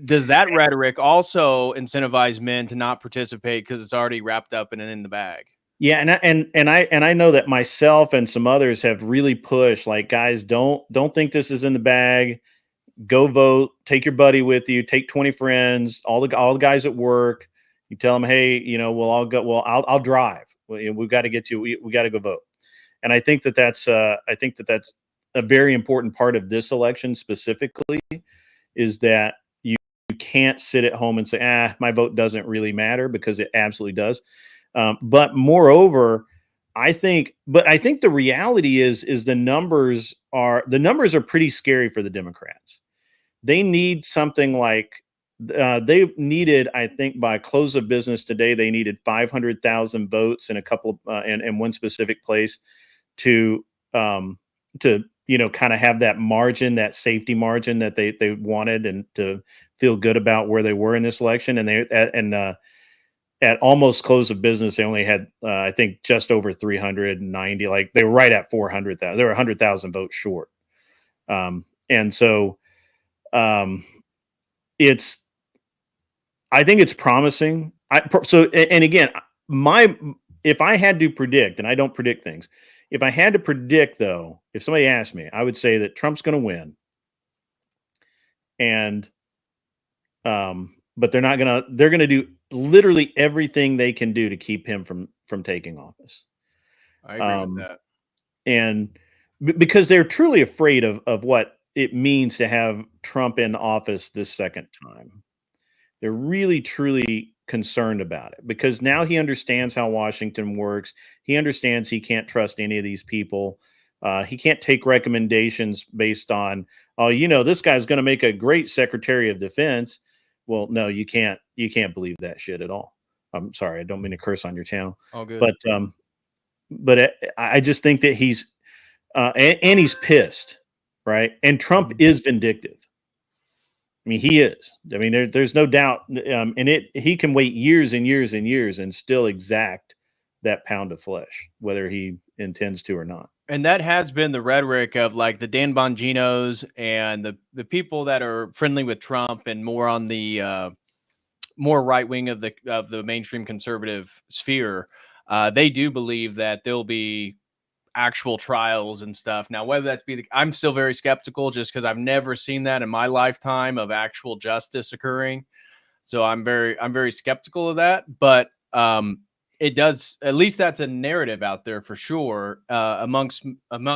Speaker 1: Does that rhetoric also incentivize men to not participate because it's already wrapped up and in the bag?
Speaker 9: Yeah, and I know that myself and some others have really pushed, like, guys, don't think this is in the bag. Go vote. Take your buddy with you. Take 20 friends. All the guys at work. You tell them, hey, we'll all go. Well, I'll drive. We've got to get you. We got to go vote. And I think that's a very important part of this election specifically, is that you can't sit at home and say, my vote doesn't really matter, because it absolutely does. But moreover, I think the reality is the numbers are pretty scary for the Democrats. They need something like they needed, I think, by close of business today, they needed 500,000 votes in a couple of in one specific place to kind of have that margin, that safety margin that they wanted, and to feel good about where they were in this election. And at almost close of business, they only had I think just over 390. Like, they were right at 400,000. They were 100,000 votes short. And so I think it's promising. And again, if I had to predict, and I don't predict things, if I had to predict though, if somebody asked me, I would say that Trump's going to win. And, but they're going to do literally everything they can do to keep him from taking office.
Speaker 1: I agree with that.
Speaker 9: And because they're truly afraid of what it means to have Trump in office this second time. They're really, truly concerned about it because now he understands how Washington works. He understands he can't trust any of these people. He can't take recommendations based on, oh, this guy's going to make a great Secretary of Defense. Well, no, you can't believe that shit at all. I'm sorry. I don't mean to curse on your channel.
Speaker 1: All good.
Speaker 9: But I just think that he's, and he's pissed, right? And Trump is vindictive. I mean, he is. I mean, there's no doubt. He can wait years and years and years and still exact that pound of flesh, whether he intends to or not.
Speaker 1: And that has been the rhetoric of like the Dan Bonginos and the people that are friendly with Trump and more on the more right wing of the mainstream conservative sphere. They do believe that there'll be actual trials and stuff. Now, whether that's I'm still very skeptical just because I've never seen that in my lifetime of actual justice occurring. So I'm very skeptical of that. But it does, at least that's a narrative out there for sure, amongst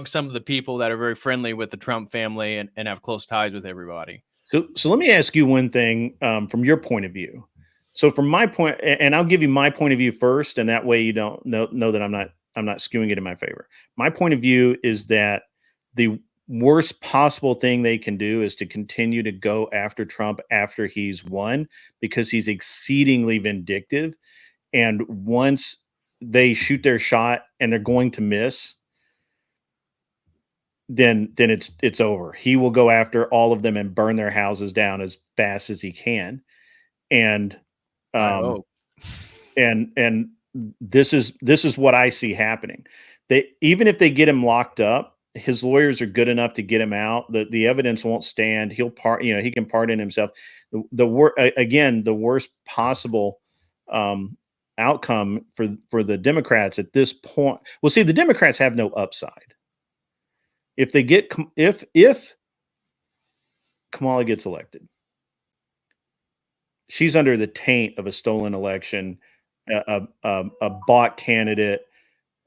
Speaker 1: some of the people that are very friendly with the Trump family and have close ties with everybody.
Speaker 9: So let me ask you one thing from your point of view. So from my point, and I'll give you my point of view first, and that way you don't know that I'm not skewing it in my favor. My point of view is that the worst possible thing they can do is to continue to go after Trump after he's won because he's exceedingly vindictive. And once they shoot their shot and they're going to miss, then it's over. He will go after all of them and burn their houses down as fast as he can. And and this is what I see happening. Even if they get him locked up, his lawyers are good enough to get him out. The evidence won't stand. He can pardon himself. The worst possible outcome for the Democrats at this point. Well, see, the Democrats have no upside. If Kamala gets elected, she's under the taint of a stolen election, a bought candidate,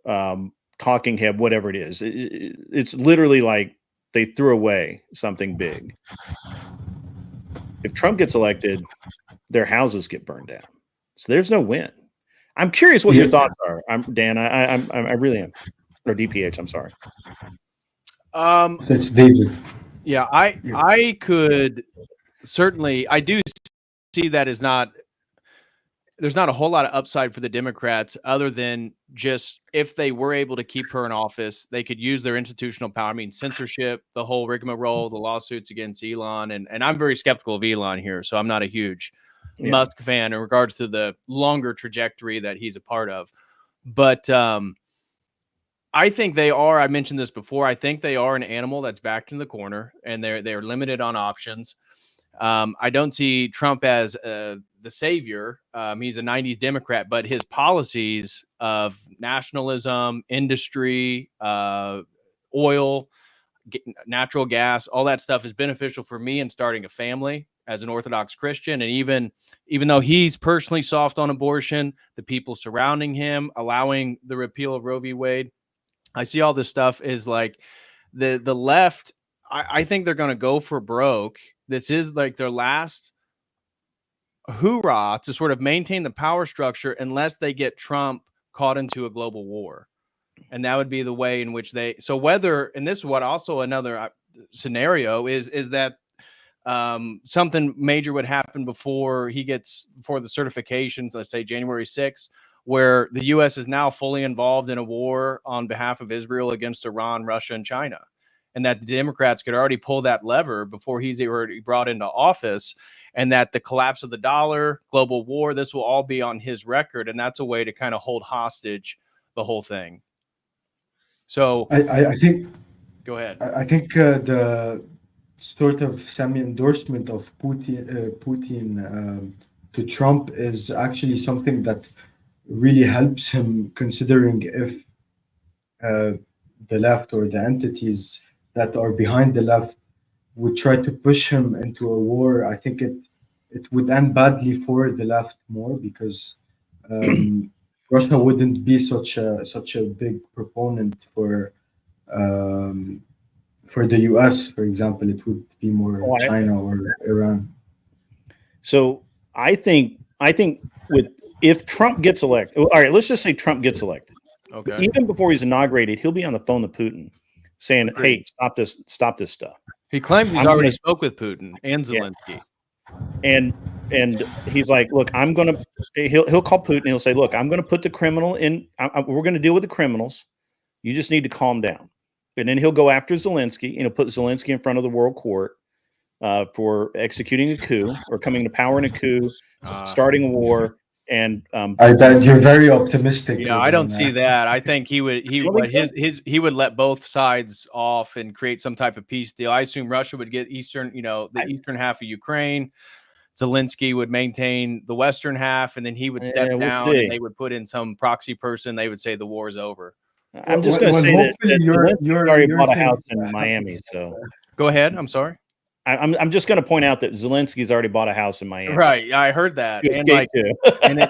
Speaker 9: talking head, whatever it is. It's literally like they threw away something big. If Trump gets elected, their houses get burned down. So there's no win. I'm curious what your thoughts are. Dan. I really am. Or DPH. I'm sorry.
Speaker 3: That's David.
Speaker 1: Yeah, I could certainly. I do see that as not. There's not a whole lot of upside for the Democrats other than just if they were able to keep her in office, they could use their institutional power. I mean, censorship, the whole rigmarole, the lawsuits against Elon. And I'm very skeptical of Elon here, so I'm not a huge Musk fan in regards to the longer trajectory that he's a part of. But I think they are, I mentioned this before, I think they are an animal that's backed in the corner and they're limited on options. I don't see Trump as the savior. He's a 90s Democrat, but his policies of nationalism, industry, oil, natural gas, all that stuff is beneficial for me in starting a family as an Orthodox Christian. And even though he's personally soft on abortion, the people surrounding him, allowing the repeal of Roe v. Wade, I see all this stuff is like the left. I think they're going to go for broke. This is like their last hoorah to sort of maintain the power structure unless they get Trump caught into a global war. And that would be the way in which so whether, and this is what also another scenario is that something major would happen before the certifications, let's say January 6th, where the U.S. is now fully involved in a war on behalf of Israel against Iran, Russia, and China. And that the Democrats could already pull that lever before he's already brought into office, and that the collapse of the dollar, global war, this will all be on his record. And that's a way to kind of hold hostage the whole thing. So
Speaker 3: I think,
Speaker 1: go ahead.
Speaker 3: I think sort of semi-endorsement of Putin to Trump is actually something that really helps him, considering if the left or the entities that are behind the left would try to push him into a war. I think it would end badly for the left more, because Russia wouldn't be such a big proponent for the US, for example. It would be more China or Iran.
Speaker 9: So I think if Trump gets elected, all right, let's just say Trump gets elected.
Speaker 1: Okay.
Speaker 9: Even before he's inaugurated, he'll be on the phone to Putin saying, "Hey, stop this stuff."
Speaker 1: He claims he's already spoke with Putin and Zelensky.
Speaker 9: And he's like, "Look, he'll call Putin. He'll say, look, I'm going to put the criminal in. We're going to deal with the criminals. You just need to calm down." And then he'll go after Zelensky, and he'll put Zelensky in front of the world court for executing a coup or coming to power in a coup, starting a war. And
Speaker 3: you're very optimistic.
Speaker 1: Yeah, I don't see that. I think he would let both sides off and create some type of peace deal. I assume Russia would get eastern half of Ukraine. Zelensky would maintain the western half, and then he would step down, and they would put in some proxy person. They would say the war's over.
Speaker 9: I'm just going to say that Zelensky already bought a house in Miami. So
Speaker 1: go ahead. I'm sorry.
Speaker 9: I'm just going to point out that Zelensky's already bought a house in Miami.
Speaker 1: Right, I heard that, and like,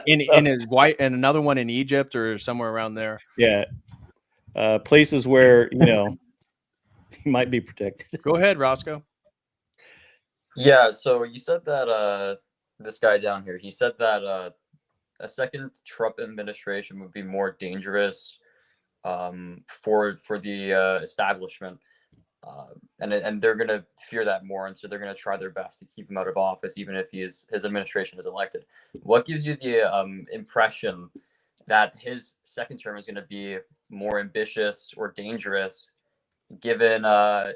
Speaker 1: in his white, and another one in Egypt or somewhere around there.
Speaker 9: Yeah, places where he might be protected.
Speaker 1: Go ahead, Roscoe.
Speaker 6: Yeah, so you said that this guy down here, he said that a second Trump administration would be more dangerous for the establishment. And they're going to fear that more, and so they're going to try their best to keep him out of office, even if his administration is elected. What gives you the impression that his second term is going to be more ambitious or dangerous, given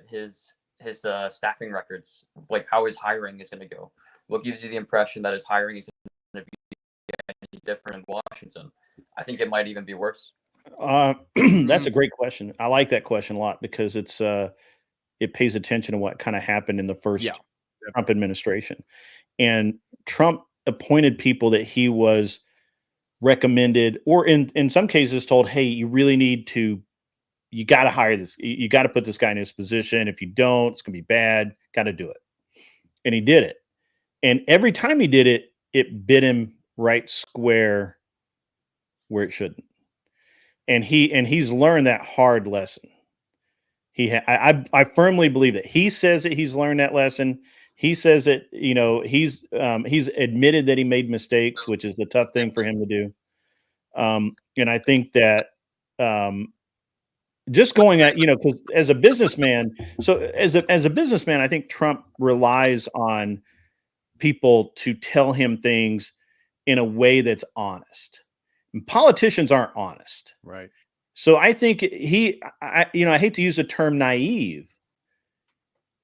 Speaker 6: his staffing records, like how his hiring is going to go? What gives you the impression that his hiring is going to be any different in Washington? I think it might even be worse.
Speaker 9: That's a great question. I like that question a lot, because it pays attention to what kind of happened in the first Trump administration. And Trump appointed people that he was recommended, or in some cases told, hey, you got to hire this. You got to put this guy in his position. If you don't, it's going to be bad. Got to do it. And he did it. And every time he did it, it bit him right square where it shouldn't. And he's learned that hard lesson. I firmly believe that he says that he's learned that lesson. He says that he's admitted that he made mistakes, which is the tough thing for him to do. And I think that just going at because as a businessman, I think Trump relies on people to tell him things in a way that's honest. And politicians aren't honest,
Speaker 1: right?
Speaker 9: So I think I hate to use the term naive,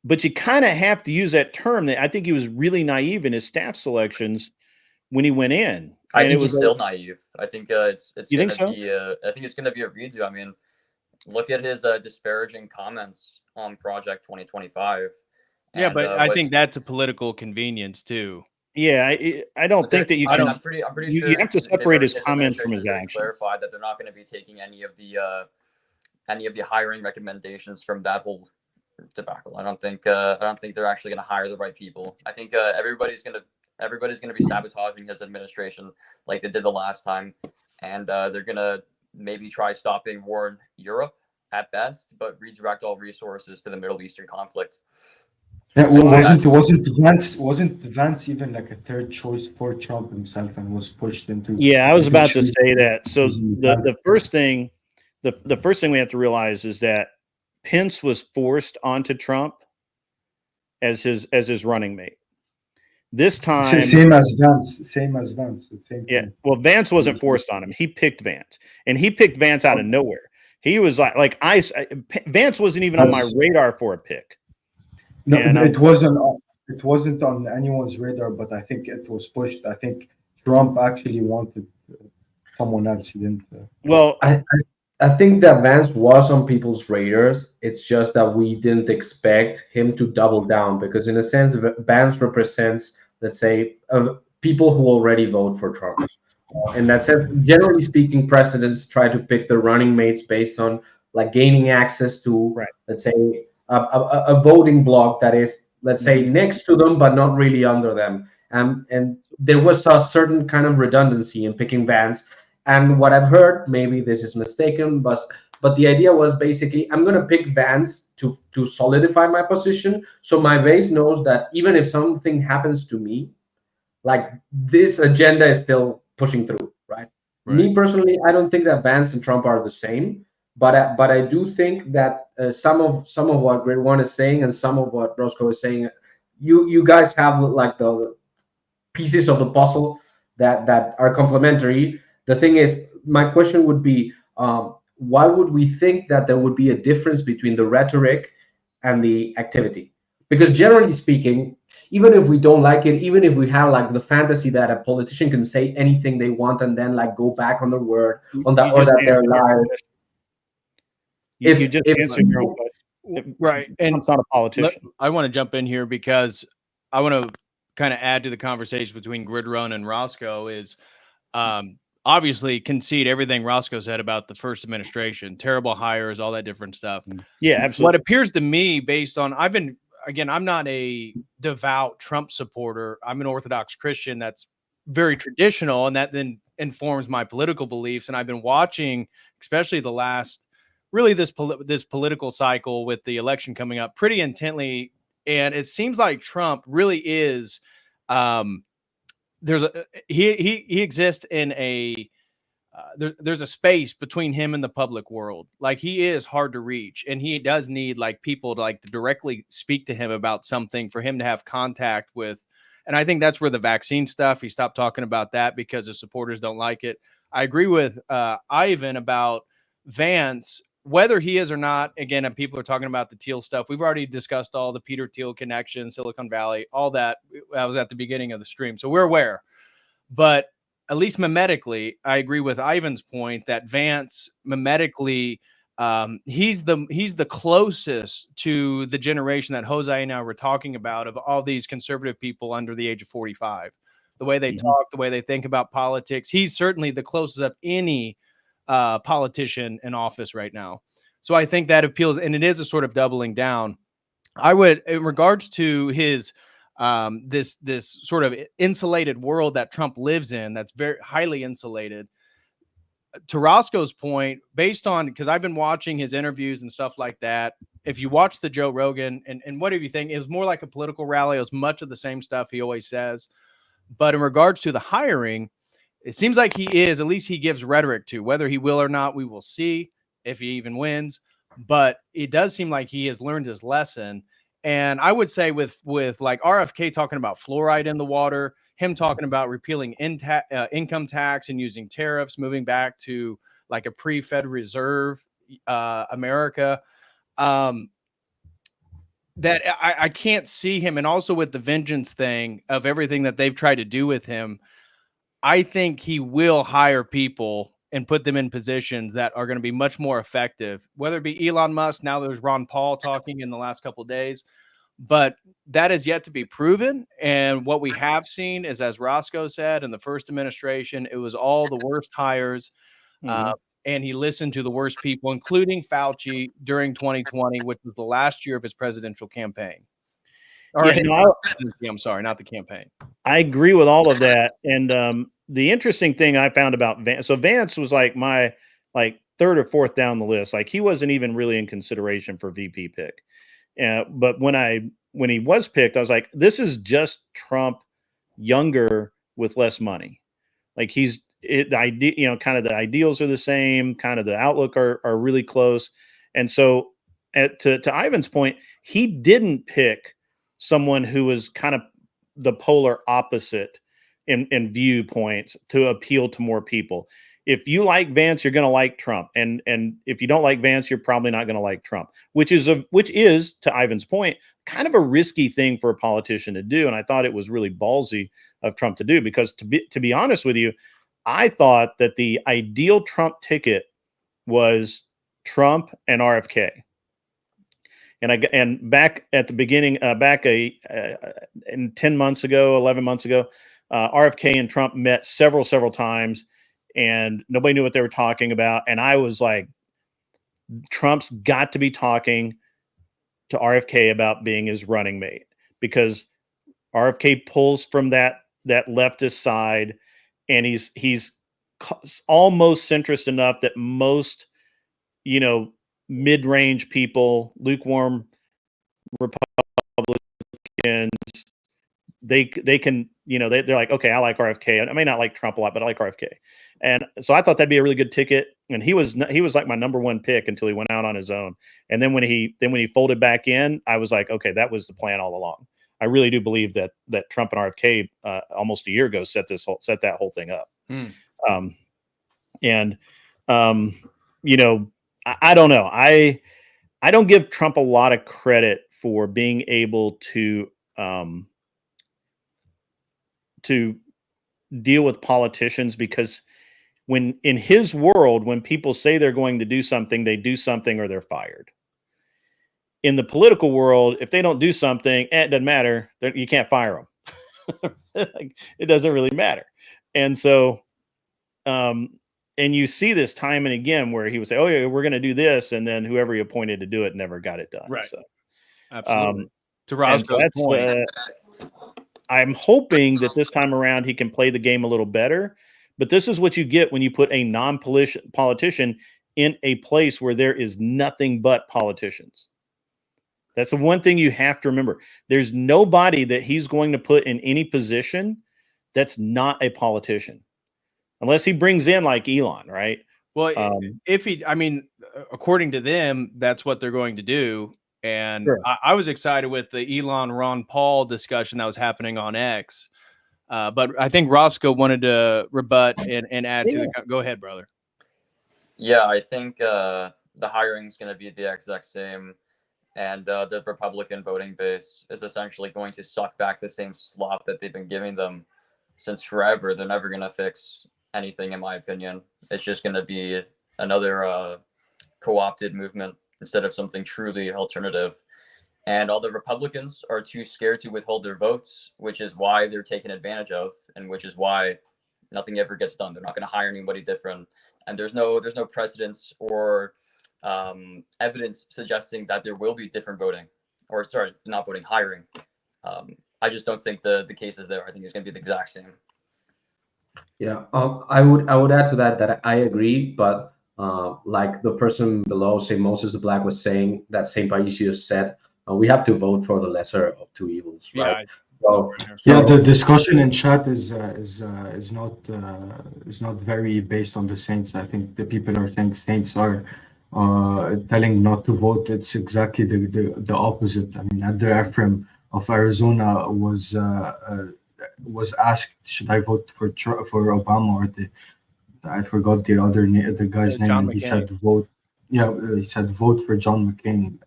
Speaker 9: but you kind of have to use that term. That I think he was really naive in his staff selections when he went in.
Speaker 6: I think he's still naive. I think it's.
Speaker 9: You think so?
Speaker 6: I think it's going to be a redo. I mean, look at his disparaging comments on Project 2025.
Speaker 1: Yeah, but I think that's a political convenience too.
Speaker 9: Yeah, I don't think that you can.
Speaker 6: I'm pretty sure
Speaker 9: you have to separate his comments from his actions.
Speaker 6: Clarified that they're not going to be taking any of the hiring recommendations from that whole debacle. I don't think they're actually going to hire the right people. I think everybody's going to be sabotaging his administration like they did the last time, and they're going to maybe try stopping war in Europe at best, but redirect all resources to the Middle Eastern conflict.
Speaker 3: Yeah, wasn't Vance even like a third choice for Trump himself, and was pushed into?
Speaker 9: Yeah, I was about to say that. So the first thing we have to realize is that Pence was forced onto Trump as his running mate. This time,
Speaker 3: same as Vance.
Speaker 9: Yeah, well, Vance wasn't forced on him. He picked Vance, and he picked Vance out of nowhere. He was Vance wasn't even on my radar for a pick.
Speaker 3: No, it wasn't on anyone's radar, but I think it was pushed. I think Trump actually wanted someone else. He didn't.
Speaker 9: Well,
Speaker 4: I think that Vance was on people's radars. It's just that we didn't expect him to double down because, in a sense, Vance represents, let's say, people who already vote for Trump. In that sense, generally speaking, presidents try to pick their running mates based on like gaining access to,
Speaker 9: Right.
Speaker 4: let's say, a voting bloc that is, let's say, next to them but not really under them. And there was a certain kind of redundancy in picking Vance. And what I've heard, maybe this is mistaken, but the idea was basically I'm going to pick Vance to solidify my position, so my base knows that even if something happens to me, like this agenda is still pushing through, right? Me personally, I don't think that Vance and Trump are the same, but I do think that some of what Grade One is saying and some of what Roscoe is saying, you guys have like the pieces of the puzzle that are complementary. The thing is, my question would be, why would we think that there would be a difference between the rhetoric and the activity? Because generally speaking, even if we don't like it, even if we have like the fantasy that a politician can say anything they want and then like go back on their word on that, or that they're lying.
Speaker 9: You just answered your own question.
Speaker 1: Right. And
Speaker 9: I'm not a politician.
Speaker 1: I want to jump in here because I want to kind of add to the conversation between Gridrun and Roscoe is obviously concede everything Roscoe said about the first administration, terrible hires, all that different stuff.
Speaker 9: Yeah, absolutely.
Speaker 1: What appears to me based on, I'm not a devout Trump supporter. I'm an Orthodox Christian that's very traditional, and that then informs my political beliefs. And I've been watching, especially the last, really this political cycle with the election coming up pretty intently. And it seems like Trump really is, he exists in a, there's a space between him and the public world. Like he is hard to reach, and he does need like people to like to directly speak to him about something for him to have contact with. And I think that's where the vaccine stuff, he stopped talking about that because his supporters don't like it. I agree with Ivan about Vance, whether he is or not. Again, and people are talking about the Thiel stuff. We've already discussed all the Peter Thiel connection, Silicon Valley, all that. That was at the beginning of the stream. So we're aware. But at least mimetically, I agree with Ivan's point that Vance mimetically, he's the closest to the generation that Jose and I were talking about of all these conservative people under the age of 45. The way they talk, the way they think about politics, he's certainly the closest of any politician in office right now. So I think that appeals, and it is a sort of doubling down. I would, in regards to his this sort of insulated world that Trump lives in, that's very highly insulated. To Roscoe's point, based on, because I've been watching his interviews and stuff like that. If you watch the Joe Rogan and whatever you think, it was more like a political rally. It was much of the same stuff he always says. But in regards to the hiring, it seems like he is, at least he gives rhetoric to. Whether he will or not, we will see if he even wins. But it does seem like he has learned his lesson. And I would say with like RFK talking about fluoride in the water, him talking about repealing income tax and using tariffs, moving back to like a pre-Fed Reserve America, that I can't see him. And also with the vengeance thing of everything that they've tried to do with him, I think he will hire people and put them in positions that are going to be much more effective, whether it be Elon Musk. Now there's Ron Paul talking in the last couple of days, but that is yet to be proven. And what we have seen is, as Roscoe said, in the first administration, it was all the worst hires. And he listened to the worst people, including Fauci during 2020, which was the last year of his presidential campaign. I'm sorry, not the campaign.
Speaker 9: I agree with all of that. And the interesting thing I found about Vance, so Vance was like my third or fourth down the list. Like he wasn't even really in consideration for VP pick. But when he was picked, I was like, this is just Trump younger with less money. Like kind of the ideals are the same, kind of the outlook are really close. And so to Ivan's point, he didn't pick someone who was kind of the polar opposite in viewpoints to appeal to more people. If you like Vance, you're going to like Trump. And if you don't like Vance, you're probably not going to like Trump, which is, to Ivan's point, kind of a risky thing for a politician to do. And I thought it was really ballsy of Trump to do, because to be honest with you, I thought that the ideal Trump ticket was Trump and RFK. And back at the beginning, in 10 months ago, 11 months ago, RFK and Trump met several times, and nobody knew what they were talking about. And I was like, Trump's got to be talking to RFK about being his running mate, because RFK pulls from that leftist side, and he's almost centrist enough that most, mid-range people, lukewarm Republicans, they can, they're like, okay, I like RFK. I may not like Trump a lot, but I like RFK. And so I thought that'd be a really good ticket. And he was like my number one pick until he went out on his own. And then when he folded back in, I was like, okay, that was the plan all along. I really do believe that Trump and RFK almost a year ago set that whole thing up. I don't know. I don't give Trump a lot of credit for being able to deal with politicians, because when in his world, when people say they're going to do something, they do something or they're fired. In the political world, if they don't do something, it doesn't matter. You can't fire them. It doesn't really matter. And so, and you see this time and again where he would say, oh yeah, we're going to do this. And then whoever he appointed to do it never got it done.
Speaker 1: Right.
Speaker 9: So,
Speaker 1: absolutely. To Roscoe's point.
Speaker 9: I'm hoping that this time around he can play the game a little better, but this is what you get when you put a non-politician in a place where there is nothing but politicians. That's the one thing you have to remember. There's nobody that he's going to put in any position that's not a politician, unless he brings in like Elon, right?
Speaker 1: Well, according to them, that's what they're going to do. And
Speaker 9: sure.
Speaker 1: I was excited with the Elon Ron Paul discussion that was happening on X. But I think Roscoe wanted to rebut and add to the. Go ahead, brother.
Speaker 6: Yeah, I think the hiring is going to be the exact same. And the Republican voting base is essentially going to suck back the same slop that they've been giving them since forever. They're never going to fix anything, in my opinion. It's just going to be another co-opted movement instead of something truly alternative. And all the Republicans are too scared to withhold their votes, which is why they're taken advantage of, and which is why nothing ever gets done. They're not going to hire anybody different. And there's no precedence or evidence suggesting that there will be different voting, or sorry, not voting, hiring. I just don't think the case is there. I think it's going to be the exact same.
Speaker 4: Yeah, I would add to that I agree, but like the person below, say Moses the Black, was saying, that St. Paisios said, we have to vote for the lesser of two evils, right?
Speaker 3: Yeah, the discussion in chat is not very based on the saints. I think the people are saying saints are telling not to vote. It's exactly the opposite. I mean, Adder Ephraim of Arizona was asked, should I vote for Obama or I forgot the guy's name, and he said vote. Yeah, he said vote for John McCain.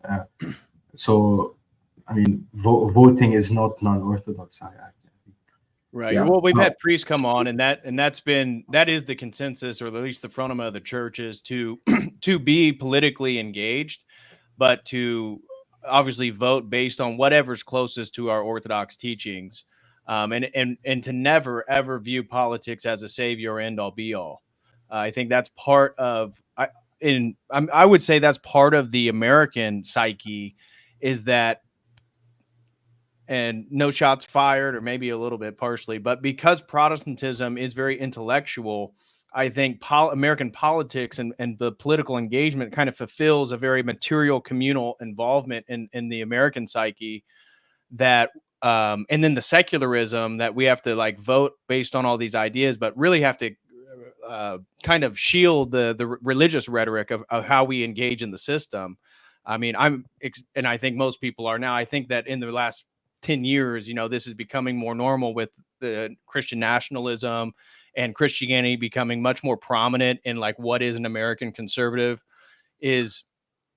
Speaker 3: So, I mean, voting is not non-orthodox.
Speaker 1: Right. Yeah. Well, we've had priests come on, and that is the consensus, or at least the frontima of the church, is to be politically engaged, but to obviously vote based on whatever's closest to our Orthodox teachings, and to never ever view politics as a savior or end all be all. I think that's part of I would say that's part of the American psyche, is that. And no shots fired, or maybe a little bit partially, but because Protestantism is very intellectual, I think American politics and the political engagement kind of fulfills a very material communal involvement in the American psyche, that and then the secularism that we have to like vote based on all these ideas, but really have to kind of shield the religious rhetoric of how we engage in the system. I mean, and I think most people are now. I think that in the last 10 years, this is becoming more normal with the Christian nationalism and Christianity becoming much more prominent in like what is an American conservative, is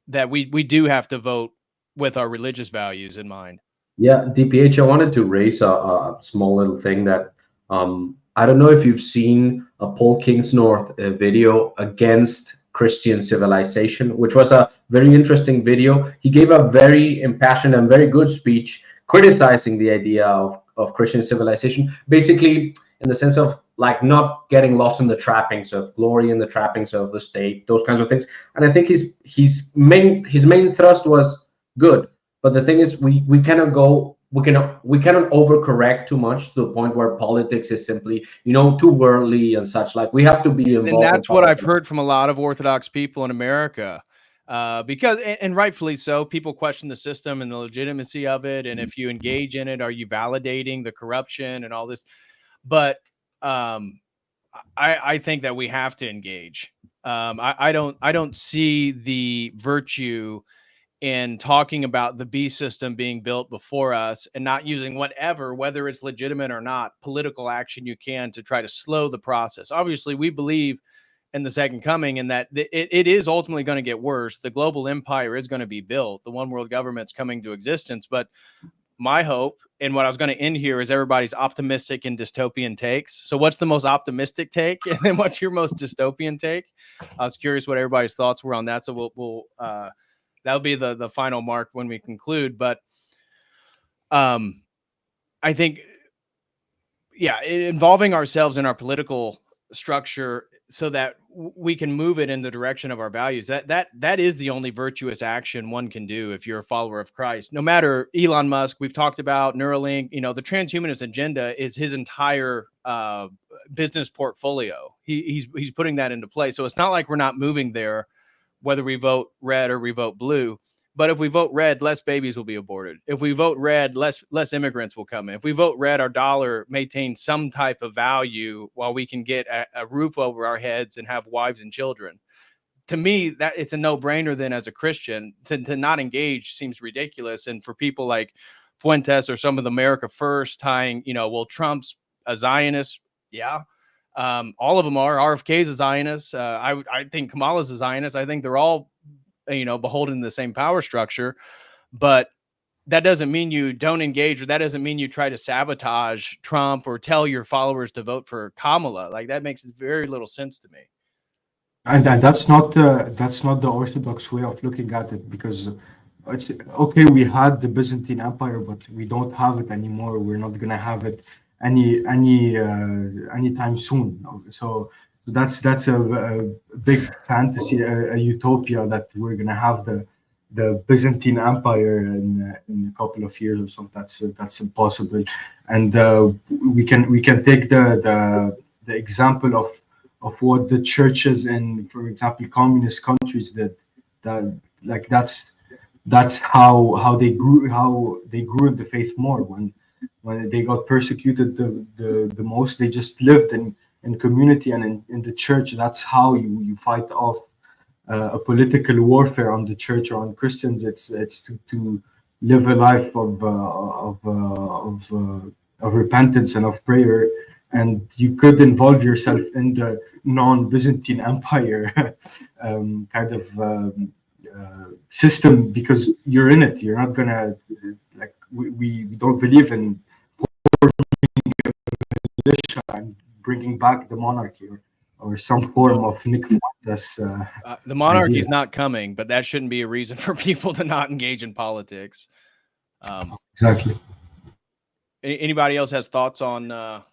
Speaker 1: that we do have to vote with our religious values in mind.
Speaker 4: Yeah, DPH, I wanted to raise a small little thing that I don't know if you've seen a Paul Kingsnorth video against Christian civilization, which was a very interesting video. He gave a very impassioned and very good speech criticizing the idea of Christian civilization, basically in the sense of like not getting lost in the trappings of glory and the trappings of the state, those kinds of things. And I think his main thrust was good. But the thing is, we cannot overcorrect too much to the point where politics is simply, too worldly and such. Like, we have to be involved.
Speaker 1: And that's what I've heard from a lot of Orthodox people in America, because, and rightfully so, people question the system and the legitimacy of it. And if you engage in it, are you validating the corruption and all this? But I think that we have to engage. I don't see the virtue in talking about the beast system being built before us and not using whether it's legitimate or not, political action you can to try to slow the process. Obviously, we believe in the second coming and that it is ultimately going to get worse. The global empire is going to be built. The one world government's coming to existence. But my hope, and what I was going to end here, is everybody's optimistic and dystopian takes. So what's the most optimistic take? And then what's your most dystopian take? I was curious what everybody's thoughts were on that. So we'll that'll be the final mark when we conclude. But I think, involving ourselves in our political structure so that we can move it in the direction of our values. That is the only virtuous action one can do if you're a follower of Christ. No matter Elon Musk, we've talked about Neuralink, the transhumanist agenda is his entire business portfolio. He's putting that into play. So it's not like we're not moving there, whether we vote red or we vote blue. But if we vote red, less babies will be aborted. If we vote red, less immigrants will come in. If we vote red, our dollar maintains some type of value while we can get a roof over our heads and have wives and children. To me, that it's a no-brainer then as a Christian to not engage seems ridiculous. And for people like Fuentes or some of the America First tying, Trump's a Zionist. Yeah. All of them are. RFK's a Zionist. I think Kamala's a Zionist. I think they're all, beholden to the same power structure. But that doesn't mean you don't engage, or that doesn't mean you try to sabotage Trump or tell your followers to vote for Kamala. Like, that makes very little sense to me.
Speaker 3: And that's not the Orthodox way of looking at it, because it's okay. We had the Byzantine Empire, but we don't have it anymore. We're not gonna have it anytime soon. So that's a big fantasy, a utopia that we're gonna have the Byzantine Empire in a couple of years or so. That's impossible. And we can take the example of what the churches in, for example, communist countries did. That's how they grew in the faith more. When they got persecuted the most, they just lived in community and in the church. That's how you fight off a political warfare on the church or on Christians. It's to live a life of repentance and of prayer, and you could involve yourself in the non-Byzantine Empire kind of system, because you're in it. You're not gonna we don't believe in militia and bringing back the monarchy or some form of Nick Fuentes.
Speaker 1: The monarchy is not coming, but that shouldn't be a reason for people to not engage in politics.
Speaker 3: Exactly.
Speaker 1: Anybody else has thoughts on the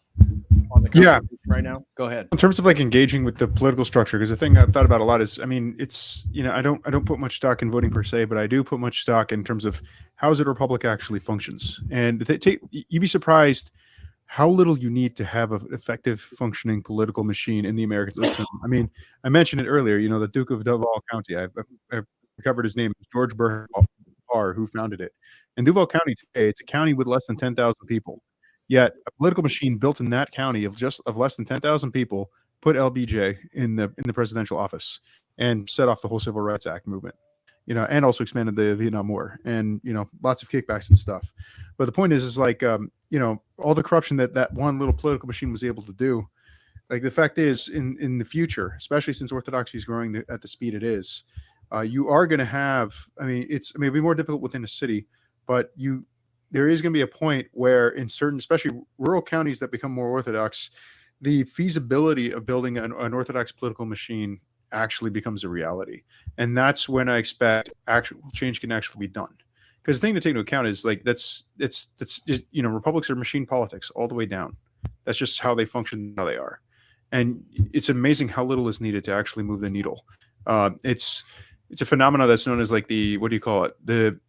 Speaker 1: conversation right now? Go ahead.
Speaker 2: In terms of engaging with the political structure, because the thing I've thought about a lot is, it's I don't put much stock in voting per se, but I do put much stock in terms of how a republic actually functions. And you'd be surprised how little you need to have an effective functioning political machine in the American system. I mentioned it earlier, the Duke of Duval County, I've covered his name, George Burr, who founded it. And Duval County today, it's a county with less than 10,000 people. Yet a political machine built in that county of less than 10,000 people put LBJ in the presidential office and set off the whole Civil Rights Act movement, and also expanded the Vietnam War, and lots of kickbacks and stuff. But the point is all the corruption that one little political machine was able to do. The fact is, in the future, especially since Orthodoxy is growing at the speed it is, you are going to have. It'll be more difficult within a city, but there is going to be a point where in certain, especially rural counties that become more Orthodox, the feasibility of building an Orthodox political machine actually becomes a reality. And that's when I expect actual change can actually be done. Because the thing to take into account is like that's just, you know, republics are machine politics all the way down. That's just how they function, how they are. And it's amazing how little is needed to actually move the needle. It's a phenomenon that's known as like the, what do you call it? The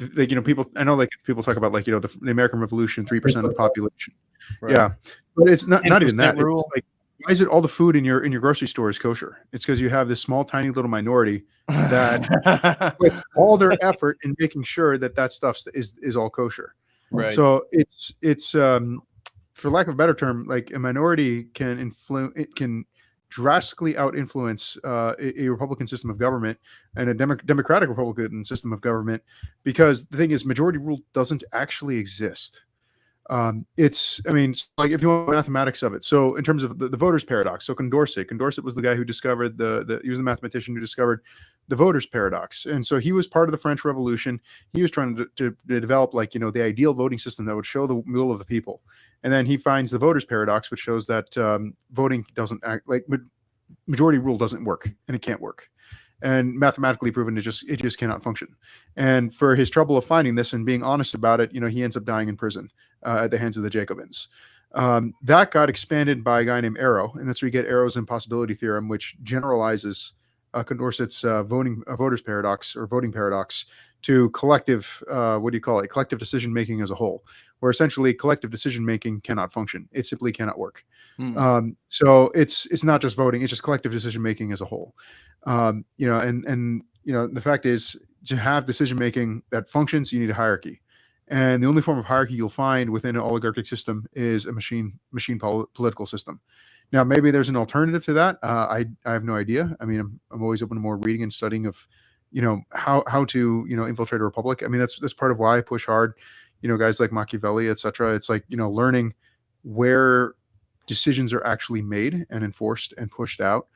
Speaker 2: you know, people, I know like people talk about like, you know, the American Revolution, 3% of the population.
Speaker 1: Right.
Speaker 2: Yeah. But it's not even that.
Speaker 1: Rule.
Speaker 2: It's like, why is it all the food in your grocery store is kosher? It's because you have this small, tiny little minority that with all their effort in making sure that that stuff is all kosher.
Speaker 1: Right.
Speaker 2: So it's for lack of a better term, like a minority can influence, it can drastically out influence a Republican system of government and a democratic Republican system of government, because the thing is, majority rule doesn't actually exist. It's, I mean, like if you want mathematics of it. So in terms of the voters paradox, so Condorcet was the guy who discovered he was the mathematician who discovered the voters paradox. And so he was part of the French Revolution. He was trying to develop like, you know, the ideal voting system that would show the will of the people. And then he finds the voters paradox, which shows that voting doesn't act like majority rule doesn't work, and it can't work. And mathematically proven, it just cannot function. And for his trouble of finding this and being honest about it, you know, he ends up dying in prison at the hands of the Jacobins. That got expanded by a guy named Arrow, and that's where you get Arrow's impossibility theorem, which generalizes Condorcet's voters paradox or voting paradox to collective, what do you call it? Collective decision making as a whole, where essentially collective decision making cannot function. It simply cannot work. So it's not just voting; it's just collective decision making as a whole. You know, and you know, the fact is, to have decision making that functions, you need a hierarchy, and the only form of hierarchy you'll find within an oligarchic system is a machine political system. Now, maybe there's an alternative to that. I have no idea. I mean, I'm always open to more reading and studying of, you know, how to, you know, infiltrate a republic. I mean, that's part of why I push hard, you know, guys like Machiavelli, etc. It's like, you know, learning where decisions are actually made and enforced and pushed out.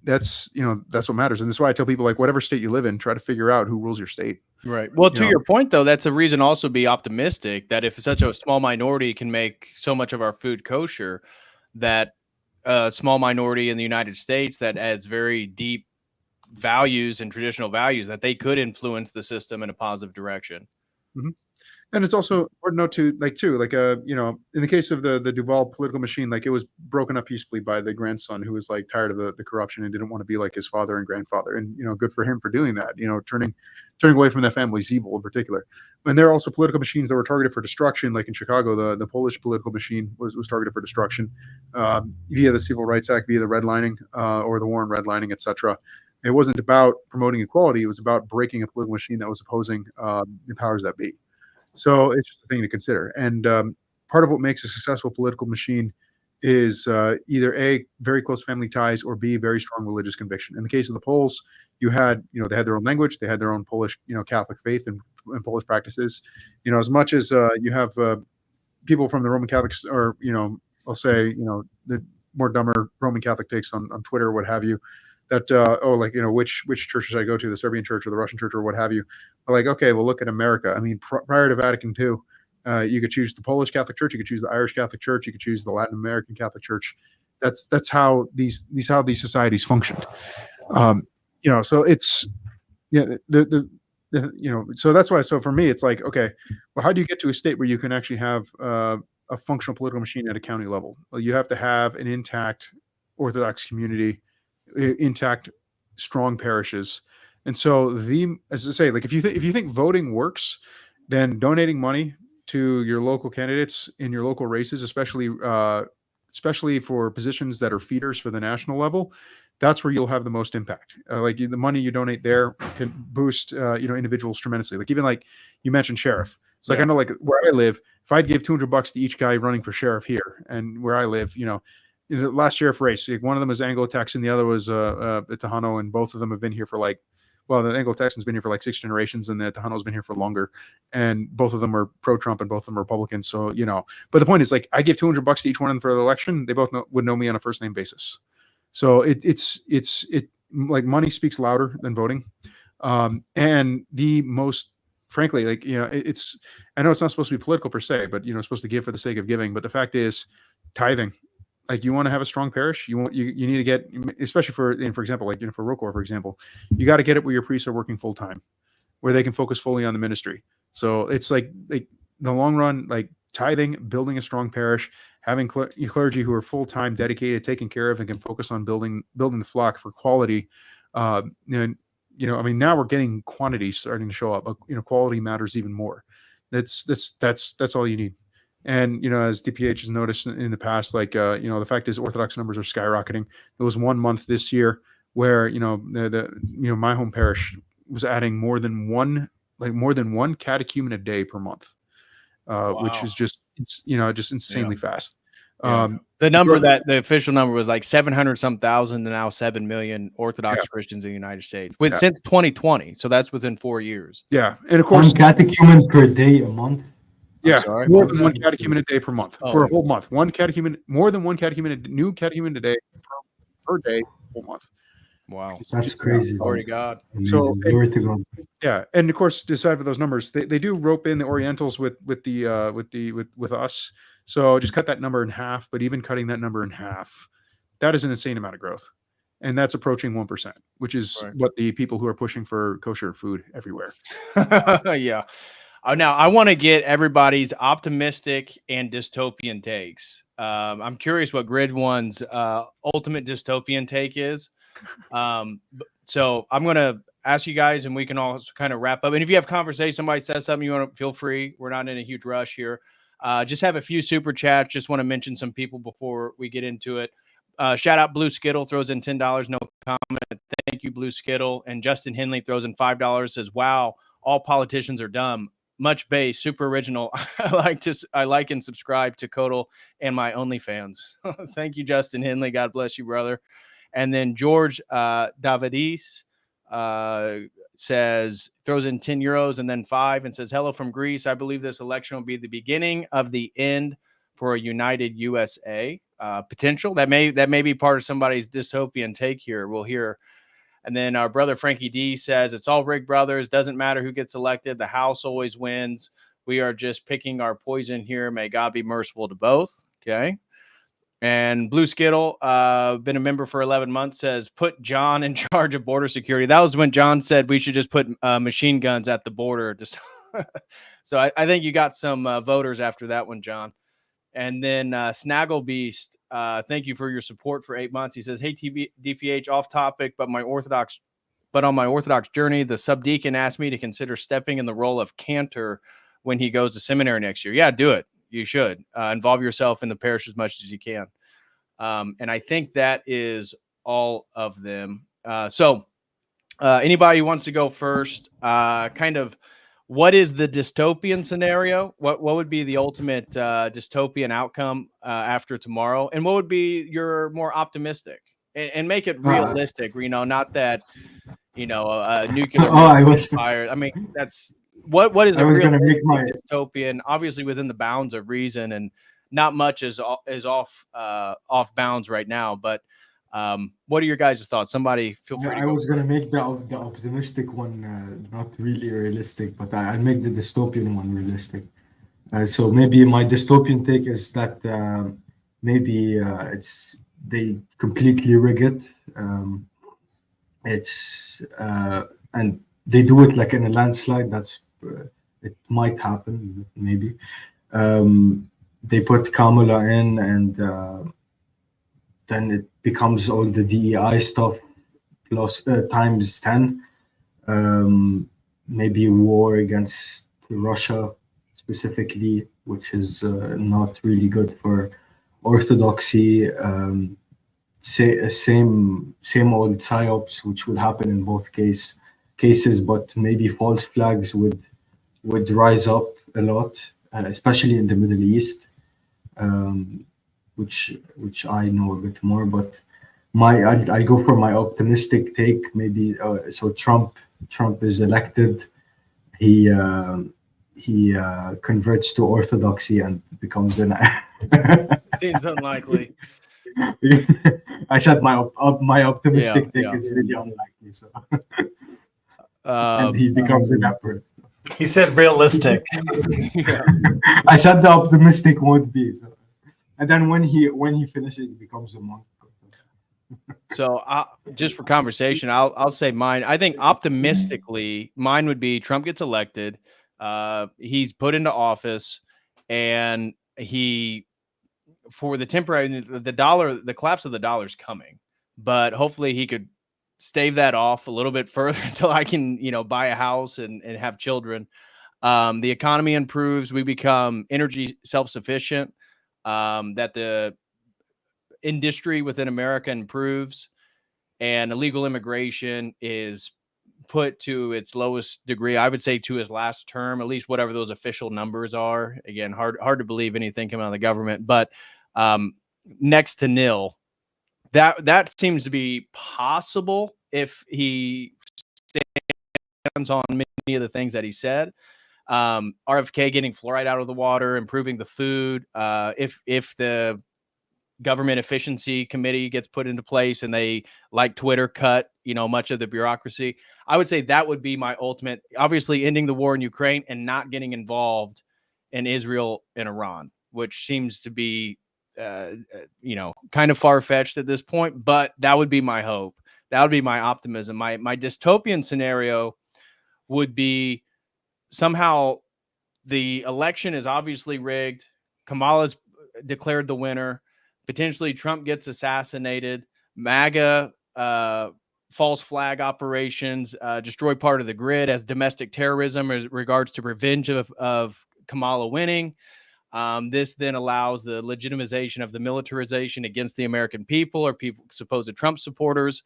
Speaker 2: That's, you know, that's what matters. And that's why I tell people, like, whatever state you live in, try to figure out who rules your state.
Speaker 1: Right. Well, to your point, though, that's a reason also to be optimistic that if such a small minority can make so much of our food kosher, that a small minority in the United States that has very deep values and traditional values, that they could influence the system in a positive direction.
Speaker 2: Mm-hmm. And it's also important to note you know, in the case of the Duval political machine, like, it was broken up peacefully by the grandson who was like tired of the corruption and didn't want to be like his father and grandfather. And, you know, good for him for doing that, you know, turning away from that family's evil in particular. And there are also political machines that were targeted for destruction, like in Chicago, the Polish political machine was targeted for destruction via the Civil Rights Act, via the redlining or the war on redlining, etc. It wasn't about promoting equality. It was about breaking a political machine that was opposing the powers that be. So it's just a thing to consider. And part of what makes a successful political machine is either A, very close family ties, or B, very strong religious conviction. In the case of the Poles, they had their own language, they had their own Polish, you know, Catholic faith and Polish practices. You know, as much as you have people from the Roman Catholics, or, you know, I'll say, you know, the more dumber Roman Catholic takes on Twitter or what have you, that like, you know, which church should I go to, the Serbian church or the Russian church or what have you? But like, okay, well, look at America. I mean, prior to Vatican II, you could choose the Polish Catholic Church, you could choose the Irish Catholic Church, you could choose the Latin American Catholic Church. That's how these societies functioned. You know, so it's, yeah, the you know, so that's why. So for me, it's like, okay, well, how do you get to a state where you can actually have a functional political machine at a county level? Well, you have to have an intact Orthodox community, intact, strong parishes. And so as I say, like, if you think voting works, then donating money to your local candidates in your local races, especially for positions that are feeders for the national level, that's where you'll have the most impact. Like, the money you donate there can boost you know, individuals tremendously. Like, even like you mentioned sheriff. It's like, I know, like, where I live, if I'd give $200 to each guy running for sheriff here, and where I live, you know, in the last sheriff race, like, one of them was Anglo-Texan, the other was Tejano, and both of them have been here for like, well, the Anglo-Texan's been here for like 6 generations, and the Tejano's been here for longer, and both of them are pro-Trump and both of them are Republicans. So, you know, but the point is, like, I give $200 to each one of them for the election, they both would know me on a first name basis. So it's like, money speaks louder than voting, and the most, frankly, like, you know, I know it's not supposed to be political per se, but, you know, it's supposed to give for the sake of giving. But the fact is, tithing Like you want to have a strong parish, you need to get, especially for example, like for Rokor, for example, you got to get it where your priests are working full time, where they can focus fully on the ministry. So it's like the long run, like tithing, building a strong parish, having clergy who are full time, dedicated, taken care of, and can focus on building the flock for quality. And I mean, now we're getting quantity starting to show up, but quality matters even more. That's all you need. And as DPH has noticed in the past, like the fact is Orthodox numbers are skyrocketing. There was 1 month this year where my home parish was adding more than one catechumen a day per month, which is just insanely fast.
Speaker 1: The number the official number was like 700-some thousand, and now 7 million Orthodox Christians in the United States since 2020. So that's within 4 years.
Speaker 2: Yeah, and of course,
Speaker 3: 1 catechumen per day a month.
Speaker 2: Yeah, more than 1 catechumen a day per month for a whole month. 1 catechumen, more than 1 catechumen, new catechumen a day per day, whole month.
Speaker 1: Wow,
Speaker 3: that's crazy.
Speaker 1: Glory to God.
Speaker 2: So
Speaker 3: glory to God.
Speaker 2: Yeah, and of course, decide for those numbers. They do rope in the Orientals with us. So just cut that number in half. But even cutting that number in half, that is an insane amount of growth, and that's approaching 1%, which is what the people who are pushing for kosher food everywhere.
Speaker 1: Yeah. Now, I want to get everybody's optimistic and dystopian takes. I'm curious what Grid One's ultimate dystopian take is. So I'm going to ask you guys, and we can all kind of wrap up. And if you have conversation, somebody says something you want to, feel free. We're not in a huge rush here. Just have a few super chats. Just want to mention some people before we get into it. Shout out Blue Skittle, throws in $10, no comment. Thank you, Blue Skittle. And Justin Henley throws in $5, says, wow, all politicians are dumb. Much bass, super original. I like and subscribe to COTEL and my OnlyFans. Thank you, Justin Henley. God bless you, brother. And then George Davidis throws in €10 and then 5 and says, hello from Greece. I believe this election will be the beginning of the end for a united USA. Potential that may be part of somebody's dystopian take here. We'll hear. And then our brother Frankie D says, it's all rigged, brothers. Doesn't matter who gets elected. The House always wins. We are just picking our poison here. May God be merciful to both. Okay. And Blue Skittle, been a member for 11 months, says, put John in charge of border security. That was when John said we should just put machine guns at the border. So I think you got some voters after that one, John. And then Snaggle Beast, thank you for your support for 8 months. He says, hey, DPH, off topic, but on my Orthodox journey, the subdeacon asked me to consider stepping in the role of cantor when he goes to seminary next year. Yeah, do it. You should involve yourself in the parish as much as you can. And I think that is all of them. So anybody who wants to go first, kind of what is the dystopian scenario? What would be the ultimate dystopian outcome after tomorrow? And what would be your more optimistic? And make it realistic, not that, nuclear fire. I mean, that's what is a realistic dystopian, obviously within the bounds of reason, and not much is off bounds right now. But what are your guys' thoughts? Somebody feel free to go.
Speaker 3: I was going to make the optimistic one not really realistic, but I'll make the dystopian one realistic. So maybe my dystopian take is that maybe they completely rig it. And they do it like in a landslide. It might happen, maybe. They put Kamala in, and then it becomes all the DEI stuff plus times 10. Maybe a war against Russia specifically, which is not really good for Orthodoxy. Same old psyops, which would happen in both cases, but maybe false flags would rise up a lot, especially in the Middle East, which I know a bit more. But I'll go for my optimistic take. Maybe so. Trump is elected. He converts to Orthodoxy and becomes an.
Speaker 1: Seems unlikely.
Speaker 3: I said my optimistic take is really unlikely. So, and he becomes an emperor.
Speaker 5: He said realistic.
Speaker 3: I said the optimistic won't be. So. and then when he finishes, he becomes a monk.
Speaker 1: So just for conversation, I'll say mine. I think optimistically, mine would be Trump gets elected. He's put into office, and for the temporary, the collapse of the dollar is coming, but hopefully he could stave that off a little bit further until I can, buy a house and have children. The economy improves. We become energy self-sufficient. That the industry within America improves, and illegal immigration is put to its lowest degree. I would say to his last term, at least whatever those official numbers are. Again, hard to believe anything coming out of the government, but next to nil. That seems to be possible if he stands on many of the things that he said. RFK getting fluoride out of the water, improving the food. If the government efficiency committee gets put into place and they, like Twitter, cut much of the bureaucracy, I would say that would be my ultimate. Obviously, ending the war in Ukraine and not getting involved in Israel and Iran, which seems to be kind of far-fetched at this point, but that would be my hope. That would be my optimism. My dystopian scenario would be somehow the election is obviously rigged. Kamala's declared the winner. Potentially Trump gets assassinated. MAGA false flag operations destroy part of the grid as domestic terrorism as regards to revenge of Kamala winning. This then allows the legitimization of the militarization against the American people or people supposed Trump supporters.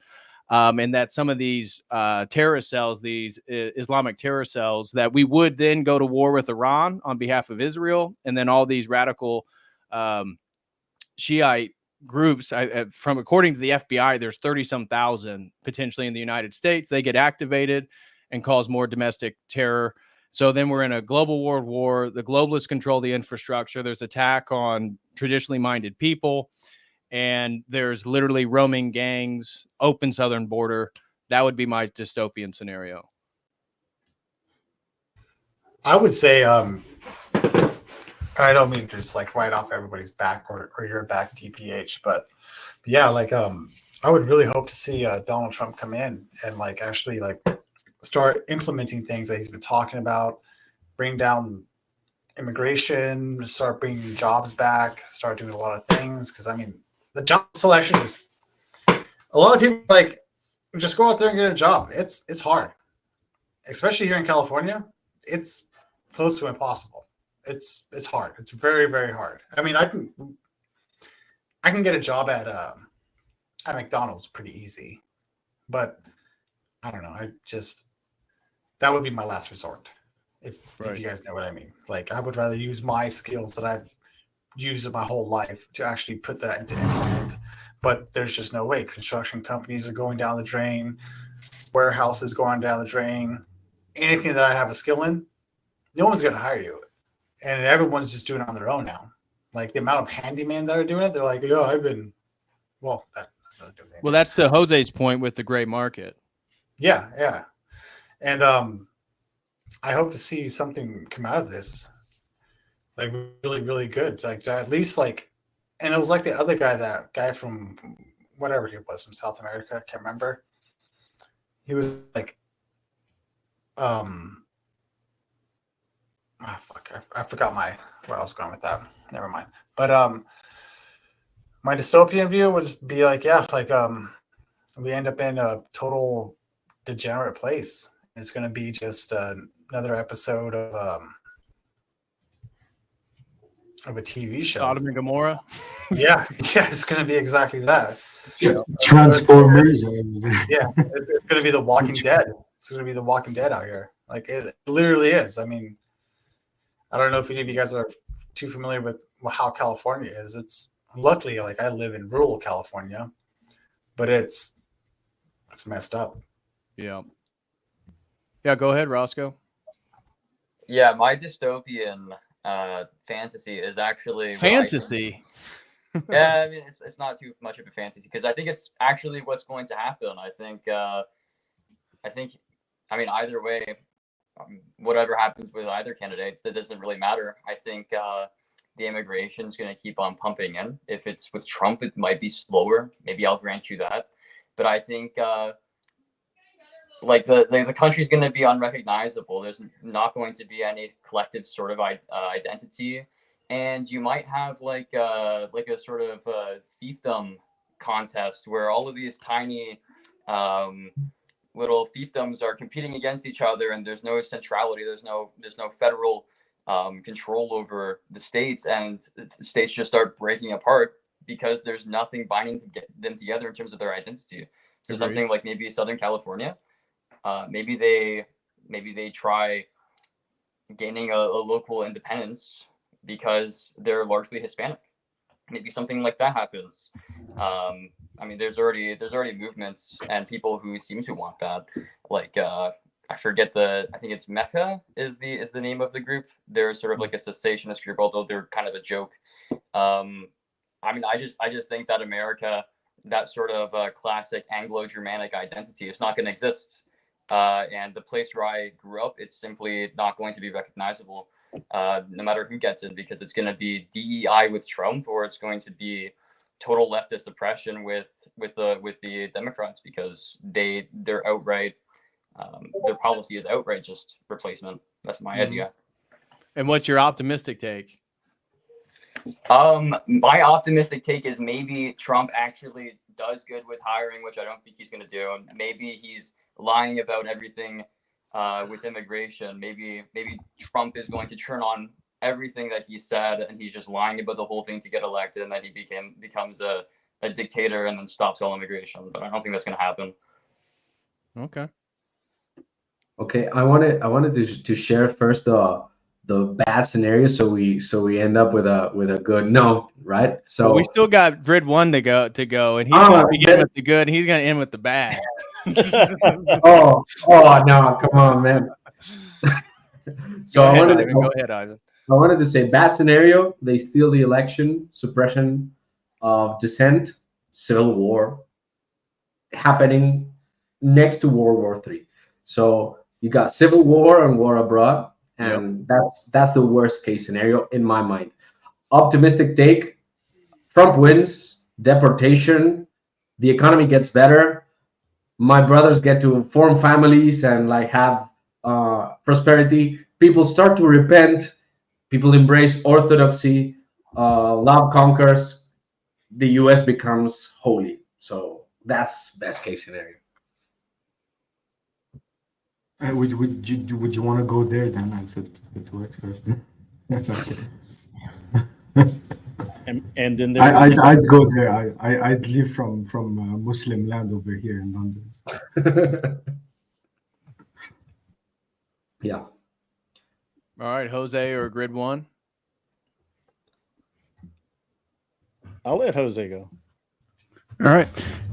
Speaker 1: And that some of these terrorist cells, these Islamic terror cells, that we would then go to war with Iran on behalf of Israel. And then all these radical Shiite groups, from according to the FBI, there's 30-some thousand potentially in the United States. They get activated and cause more domestic terror. So then we're in a global world war. The globalists control the infrastructure. There's attack on traditionally minded people. And there's literally roaming gangs, open southern border. That would be my dystopian scenario.
Speaker 5: I would say, I don't mean to just like write off everybody's back or your back, DPH, but yeah, I would really hope to see Donald Trump come in and actually start implementing things that he's been talking about, bring down immigration, start bringing jobs back, start doing a lot of things. Because the job selection is, a lot of people just go out there and get a job. It's hard, especially here in California. It's close to impossible. It's hard. It's very, very hard. I can get a job at McDonald's pretty easy, but I don't know. That would be my last resort. If you guys know what I mean. I would rather use my skills that I've used my whole life to actually put that into implement. But there's just no way. Construction companies are going down the drain. Warehouses going down the drain. Anything that I have a skill in, no one's going to hire you. And everyone's just doing it on their own now. The amount of handyman that are doing it, they're like, "Oh, I've been." Well, that's not doing anything.
Speaker 1: Well, that's to Jose's point with the gray market.
Speaker 5: Yeah. And I hope to see something come out of this, really, really good. At least and it was the other guy, that guy from whatever he was from South America, I can't remember. He was I forgot where I was going with that. Never mind. But my dystopian view would be we end up in a total degenerate place. It's going to be just another episode of a TV show.
Speaker 1: Sodom and Gomorrah.
Speaker 5: Yeah, it's going to be exactly that.
Speaker 3: Transformers.
Speaker 5: Yeah, it's going to be The Walking Dead. It's going to be The Walking Dead out here. It literally is. I don't know if any of you guys are too familiar with how California is. It's luckily I live in rural California, but it's messed up.
Speaker 1: Yeah. Yeah, go ahead, Roscoe.
Speaker 6: Yeah, my dystopian fantasy is actually
Speaker 1: fantasy.
Speaker 6: Yeah, it's not too much of a fantasy because I think it's actually what's going to happen. I think either way, whatever happens with either candidate, that doesn't really matter. I think the immigration is going to keep on pumping in. If it's with Trump, it might be slower. Maybe I'll grant you that. But I think like the country's going to be unrecognizable. There's not going to be any collective sort of identity, and you might have like a sort of fiefdom contest where all of these tiny little fiefdoms are competing against each other, and there's no centrality. There's no federal control over the states, and the states just start breaking apart because there's nothing binding to get them together in terms of their identity. So something like maybe Southern California, maybe they try gaining a local independence because they're largely Hispanic. Maybe something like that happens. I mean, there's already movements and people who seem to want that. Like I forget I think it's Mecca is the name of the group. They're sort of like a cessationist group, although they're kind of a joke. I mean, I just think that America, that sort of classic Anglo-Germanic identity, is not going to exist. And the place where I grew up, it's simply not going to be recognizable, no matter who gets in, because it's going to be DEI with Trump, or it's going to be total leftist oppression with the Democrats, because they're outright their policy is outright just replacement. That's my idea.
Speaker 1: And what's your optimistic take?
Speaker 6: My optimistic take is maybe Trump actually does good with hiring, which I don't think he's going to do. Maybe he's lying about everything with immigration. Maybe Trump is going to turn on everything that he said, and he's just lying about the whole thing to get elected, and then he becomes a dictator and then stops all immigration. But I don't think that's going to happen.
Speaker 4: Okay, I wanted to share first the bad scenario, so we end up with a good note, right? So
Speaker 1: we still got grid 1 to go, and he's going to begin with the good, and he's going to end with the bad.
Speaker 4: oh no, come on, man. So
Speaker 1: go ahead, Ivan.
Speaker 4: I wanted to say bad scenario: they steal the election, suppression of dissent, civil war happening next to World War III. So you got civil war and war abroad, and that's the worst case scenario in my mind. Optimistic take: Trump wins, deportation, the economy gets better, my brothers get to form families and like have prosperity. People start to repent. People embrace orthodoxy. Love conquers. The U.S. becomes holy. So that's best case scenario.
Speaker 3: Would you want to go there then? I said it works first.
Speaker 9: and then
Speaker 3: I'd go there. I'd leave from Muslim land over here in London.
Speaker 4: Yeah.
Speaker 1: All right, Jose or grid 1.
Speaker 9: I'll let Jose go.
Speaker 2: All right.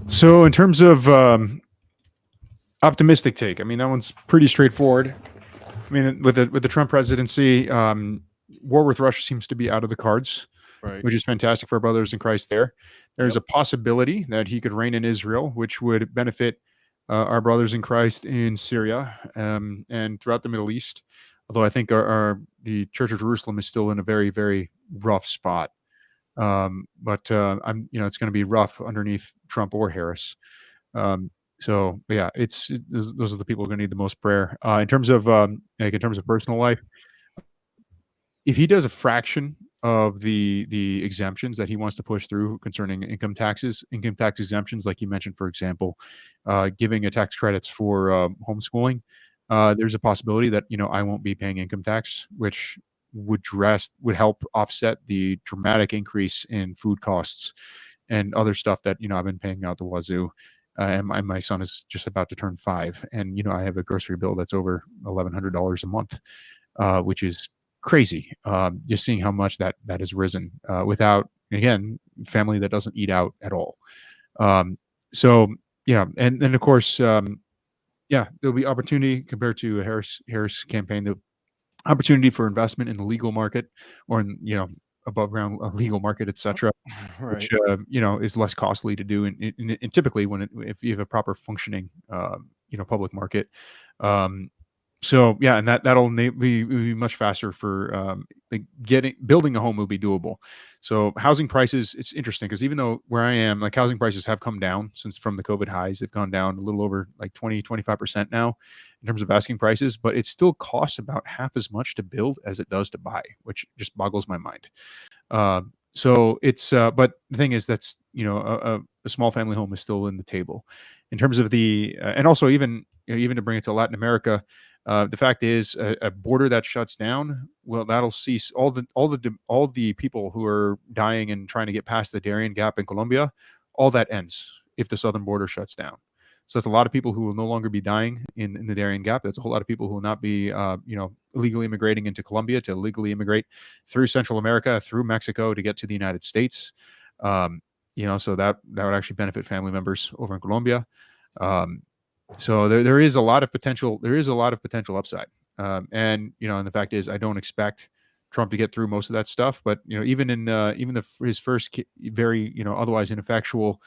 Speaker 2: So in terms of optimistic take, I mean, that one's pretty straightforward. I mean, with the Trump presidency, war with Russia seems to be out of the cards,
Speaker 1: right,
Speaker 2: which is fantastic for our brothers in Christ there. There's a possibility that he could reign in Israel, which would benefit our brothers in Christ in Syria and throughout the Middle East. Although I think the Church of Jerusalem is still in a very, very rough spot. But it's going to be rough underneath Trump or Harris. So yeah, those are the people who are going to need the most prayer. In terms of personal life, if he does a fraction of the exemptions that he wants to push through concerning income tax exemptions, like you mentioned, for example, giving a tax credits for homeschooling, there's a possibility that I won't be paying income tax, which would help offset the dramatic increase in food costs and other stuff that I've been paying out the wazoo. And my son is just about to turn 5, and I have a grocery bill that's over $1,100 a month, which is crazy. Just seeing how much that has risen without, again, family that doesn't eat out at all. So yeah, and then of course, there'll be opportunity compared to a Harris campaign. The opportunity for investment in the legal market or in above ground legal market, etc.,
Speaker 1: right,
Speaker 2: which is less costly to do, and typically if you have a proper functioning public market, So yeah, and that'll be much faster for like building a home will be doable. So housing prices, it's interesting because even though where I am, like housing prices have come down since from the COVID highs, they've gone down a little over like 25% now in terms of asking prices, but it still costs about half as much to build as it does to buy, which just boggles my mind. So it's but the thing is that's a small family home is still in the table in terms of the and also even even to bring it to Latin America. The fact is, a border that shuts down, well, that'll cease all the people who are dying and trying to get past the Darien Gap in Colombia. All that ends if the southern border shuts down. So that's a lot of people who will no longer be dying in the Darien Gap. That's a whole lot of people who will not be, illegally immigrating into Colombia to illegally immigrate through Central America, through Mexico to get to the United States. So that would actually benefit family members over in Colombia. So there is a lot of potential. There is a lot of potential upside. And the fact is, I don't expect Trump to get through most of that stuff. But even in his first very otherwise ineffectual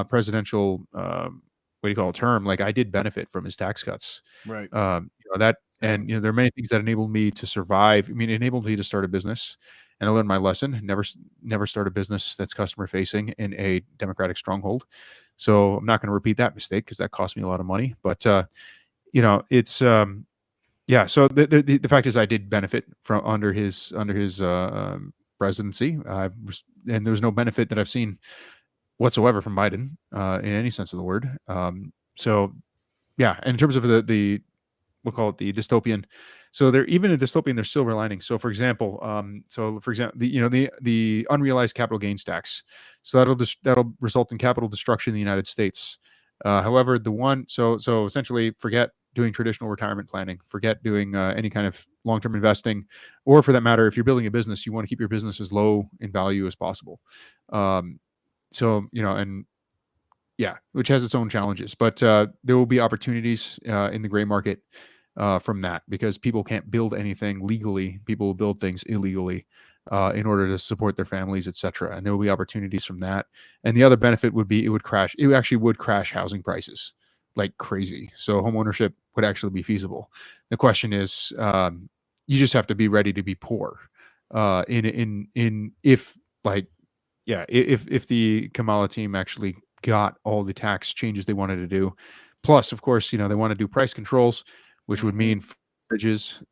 Speaker 2: presidential term, like I did benefit from his tax cuts.
Speaker 1: Right.
Speaker 2: And there are many things that enabled me to survive. I mean, it enabled me to start a business, and I learned my lesson: never start a business that's customer facing in a Democratic stronghold. So I'm not going to repeat that mistake because that cost me a lot of money. But it's So the fact is, I did benefit from under his presidency, and there's no benefit that I've seen whatsoever from Biden in any sense of the word. So yeah, in terms of the we'll call it the dystopian. So they're even in dystopian, there's silver linings. So for example, the unrealized capital gains tax. So that'll result in capital destruction in the United States. However, so essentially, forget doing traditional retirement planning, forget doing any kind of long-term investing, or for that matter, if you're building a business, you want to keep your business as low in value as possible. Which has its own challenges, but there will be opportunities in the gray market from that because people can't build anything legally. People will build things illegally in order to support their families, etc. And there will be opportunities from that. And the other benefit would be it actually would crash housing prices like crazy. So homeownership would actually be feasible. The question is, you just have to be ready to be poor. If the Kamala team actually got all the tax changes they wanted to do. Plus, of course, they want to do price controls, which would mean fridges.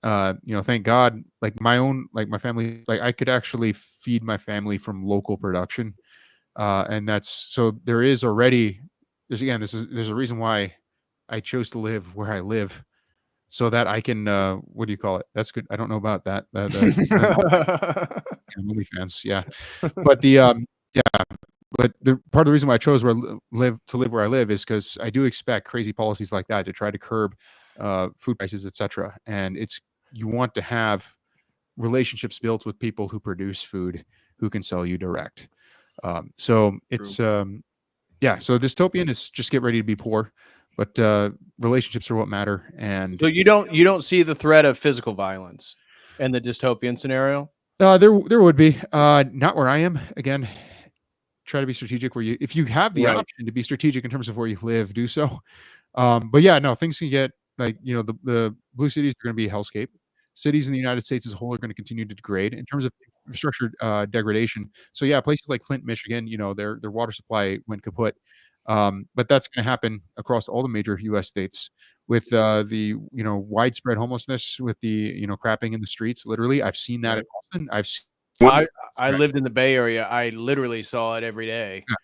Speaker 2: Thank God, my family, I could actually feed my family from local production. And there's a reason why I chose to live where I live so that I can, what do you call it? That's good. I don't know about that. OnlyFans. Yeah. But But part of the reason why I chose to live where I live is because I do expect crazy policies like that to try to curb food prices, etc. And you want to have relationships built with people who produce food who can sell you direct. So dystopian is just get ready to be poor, but relationships are what matter. And
Speaker 1: so you don't see the threat of physical violence in the dystopian scenario?
Speaker 2: There would be not where I am again. Try to be strategic if you have the option to be strategic in terms of where you live, do so. But yeah, no, things can get the blue cities are going to be a hellscape. Cities in the United States as a whole are going to continue to degrade in terms of infrastructure degradation. So yeah, places like Flint, Michigan, their water supply went kaput. But that's going to happen across all the major U.S. states with the widespread homelessness, with the crapping in the streets. Literally, I've seen that in Austin.
Speaker 1: I lived in the Bay Area. I literally saw it every day.
Speaker 2: Yeah.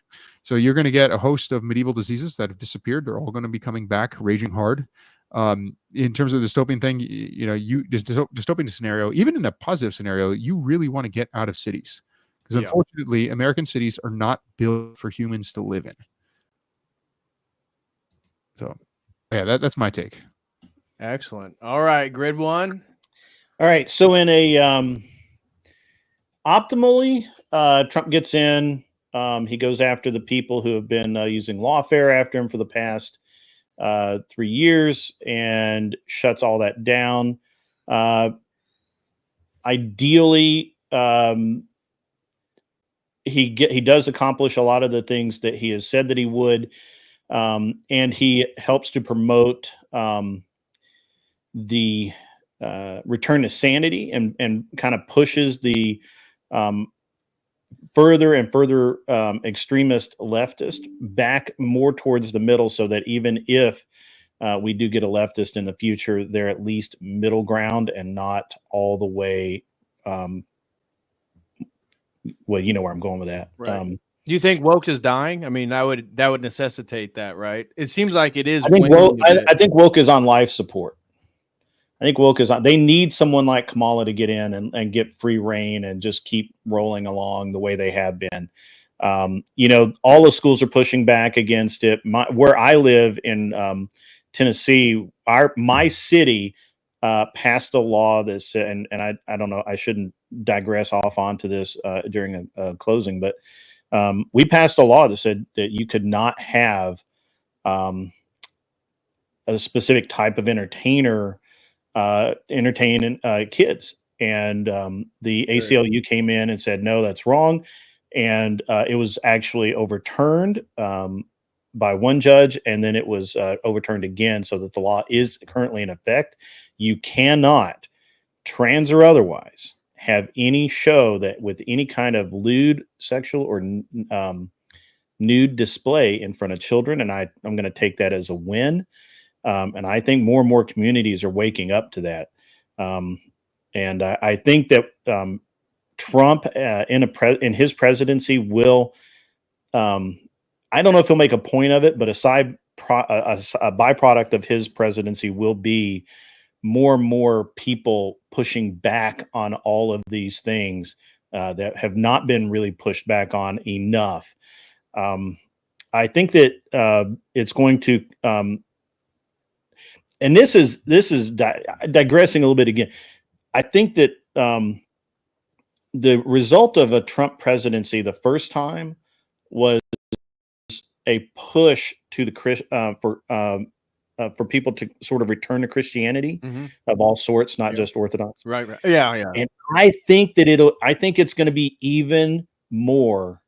Speaker 2: So you're going to get a host of medieval diseases that have disappeared. They're all going to be coming back, raging hard. In terms of the dystopian thing, this dystopian scenario, even in a positive scenario, you really want to get out of cities because unfortunately, American cities are not built for humans to live in. So, yeah, that's my take.
Speaker 1: Excellent. All right, grid one.
Speaker 9: All right. So in a optimally, Trump gets in. He goes after the people who have been using lawfare after him for the past 3 years and shuts all that down. Ideally, he does accomplish a lot of the things that he has said that he would, and he helps to promote the return to sanity and kind of pushes the further and further extremist leftist back more towards the middle, so that even if we do get a leftist in the future, they're at least middle ground and not all the way. Well, you know where I'm going with that.
Speaker 1: Right. Do you think woke is dying? I mean, that would necessitate that, right? It seems like it is.
Speaker 9: I think woke is on life support. I think woke is on. They need someone like Kamala to get in and get free reign and just keep rolling along the way they have been. You know, all the schools are pushing back against it. Where I live in Tennessee, my city passed a law that said, and I don't know, I shouldn't digress off onto this during a closing, but we passed a law that said that you could not have a specific type of entertainer entertain kids. And the ACLU came in and said, no, that's wrong. And it was actually overturned by one judge, and then it was overturned again, so that the law is currently in effect. You cannot, trans or otherwise, have any show that with any kind of lewd, sexual, or nude display in front of children. And I'm going to take that as a win. And I think more and more communities are waking up to that. And I think that Trump in his presidency will, I don't know if he'll make a point of it, but a byproduct of his presidency will be more and more people pushing back on all of these things that have not been really pushed back on enough. I think that it's going to, and this is digressing a little bit again. I think that the result of a Trump presidency the first time was a push to the for people to sort of return to Christianity of all sorts, not just Orthodox.
Speaker 1: Right. Yeah.
Speaker 9: And I think that it's going to be even more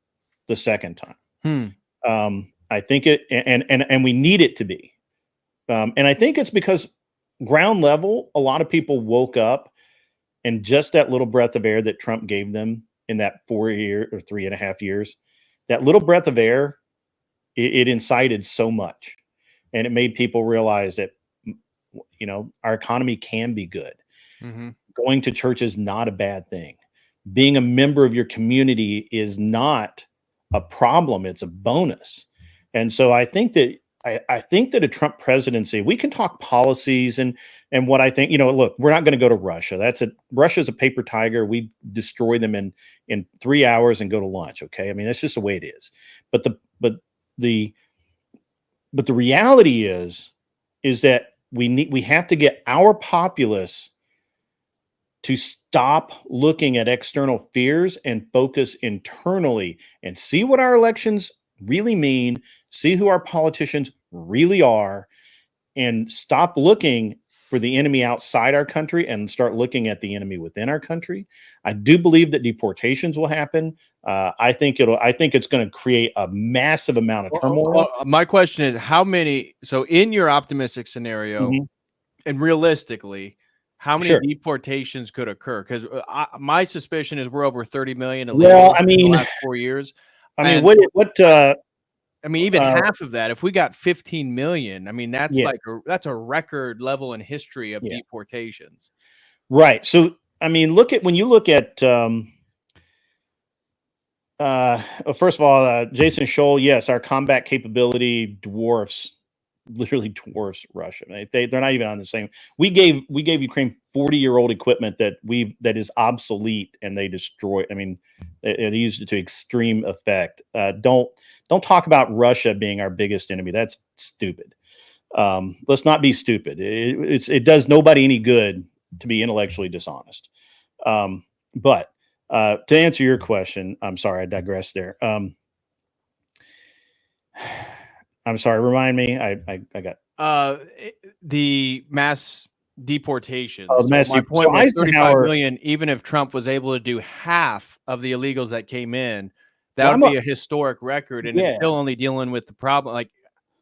Speaker 9: the second time. I think it, and we need it to be. And I think it's because ground level, a lot of people woke up, and just that little breath of air that Trump gave them in that 4 year or 3.5 years, that little breath of air, it incited so much. And it made people realize that, you know, our economy can be good. Going to church is not a bad thing. Being a member of your community is not a problem. It's a bonus. And so I think that a Trump presidency, we can talk policies and what I think, you know, look, we're not going to go to Russia. Russia's a paper tiger. We destroy them in 3 hours and go to lunch. Okay. I mean, that's just the way it is. But the reality is that we have to get our populace to stop looking at external fears and focus internally and see what our elections really mean, see who our politicians really are, and stop looking for the enemy outside our country and start looking at the enemy within our country. I do believe that deportations will happen. I think it's going to create a massive amount of turmoil.
Speaker 1: Well, my question is, how many? So, in your optimistic scenario, and realistically, how many deportations could occur? Because my suspicion is we're over 30 million in the last 4 years.
Speaker 9: I mean,
Speaker 1: I mean, even half of that, if we got 15 million, I mean, that's that's a record level in history of deportations.
Speaker 9: Right. So, I mean, when you look at, first of all, Jason Scholl, yes, our combat capability literally dwarfs Russia. They're not even on the same. We gave Ukraine 40-year-old equipment that is obsolete, and they destroy. I mean, they used it to extreme effect. Don't talk about Russia being our biggest enemy. That's stupid. Let's not be stupid. It does nobody any good to be intellectually dishonest. But to answer your question, I'm sorry, I digressed there. I'm sorry. Remind me. I got
Speaker 1: the mass deportation.
Speaker 9: Oh,
Speaker 1: my point was 35 million. Even if Trump was able to do half of the illegals that came in, that would be a historic record, and it's still only dealing with the problem. Like,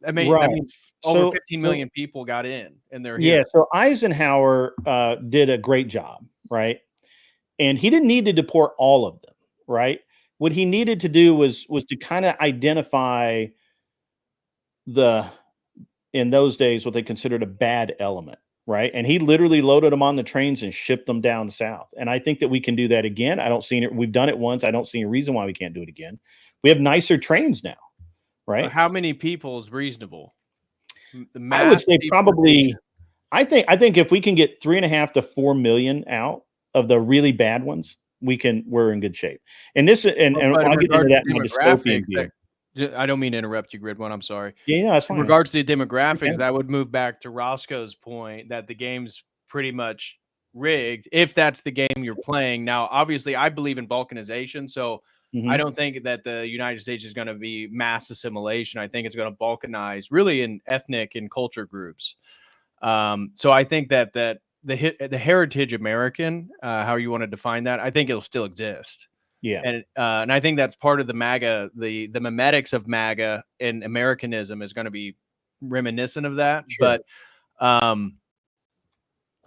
Speaker 1: I mean, that means over 15 million people got in, and they're
Speaker 9: yeah.
Speaker 1: here.
Speaker 9: So Eisenhower did a great job, right? And he didn't need to deport all of them, right? What he needed to do was to kind of identify in those days, what they considered a bad element, right? And he literally loaded them on the trains and shipped them down south. And I think that we can do that again. I don't see it. We've done it once. I don't see a reason why we can't do it again. We have nicer trains now, right?
Speaker 1: How many people is reasonable?
Speaker 9: I would say probably. I think if we can get 3.5 to 4 million out of the really bad ones, we're in good shape. And this and I'll get into that in my dystopian view.
Speaker 1: I don't mean to interrupt you, Grid One. I'm sorry.
Speaker 9: Yeah, that's fine.
Speaker 1: In regards to the demographics, that would move back to Roscoe's point that the game's pretty much rigged if that's the game you're playing. Now, obviously, I believe in balkanization, so I don't think that the United States is going to be mass assimilation. I think it's going to balkanize really in ethnic and culture groups. So I think that the heritage American, how you want to define that, I think it'll still exist.
Speaker 9: Yeah.
Speaker 1: And I think that's part of the MAGA, the memetics of MAGA and Americanism is going to be reminiscent of that.
Speaker 9: Sure.
Speaker 1: But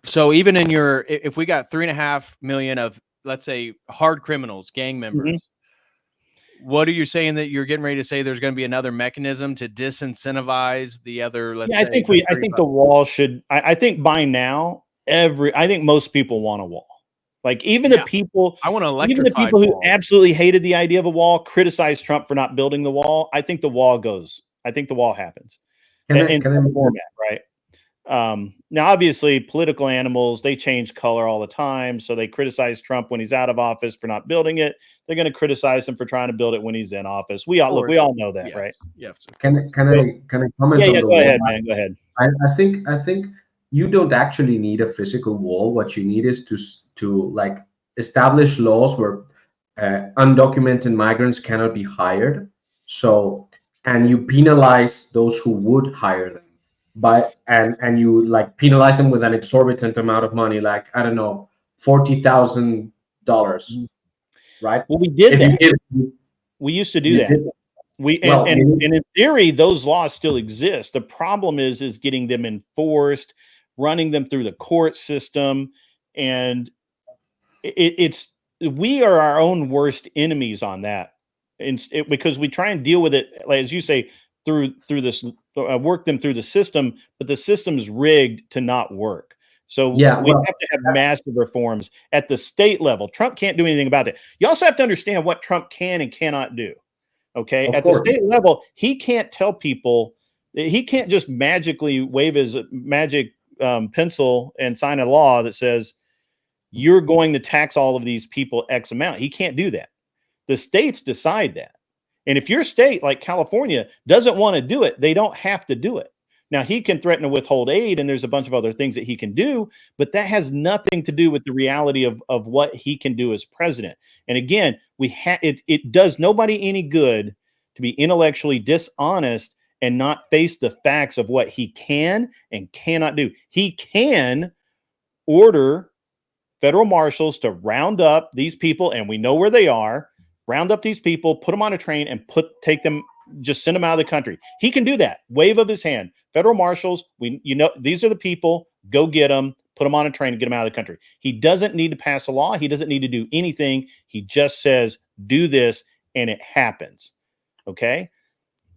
Speaker 1: so even in if we got 3.5 million of, let's say, hard criminals, gang members, what are you saying that you're getting ready to say? There's going to be another mechanism to disincentivize the other? Let's say,
Speaker 9: I think the wall should. I think by now, I think most people want a wall. Like even the people, even the people who absolutely hated the idea of a wall, criticized Trump for not building the wall. I think the wall goes. I think the wall happens in some format, right? Now, obviously, political animals, they change color all the time. So they criticize Trump when he's out of office for not building it. They're going to criticize him for trying to build it when he's in office. We all know that, right?
Speaker 1: Yeah.
Speaker 4: Can I comment?
Speaker 9: Yeah, go ahead, man. Go ahead.
Speaker 4: I think you don't actually need a physical wall. What you need is to like establish laws where undocumented migrants cannot be hired. So, and you penalize those who would hire them. And you like penalize them with an exorbitant amount of money, like I don't know, $40,000, right?
Speaker 9: Well, we did that. We used to do that. And in theory, those laws still exist. The problem is getting them enforced, running them through the court system, and we are our own worst enemies on that, because we try and deal with it, like, as you say, through this. Work them through the system, but the system's rigged to not work. So we have to have massive reforms at the state level. Trump can't do anything about it. You also have to understand what Trump can and cannot do. Okay, at the state level, he can't tell people. He can't just magically wave his magic pencil and sign a law that says you're going to tax all of these people X amount. He can't do that. The states decide that. And if your state, like California, doesn't want to do it, they don't have to do it. Now, he can threaten to withhold aid, and there's a bunch of other things that he can do, but that has nothing to do with the reality of what he can do as president. And again, it does nobody any good to be intellectually dishonest and not face the facts of what he can and cannot do. He can order federal marshals to round up these people, and we know where they are. Round up these people, put them on a train, and just send them out of the country. He can do that. Wave of his hand. Federal marshals, these are the people. Go get them, put them on a train, and get them out of the country. He doesn't need to pass a law. He doesn't need to do anything. He just says, do this, and it happens. Okay?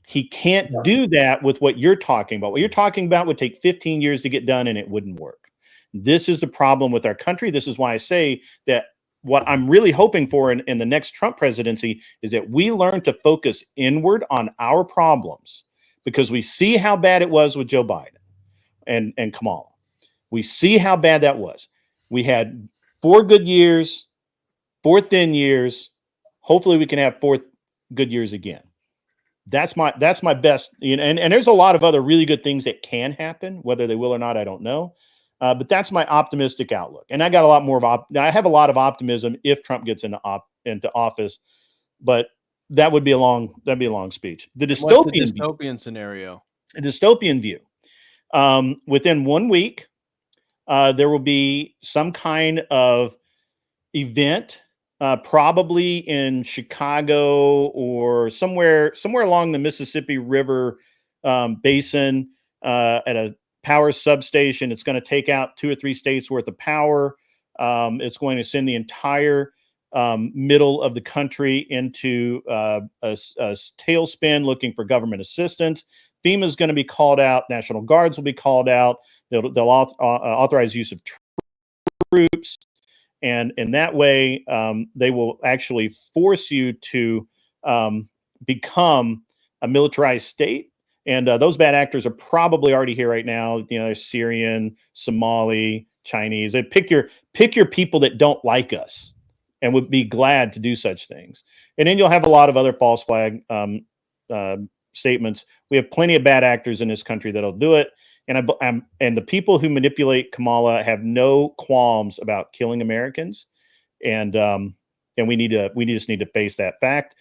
Speaker 9: He can't do that with what you're talking about. What you're talking about would take 15 years to get done, and it wouldn't work. This is the problem with our country. This is why I say that what I'm really hoping for in the next Trump presidency is that we learn to focus inward on our problems, because we see how bad it was with Joe Biden and Kamala. We see how bad that was. We had 4 good years, 4 thin years. Hopefully we can have 4 good years again. That's my best. And there's a lot of other really good things that can happen. Whether they will or not, I don't know. But that's my optimistic outlook, and I got a lot more I have a lot of optimism if Trump gets into office, but that would be a long speech. The dystopian
Speaker 1: scenario,
Speaker 9: a dystopian view. Within 1 week, there will be some kind of event, probably in Chicago or somewhere along the Mississippi River basin. at a power substation. It's going to take out 2 or 3 states worth of power. It's going to send the entire middle of the country into a tailspin looking for government assistance. FEMA is going to be called out. National Guards will be called out. They'll authorize use of troops. And in that way, they will actually force you to become a militarized state. And those bad actors are probably already here right now. You know, they're Syrian, Somali, Chinese. They pick your people that don't like us and would be glad to do such things. And then you'll have a lot of other false flag statements. We have plenty of bad actors in this country that'll do it. And the people who manipulate Kamala have no qualms about killing Americans, and we just need to face that fact.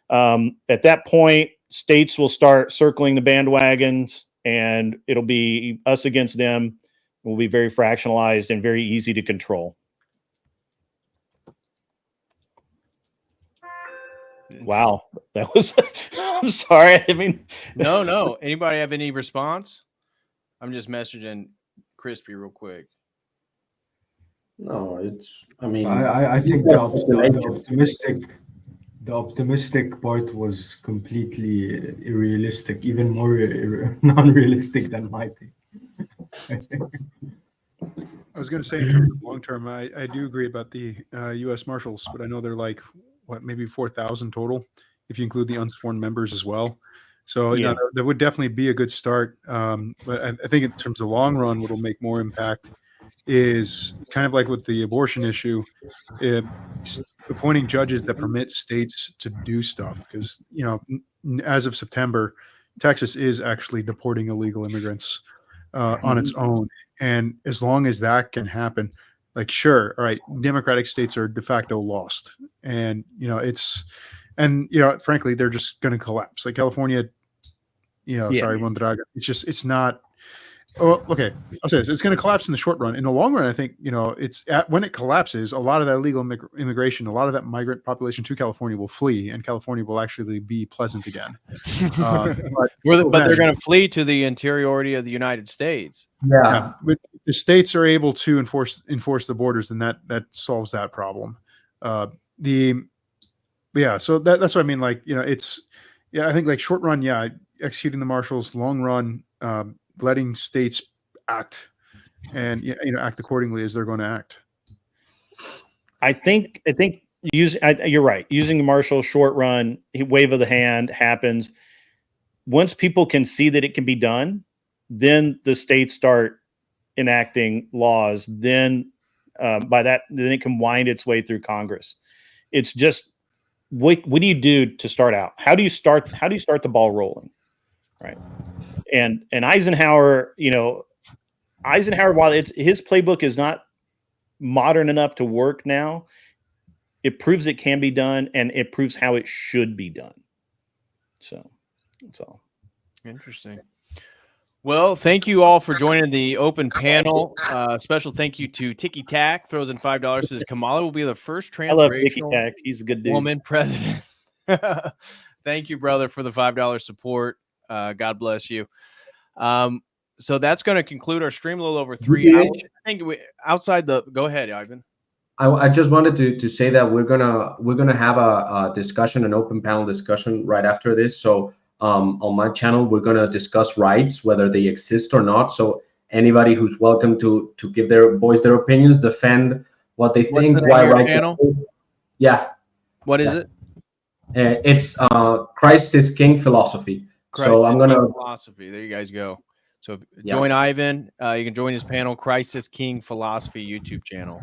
Speaker 9: At that point, states will start circling the bandwagons, and it'll be us against them. We'll be very fractionalized and very easy to control. Wow, that was. I'm sorry. I mean,
Speaker 1: no. Anybody have any response? I'm just messaging Crispy real quick.
Speaker 4: No, I mean,
Speaker 3: I think the optimistic part was completely unrealistic, even more non-realistic than my take.
Speaker 2: I was going to say, in terms of long term, I do agree about the U.S. Marshals, but I know they're like, maybe 4,000 total, if you include the unsworn members as well. So, you know, that would definitely be a good start. But I think in terms of the long run, what will make more impact is kind of like with the abortion issue, appointing judges that permit states to do stuff. Because, you know, as of September, Texas is actually deporting illegal immigrants on its own. And as long as that can happen, like, sure, all right, Democratic states are de facto lost. And, you know, and, you know, frankly, they're just going to collapse. Like California, you know, sorry, Mondraga. It's not. Oh, okay. I'll say this: it's going to collapse in the short run. In the long run, I think, you know, when it collapses, a lot of that illegal immigration, a lot of that migrant population to California will flee, and California will actually be pleasant again.
Speaker 1: But they're going to flee to the interiority of the United States.
Speaker 3: Yeah.
Speaker 2: But the states are able to enforce the borders, and that solves that problem. So that's what I mean. Like, you know, I think like short run, executing the marshals. Long run, letting states act and, you know, act accordingly as they're going to act.
Speaker 9: I think you're right. Using the marshal short run, wave of the hand happens. Once people can see that it can be done, then the states start enacting laws. Then then it can wind its way through Congress. It's just, what do you do to start out? How do you start the ball rolling? Right. And Eisenhower, while his playbook is not modern enough to work now, it proves it can be done, and it proves how it should be done. So that's all.
Speaker 1: Interesting. Well, thank you all for joining the open panel. Special thank you to Tiki Tack, throws in $5. Says Kamala will be the first transracial
Speaker 9: He's a good dude.
Speaker 1: woman president. Thank you, brother, for the $5 support. God bless you. So that's going to conclude our stream. A little over 3 hours. I think go ahead, Ivan.
Speaker 4: I just wanted to say that we're gonna have a discussion, an open panel discussion right after this. So on my channel, we're gonna discuss rights, whether they exist or not. So anybody who's welcome to give voice their opinions, defend what they think, why rights
Speaker 1: channel?
Speaker 4: Yeah.
Speaker 1: What is it?
Speaker 4: It's Christ is King philosophy. So I'm gonna
Speaker 1: philosophy. There you guys go. So join Ivan. You can join his panel, Christ is King Philosophy YouTube channel.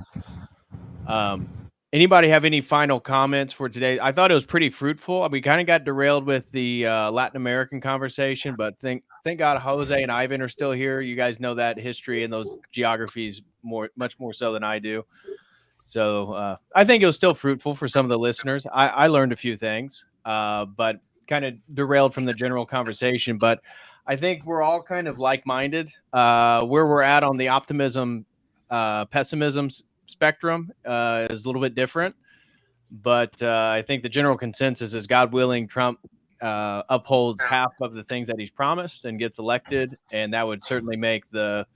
Speaker 1: Anybody have any final comments for today? I thought it was pretty fruitful. We kind of got derailed with the Latin American conversation, but thank God Jose and Ivan are still here. You guys know that history and those geographies much more so than I do. So I think it was still fruitful for some of the listeners. I learned a few things, but kind of derailed from the general conversation. But I think we're all kind of like-minded. Where we're at on the optimism, pessimism spectrum is a little bit different. But I think the general consensus is, God willing, Trump upholds half of the things that he's promised and gets elected, and that would certainly make the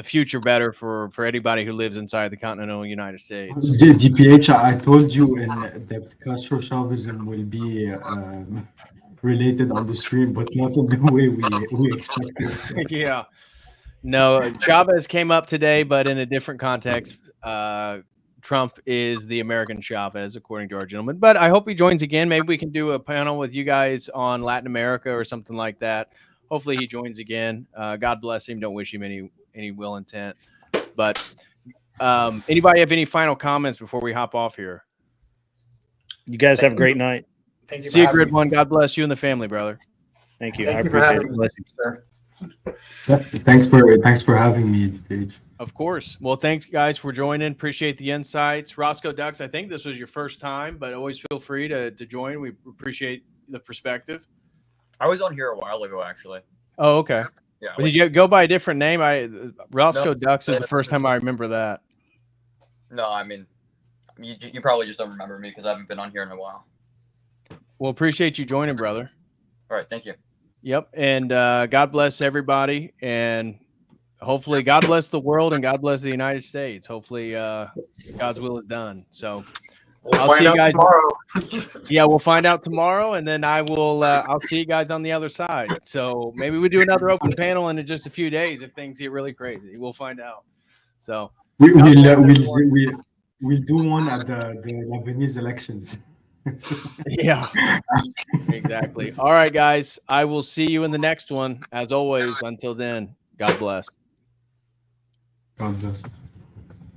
Speaker 1: future better for anybody who lives inside the continental United States.
Speaker 3: DPH, I told you that Castro Chavism will be related on the stream, but not in the way we expected.
Speaker 1: Yeah. No, Chavez came up today, but in a different context. Trump is the American Chavez, according to our gentleman. But I hope he joins again. Maybe we can do a panel with you guys on Latin America or something like that. Hopefully he joins again. God bless him. Don't wish him any ill intent. But anybody have any final comments before we hop off here?
Speaker 9: You guys have a great night.
Speaker 5: Thank you.
Speaker 1: See you, Grid One. God bless you and the family, brother.
Speaker 9: Thank you. I appreciate it.
Speaker 5: Me, sir.
Speaker 3: Yeah, thanks for having me, Paige.
Speaker 1: Of course. Well, thanks guys for joining. Appreciate the insights. Roscoe Ducks, I think this was your first time, but always feel free to join. We appreciate the perspective.
Speaker 6: I was on here a while ago, actually.
Speaker 1: Oh, okay.
Speaker 6: Yeah.
Speaker 1: Did you go by a different name? Roscoe Ducks is the first time I remember that.
Speaker 6: No, I mean, you probably just don't remember me because I haven't been on here in a while.
Speaker 1: Well, appreciate you joining, brother.
Speaker 6: All right. Thank you.
Speaker 1: Yep. And God bless everybody. And hopefully God bless the world and God bless the United States. Hopefully God's will is done. So
Speaker 5: I'll see you guys tomorrow.
Speaker 1: Yeah, we'll find out tomorrow, and then I'll see you guys on the other side. So maybe we do another open panel in just a few days if things get really crazy. We'll find out. So
Speaker 3: we'll do one at the Lebanese elections.
Speaker 1: Yeah, exactly. All right, guys. I will see you in the next one. As always, until then, God bless.
Speaker 3: God bless.